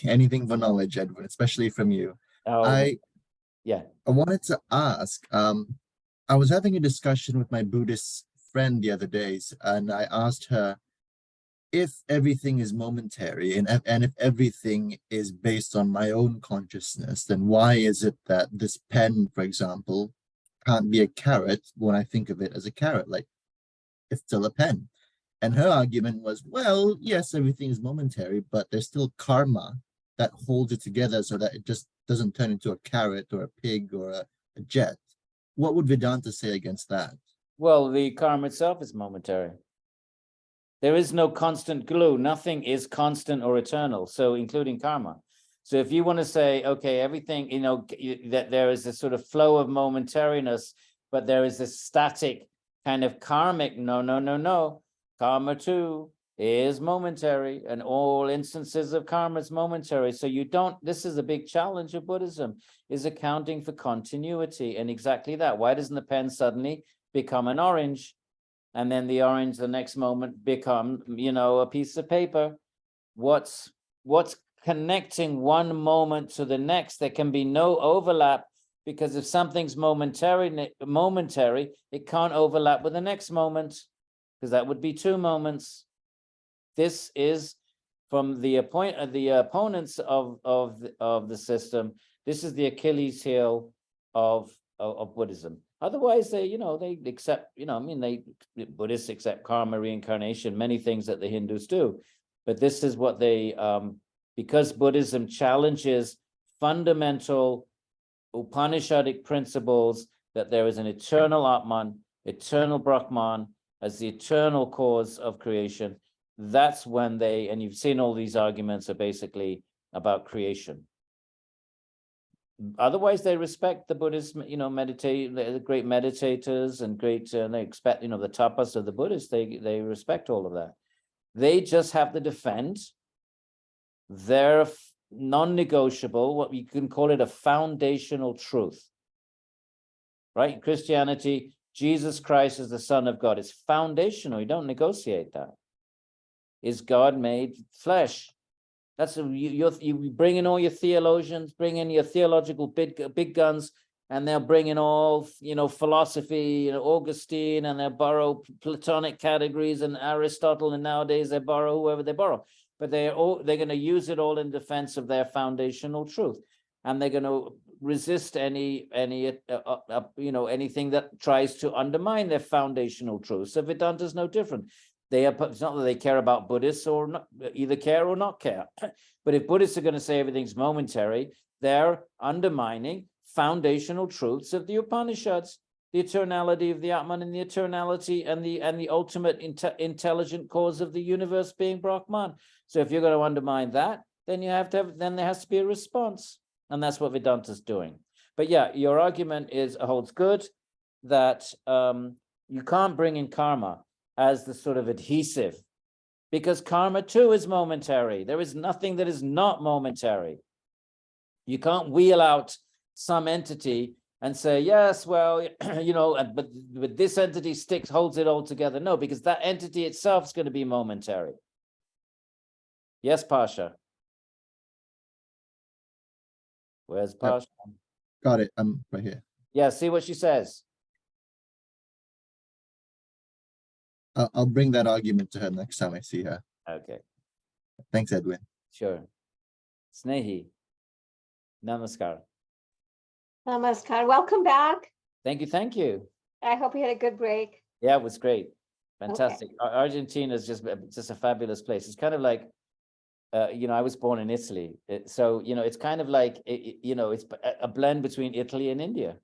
anything for knowledge, Edwin, especially from you. Oh, yeah. I wanted to ask, I was having a discussion with my Buddhist friend the other days, and I asked her if everything is momentary and if everything is based on my own consciousness, then why is it that this pen, for example, can't be a carrot when I think of it as a carrot? Like, it's still a pen. And her argument was, well, yes, everything is momentary, but there's still karma that holds it together so that it just doesn't turn into a carrot or a pig or a jet. What would Vedanta say against that? Well, the karma itself is momentary. There is no constant glue. Nothing is constant or eternal, so including karma. So if you want to say, okay, everything, that there is a sort of flow of momentariness, but there is this static kind of karmic, no. Karma too is momentary, and all instances of karma is momentary. So this is a big challenge of Buddhism, is accounting for continuity. And exactly that. Why doesn't the pen suddenly become an orange? And then the orange the next moment become, a piece of paper? What's connecting one moment to the next? There can be no overlap, because if something's momentary, it can't overlap with the next moment, because that would be 2 moments. This is from the opponents of the system. This is the Achilles heel of Buddhism. Otherwise, they accept, Buddhists accept karma, reincarnation, many things that the Hindus do. But this is what they, because Buddhism challenges fundamental Upanishadic principles that there is an eternal Atman, eternal Brahman, as the eternal cause of creation. That's when and you've seen all these arguments are basically about creation. otherwise they respect the Buddhists, meditate, the great meditators and great, they expect, the tapas of the Buddhists, they respect all of that. They just have to defend their non-negotiable, what we can call it a foundational truth, right? In Christianity, Jesus Christ is the Son of God. It's foundational. You don't negotiate that. Is God made flesh? That's you bring in all your theologians, bring in your theological big guns, and they'll bring in all philosophy, Augustine, and they'll borrow Platonic categories and Aristotle, and nowadays they borrow whoever they borrow, but they're going to use it all in defense of their foundational truth, and they're going to resist anything that tries to undermine their foundational truth. So Vedanta is no different. It's not that they care about Buddhists or not, either care or not care. But if Buddhists are going to say everything's momentary, they're undermining foundational truths of the Upanishads, the eternality of the Atman and the eternality and the ultimate intelligent cause of the universe being Brahman. So if you're going to undermine that, then there has to be a response. And that's what Vedanta is doing. But yeah, your argument holds good that you can't bring in karma as the sort of adhesive, because karma too is momentary. There is nothing that is not momentary. You can't wheel out some entity and say, yes, well, but this entity holds it all together. No, because that entity itself is going to be momentary. Yes, Pasha. Where's Pasha? Got it. I'm right here. Yeah, see what she says. I'll bring that argument to her next time I see her. Okay, Thanks, Edwin. sure. Snehi, namaskar. Namaskar. Welcome back. Thank you. I hope you had a good break. Yeah, it was great. Fantastic. Argentina is just a fabulous place. It's kind of like, I was born in Italy. So, it's kind of like, it's a blend between Italy and India.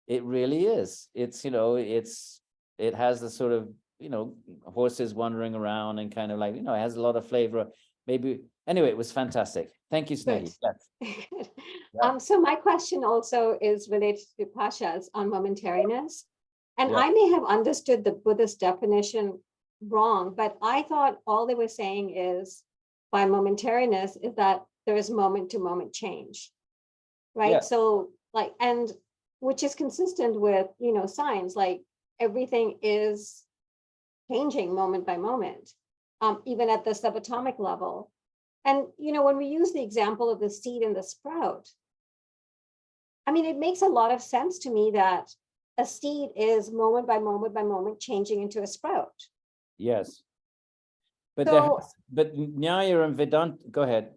It really is. It has the sort of, horses wandering around and kind of like, it has a lot of flavor. Maybe, anyway, it was fantastic. Thank you, Snehi. Yes. Yeah. So my question also is related to Pasha's on momentariness. And Yeah. I may have understood the Buddhist definition wrong, but I thought all they were saying is by momentariness is that there is moment to moment change, right? Yeah. So and which is consistent with, science, like everything is changing moment by moment, even at the subatomic level. And, when we use the example of the seed and the sprout, I mean, it makes a lot of sense to me that a seed is moment by moment changing into a sprout. Yes. But So- but Nyaya and Vedanta, go ahead.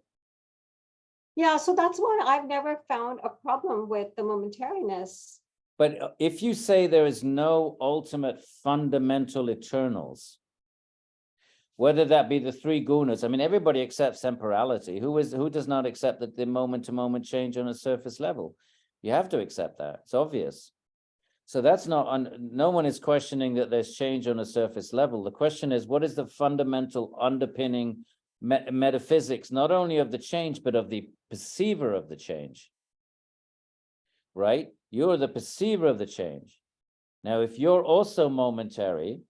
Yeah, so that's why I've never found a problem with the momentariness. But if you say there is no ultimate fundamental eternals, whether that be the three gunas, I mean, everybody accepts temporality. Who does not accept that the moment to moment change on a surface level? You have to accept that. It's obvious. So that's no one is questioning that there's change on a surface level. The question is, what is the fundamental underpinning metaphysics, not only of the change, but of the perceiver of the change, right? You're the perceiver of the change. Now, if you're also momentary,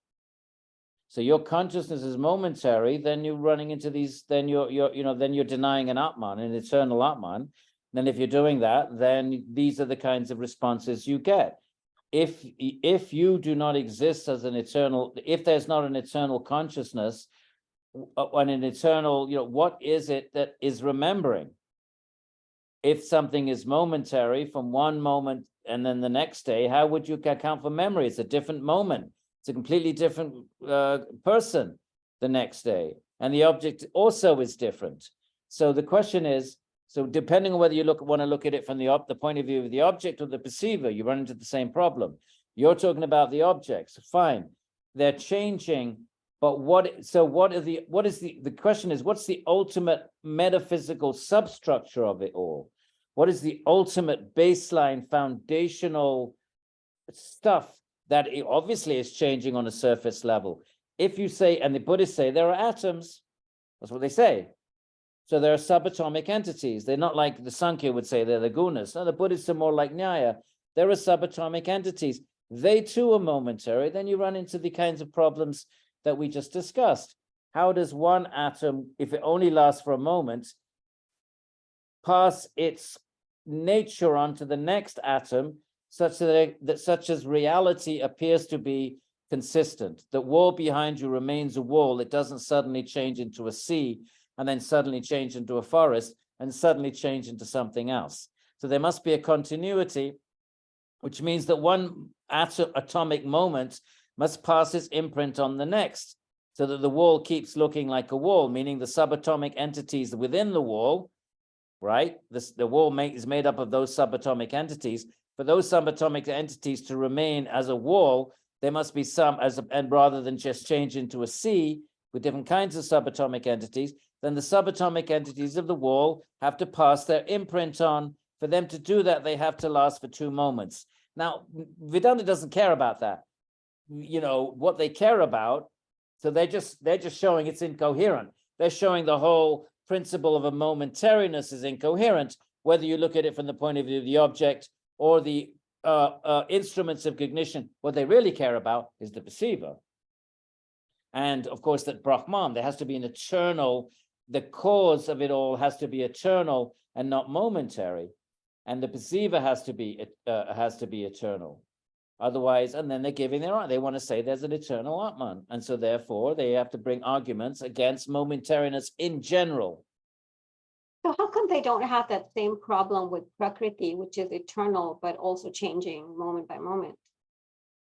so your consciousness is momentary, then you're running into these, then you're denying an Atman, an eternal Atman. Then if you're doing that, then these are the kinds of responses you get. If you do not exist as an eternal, if there's not an eternal consciousness, and an eternal, what is it that is remembering? If something is momentary from one moment and then the next day, how would you account for memory? It's a different moment. It's a completely different person the next day. And the object also is different. So the question is, so depending on whether you want to look at it from the point of view of the object or the perceiver, you run into the same problem. You're talking about the objects, fine. They're changing, but the question is, what's the ultimate metaphysical substructure of it all? What is the ultimate baseline foundational stuff that obviously is changing on a surface level? If you say, and the Buddhists say there are atoms, that's what they say. So there are subatomic entities. They're not like the Sankhya would say they're the gunas. No, the Buddhists are more like Nyaya. There are subatomic entities. They too are momentary. Then you run into the kinds of problems that we just discussed. How does one atom, if it only lasts for a moment, pass its nature onto the next atom such such as reality appears to be consistent? The wall behind you remains a wall. It doesn't suddenly change into a sea and then suddenly change into a forest and suddenly change into something else. So there must be a continuity, which means that one atomic moment must pass its imprint on the next, so that the wall keeps looking like a wall, meaning the subatomic entities within the wall, right? The wall is made up of those subatomic entities. For those subatomic entities to remain as a wall, there must be some, and rather than just change into a sea with different kinds of subatomic entities, then the subatomic entities of the wall have to pass their imprint on. For them to do that, they have to last for 2 moments. Now, Vedanta doesn't care about that. You know, what they care about, so they're just showing it's incoherent. They're showing the whole principle of a momentariness is incoherent, whether you look at it from the point of view of the object or the instruments of cognition. What they really care about is the perceiver. And of course, that Brahman, there has to be an eternal, the cause of it all has to be eternal and not momentary. And the perceiver has to be eternal. Otherwise, and then they're giving they want to say there's an eternal Atman. And so therefore they have to bring arguments against momentariness in general. So how come they don't have that same problem with Prakriti, which is eternal, but also changing moment by moment?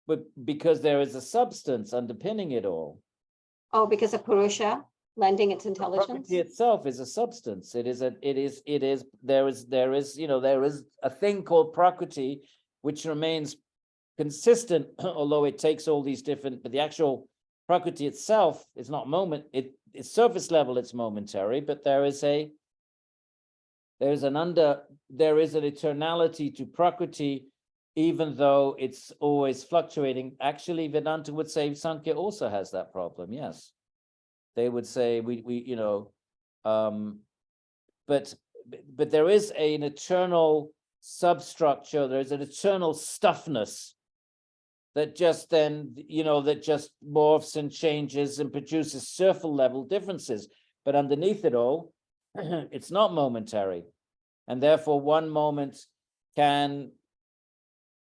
But because there is a substance underpinning it all. Oh, because of Purusha lending its intelligence? Prakriti itself is a substance. There is a thing called Prakriti, which remains consistent, although it takes all these different, but the actual Prakriti itself is not it's surface level, it's momentary, but there is an eternality to Prakriti, even though it's always fluctuating. Actually, Vedanta would say Sankhya also has that problem. Yes, they would say but there is an eternal substructure. There is an eternal stuffness that just then, that just morphs and changes and produces surface level differences. But underneath it all, it's not momentary. And therefore, one moment can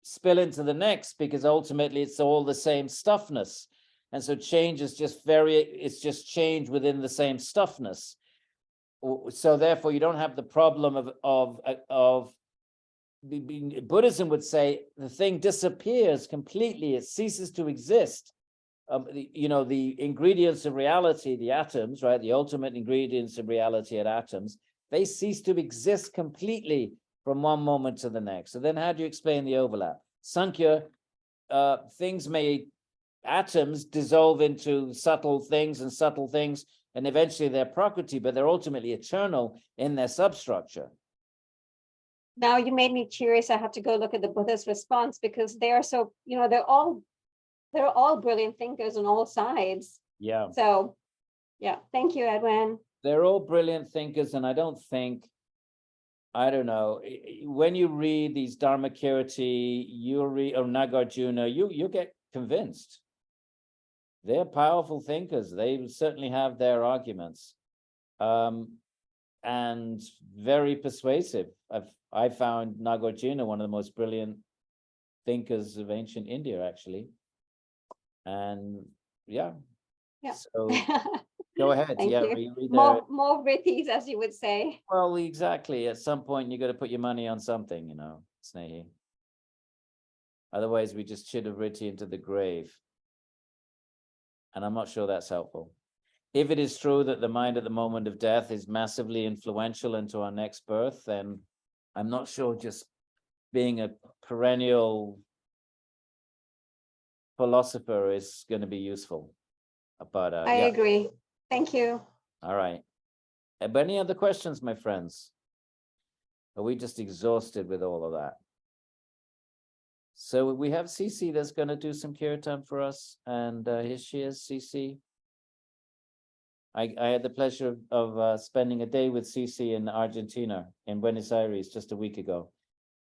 spill into the next because ultimately it's all the same stuffness. And so change is it's just change within the same stuffness. So therefore, you don't have the problem of Buddhism would say the thing disappears completely. It ceases to exist. The ingredients of reality, the atoms, right? The ultimate ingredients of reality at atoms, they cease to exist completely from one moment to the next. So then how do you explain the overlap? Sankhya, atoms dissolve into subtle things, and eventually they're Prakriti, but they're ultimately eternal in their substructure. Now you made me curious. I have to go look at the Buddha's response because they are so, they're all brilliant thinkers on all sides. Yeah. So, yeah, thank you, Edwin. They're all brilliant thinkers, and I don't know, when you read these Dharmakirti, you read Nagarjuna, you get convinced. They're powerful thinkers. They certainly have their arguments, and very persuasive. I found Nagarjuna one of the most brilliant thinkers of ancient India, actually. And yeah. So go ahead. Thank yeah, you. read More Ritis, as you would say. Well, exactly. At some point, you got to put your money on something, Snehi. Otherwise, we just chit a Riti into the grave. And I'm not sure that's helpful. If it is true that the mind at the moment of death is massively influential into our next birth, then I'm not sure just being a perennial philosopher is going to be useful. But I agree. Thank you. All right. Any other questions, my friends? Are we just exhausted with all of that? So we have Cece that's going to do some kirtan for us, and here she is, Cece. I had the pleasure of spending a day with Cici in Argentina, in Buenos Aires, just a week ago.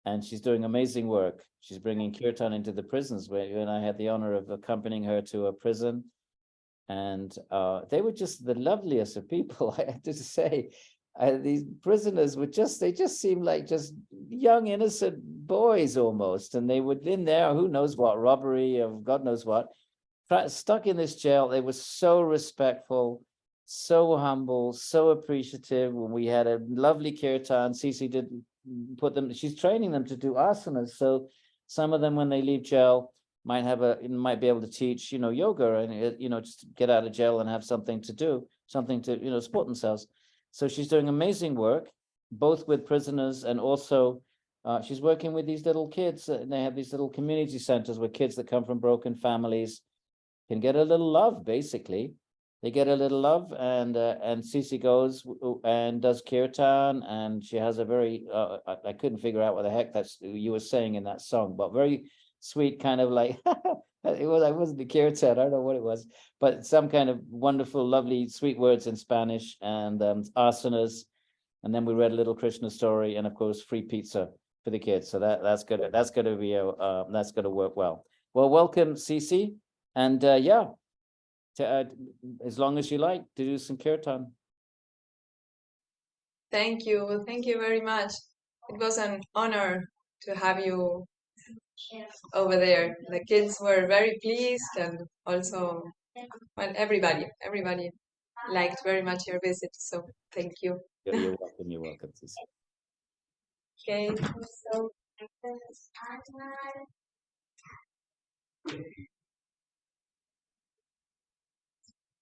And she's doing amazing work. She's bringing kirtan into the prisons, and I had the honor of accompanying her to a prison. And they were just the loveliest of people, I have to say. These prisoners were they just seemed like just young, innocent boys almost. And they were in there, who knows what, robbery of God knows what, stuck in this jail. They were so respectful, so humble, so appreciative. When we had a lovely kirtan, Cici did put them, she's training them to do asanas. So some of them, when they leave jail, might be able to teach, yoga, and, just get out of jail and have something to do, something to, support themselves. So she's doing amazing work, both with prisoners and also she's working with these little kids. They have these little community centers where kids that come from broken families can get a little love, basically. They get a little love, and Cici goes and does kirtan, and she has a very, I couldn't figure out what the heck you were saying in that song, but very sweet kind of like, I wasn't the kirtan, I don't know what it was, but some kind of wonderful, lovely, sweet words in Spanish, and asanas. And then we read a little Krishna story, and of course, free pizza for the kids. So that's gonna work well. Well, welcome, Cici. And yeah, as long as you like to do some kirtan. Thank you. Thank you very much. It was an honor to have you over there. The kids were very pleased, and also, well, everybody liked very much your visit. So thank you. You're welcome. You're welcome, Cici. Okay. So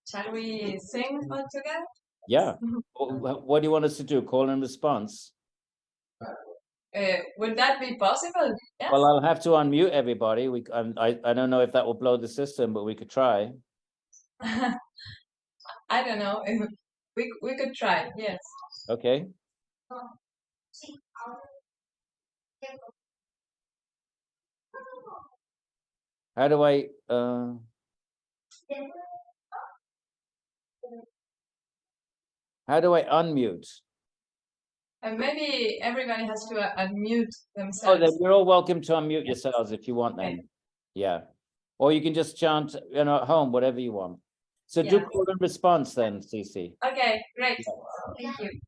shall we sing all together? Yeah. What do you want us to do? Call and response? Would that be possible? Yes. Well, I'll have to unmute everybody. I don't know if that will blow the system, but we could try. I don't know. We could try. Yes. Okay. How do I unmute? And maybe everybody has to unmute Oh, themselves. then you're all welcome to unmute yourselves if you want then. Yeah. Or you can just chant, at home, whatever you want. So do Yeah. call and response then, Cici. Okay, great. Thank you.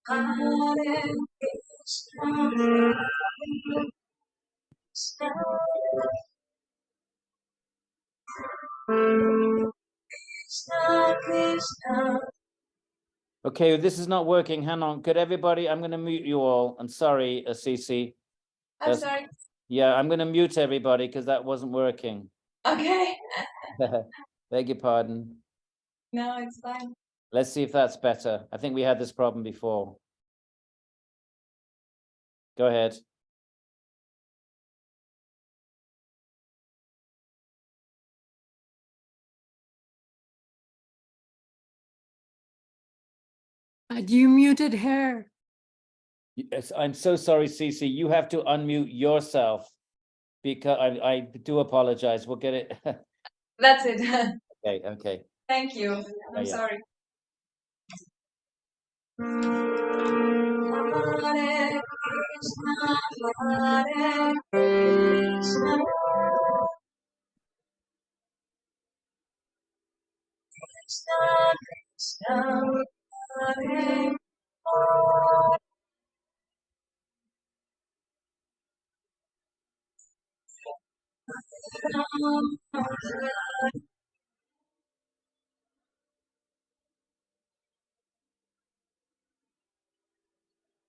Hare Krishna, Krishna Krishna. Okay, this is not working. Hang on. Could everybody, I'm going to mute you all. I'm sorry, Cici. I'm sorry. Yeah, I'm going to mute everybody because that wasn't working. Okay. Beg your pardon. No, it's fine. Let's see if that's better. I think we had this problem before. Go ahead. You muted her. Yes, I'm so sorry, Cici. You have to unmute yourself because I do apologize. We'll get it. That's it. Okay. Thank you. I'm Yeah. sorry. Hare Krishna, Hare Krishna, Krishna Krishna, Hare Hare.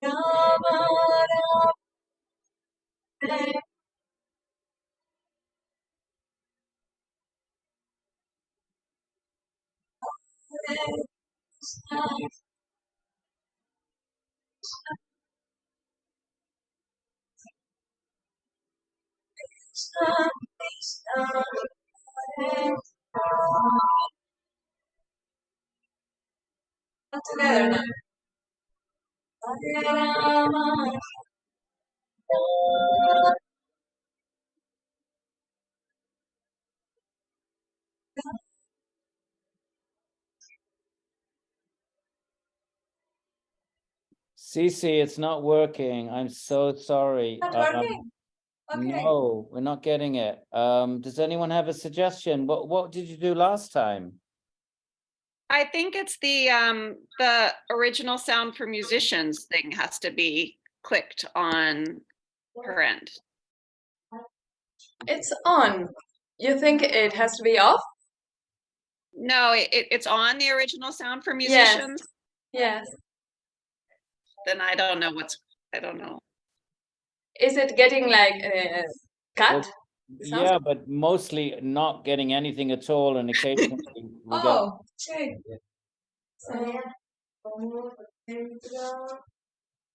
Rama Rama, Hare Krishna, Not together now. Cece, it's not working. I'm so sorry. Not working. Okay. No, we're not getting it. Does anyone have a suggestion? What did you do last time? I think it's the original sound for musicians thing has to be clicked on her end. It's on. You think it has to be off? No, it's on the original sound for Yes. musicians. Yes. Then I don't know I don't know. Is it getting like cut? Yeah, but mostly not getting anything at all, and occasionally we get. Oh, check.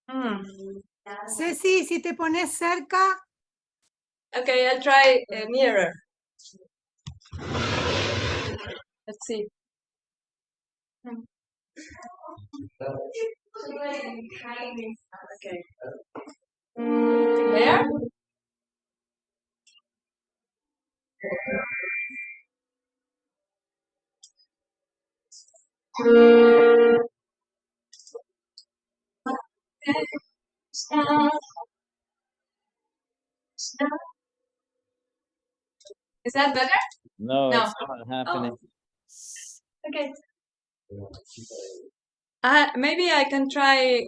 Hmm. Ceci, si te pones cerca, Okay, I'll try nearer. Let's see. Okay. There? Is that better? No, No. it's not happening. Okay. Maybe I can try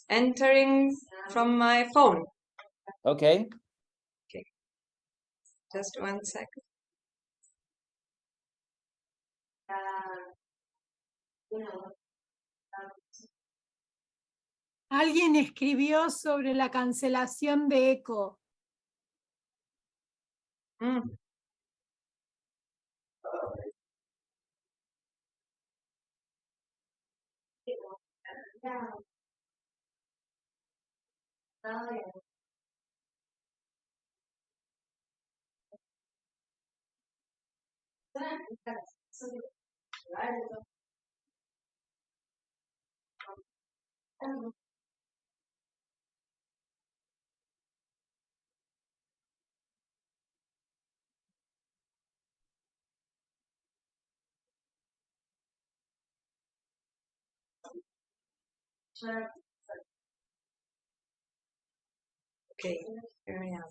entering from my phone. Okay. Just 1 second. alguien escribió sobre la cancelación de eco. Mm. Okay, here I am.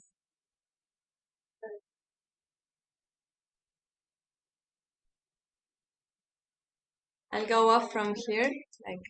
I'll go off from here, like.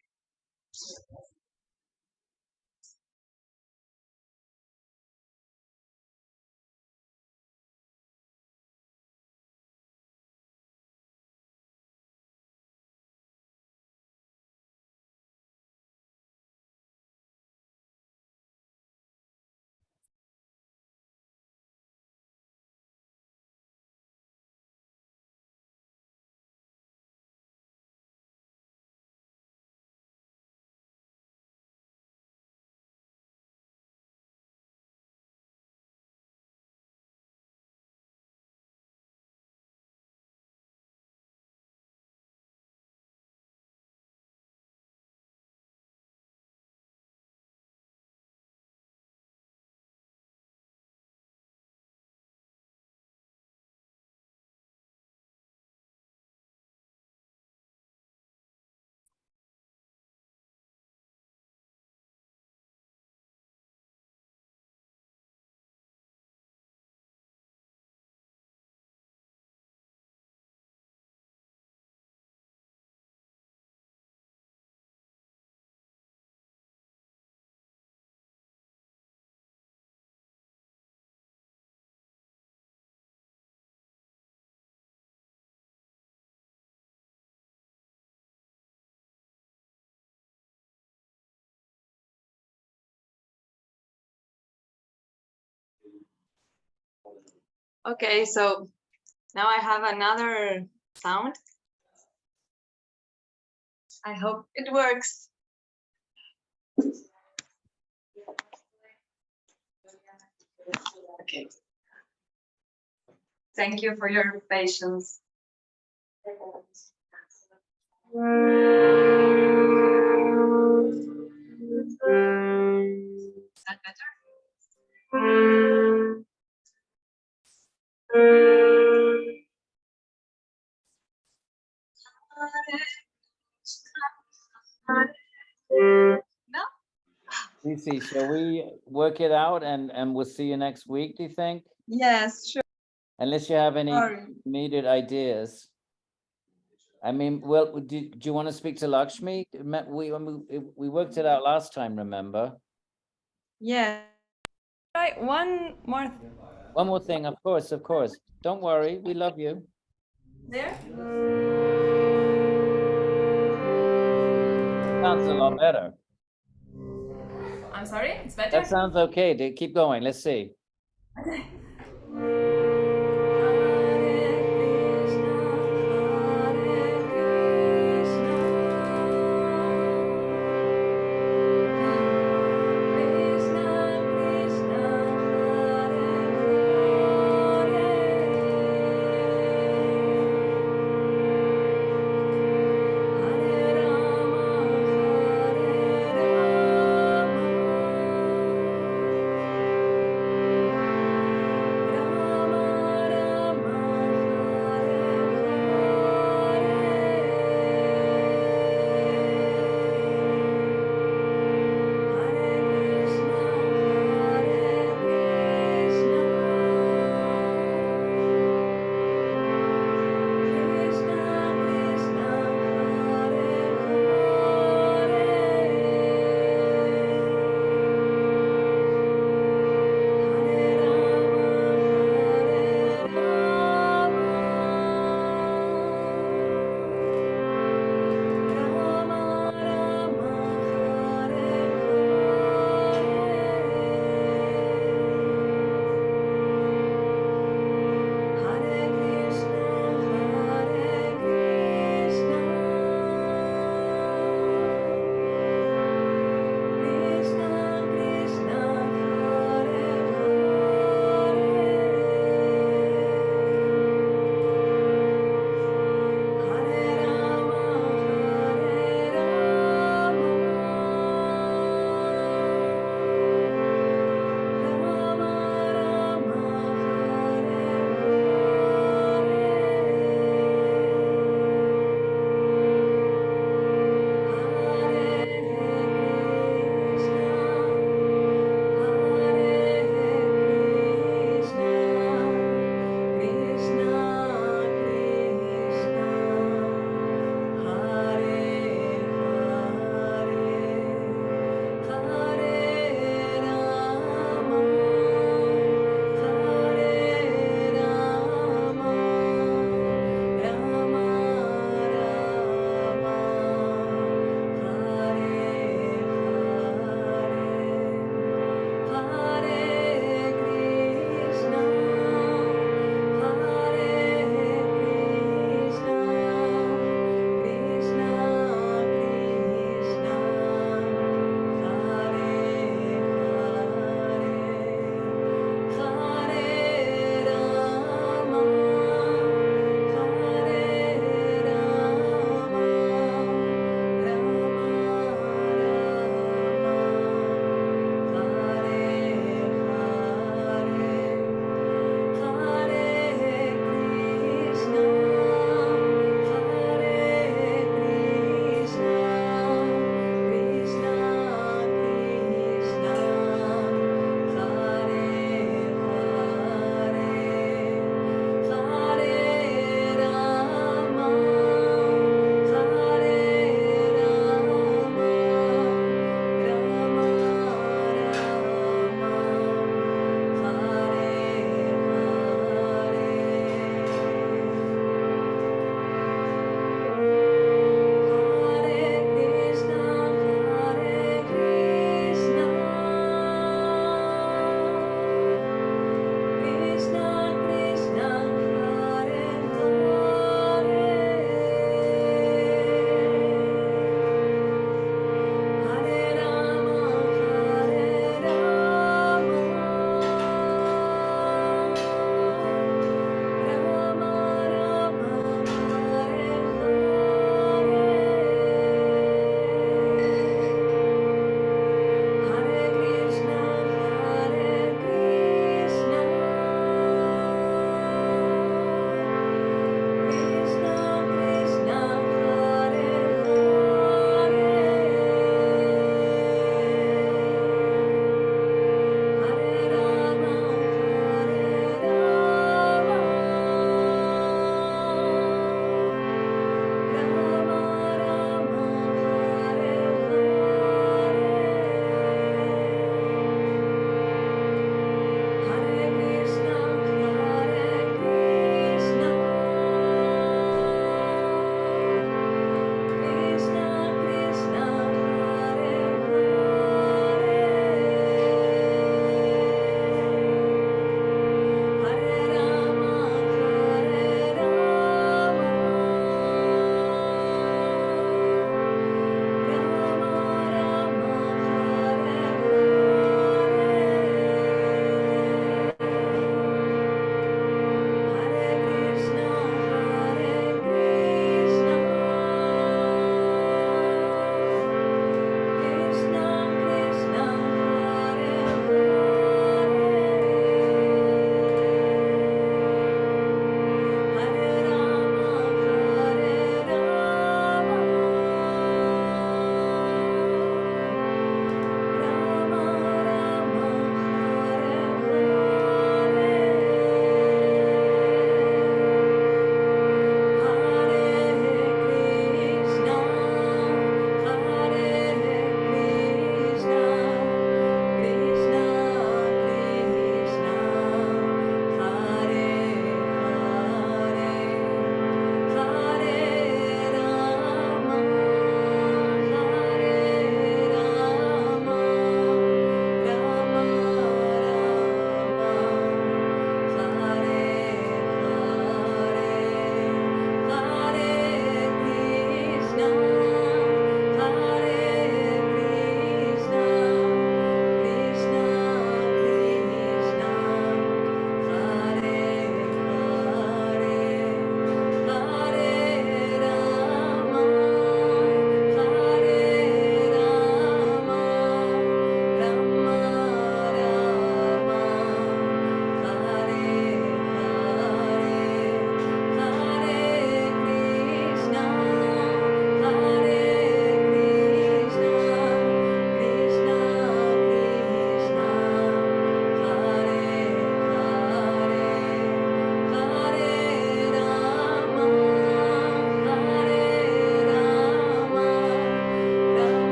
Okay, so now I have another sound. I hope it works. Okay. Thank you for your patience. Is that better? No? Lucy, shall we work it out and we'll see you next week, do you think? Yes, sure. Unless you have any Sorry. immediate ideas. I mean, well, do you want to speak to Lakshmi? We worked it out last time, remember? Yeah. Right, one more One more thing, of course, of course. Don't worry, we love you. there. Sounds a lot better. I'm sorry, it's better? That sounds okay. Keep going. Let's see. Rama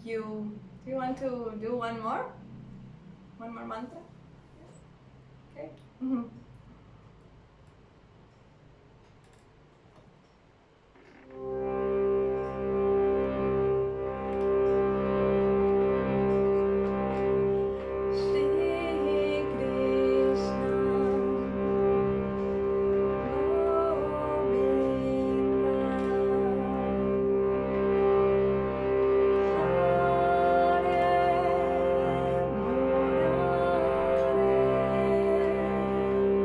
you. Do you want to do one more? One more mantra? Yes. Okay. Shri Krishna Govinda Hare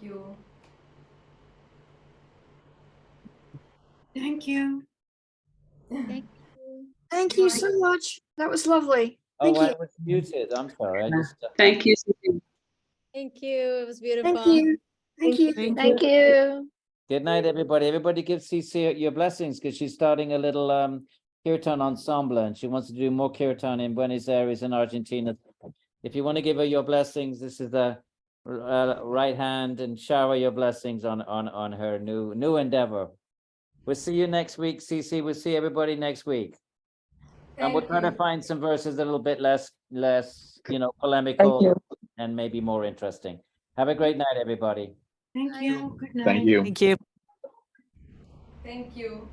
you. Thank you. Thank you so much. That was lovely. Oh, Thank I you. was muted. I'm sorry. I just. Thank you, Susie. Thank you. It was beautiful. Thank you. Thank you. Thank you. Good night, everybody. Everybody give CC your blessings because she's starting a little kirtan ensemble and she wants to do more kirtan in Buenos Aires in Argentina. If you want to give her your blessings, this is the right hand and shower your blessings on her new endeavor. We'll see you next week, CC. We'll see everybody next week. And we'll try to find some verses a little bit less, polemical and maybe more interesting. Have a great night, everybody. Thank you. Good night. Thank you. Thank you. Thank you.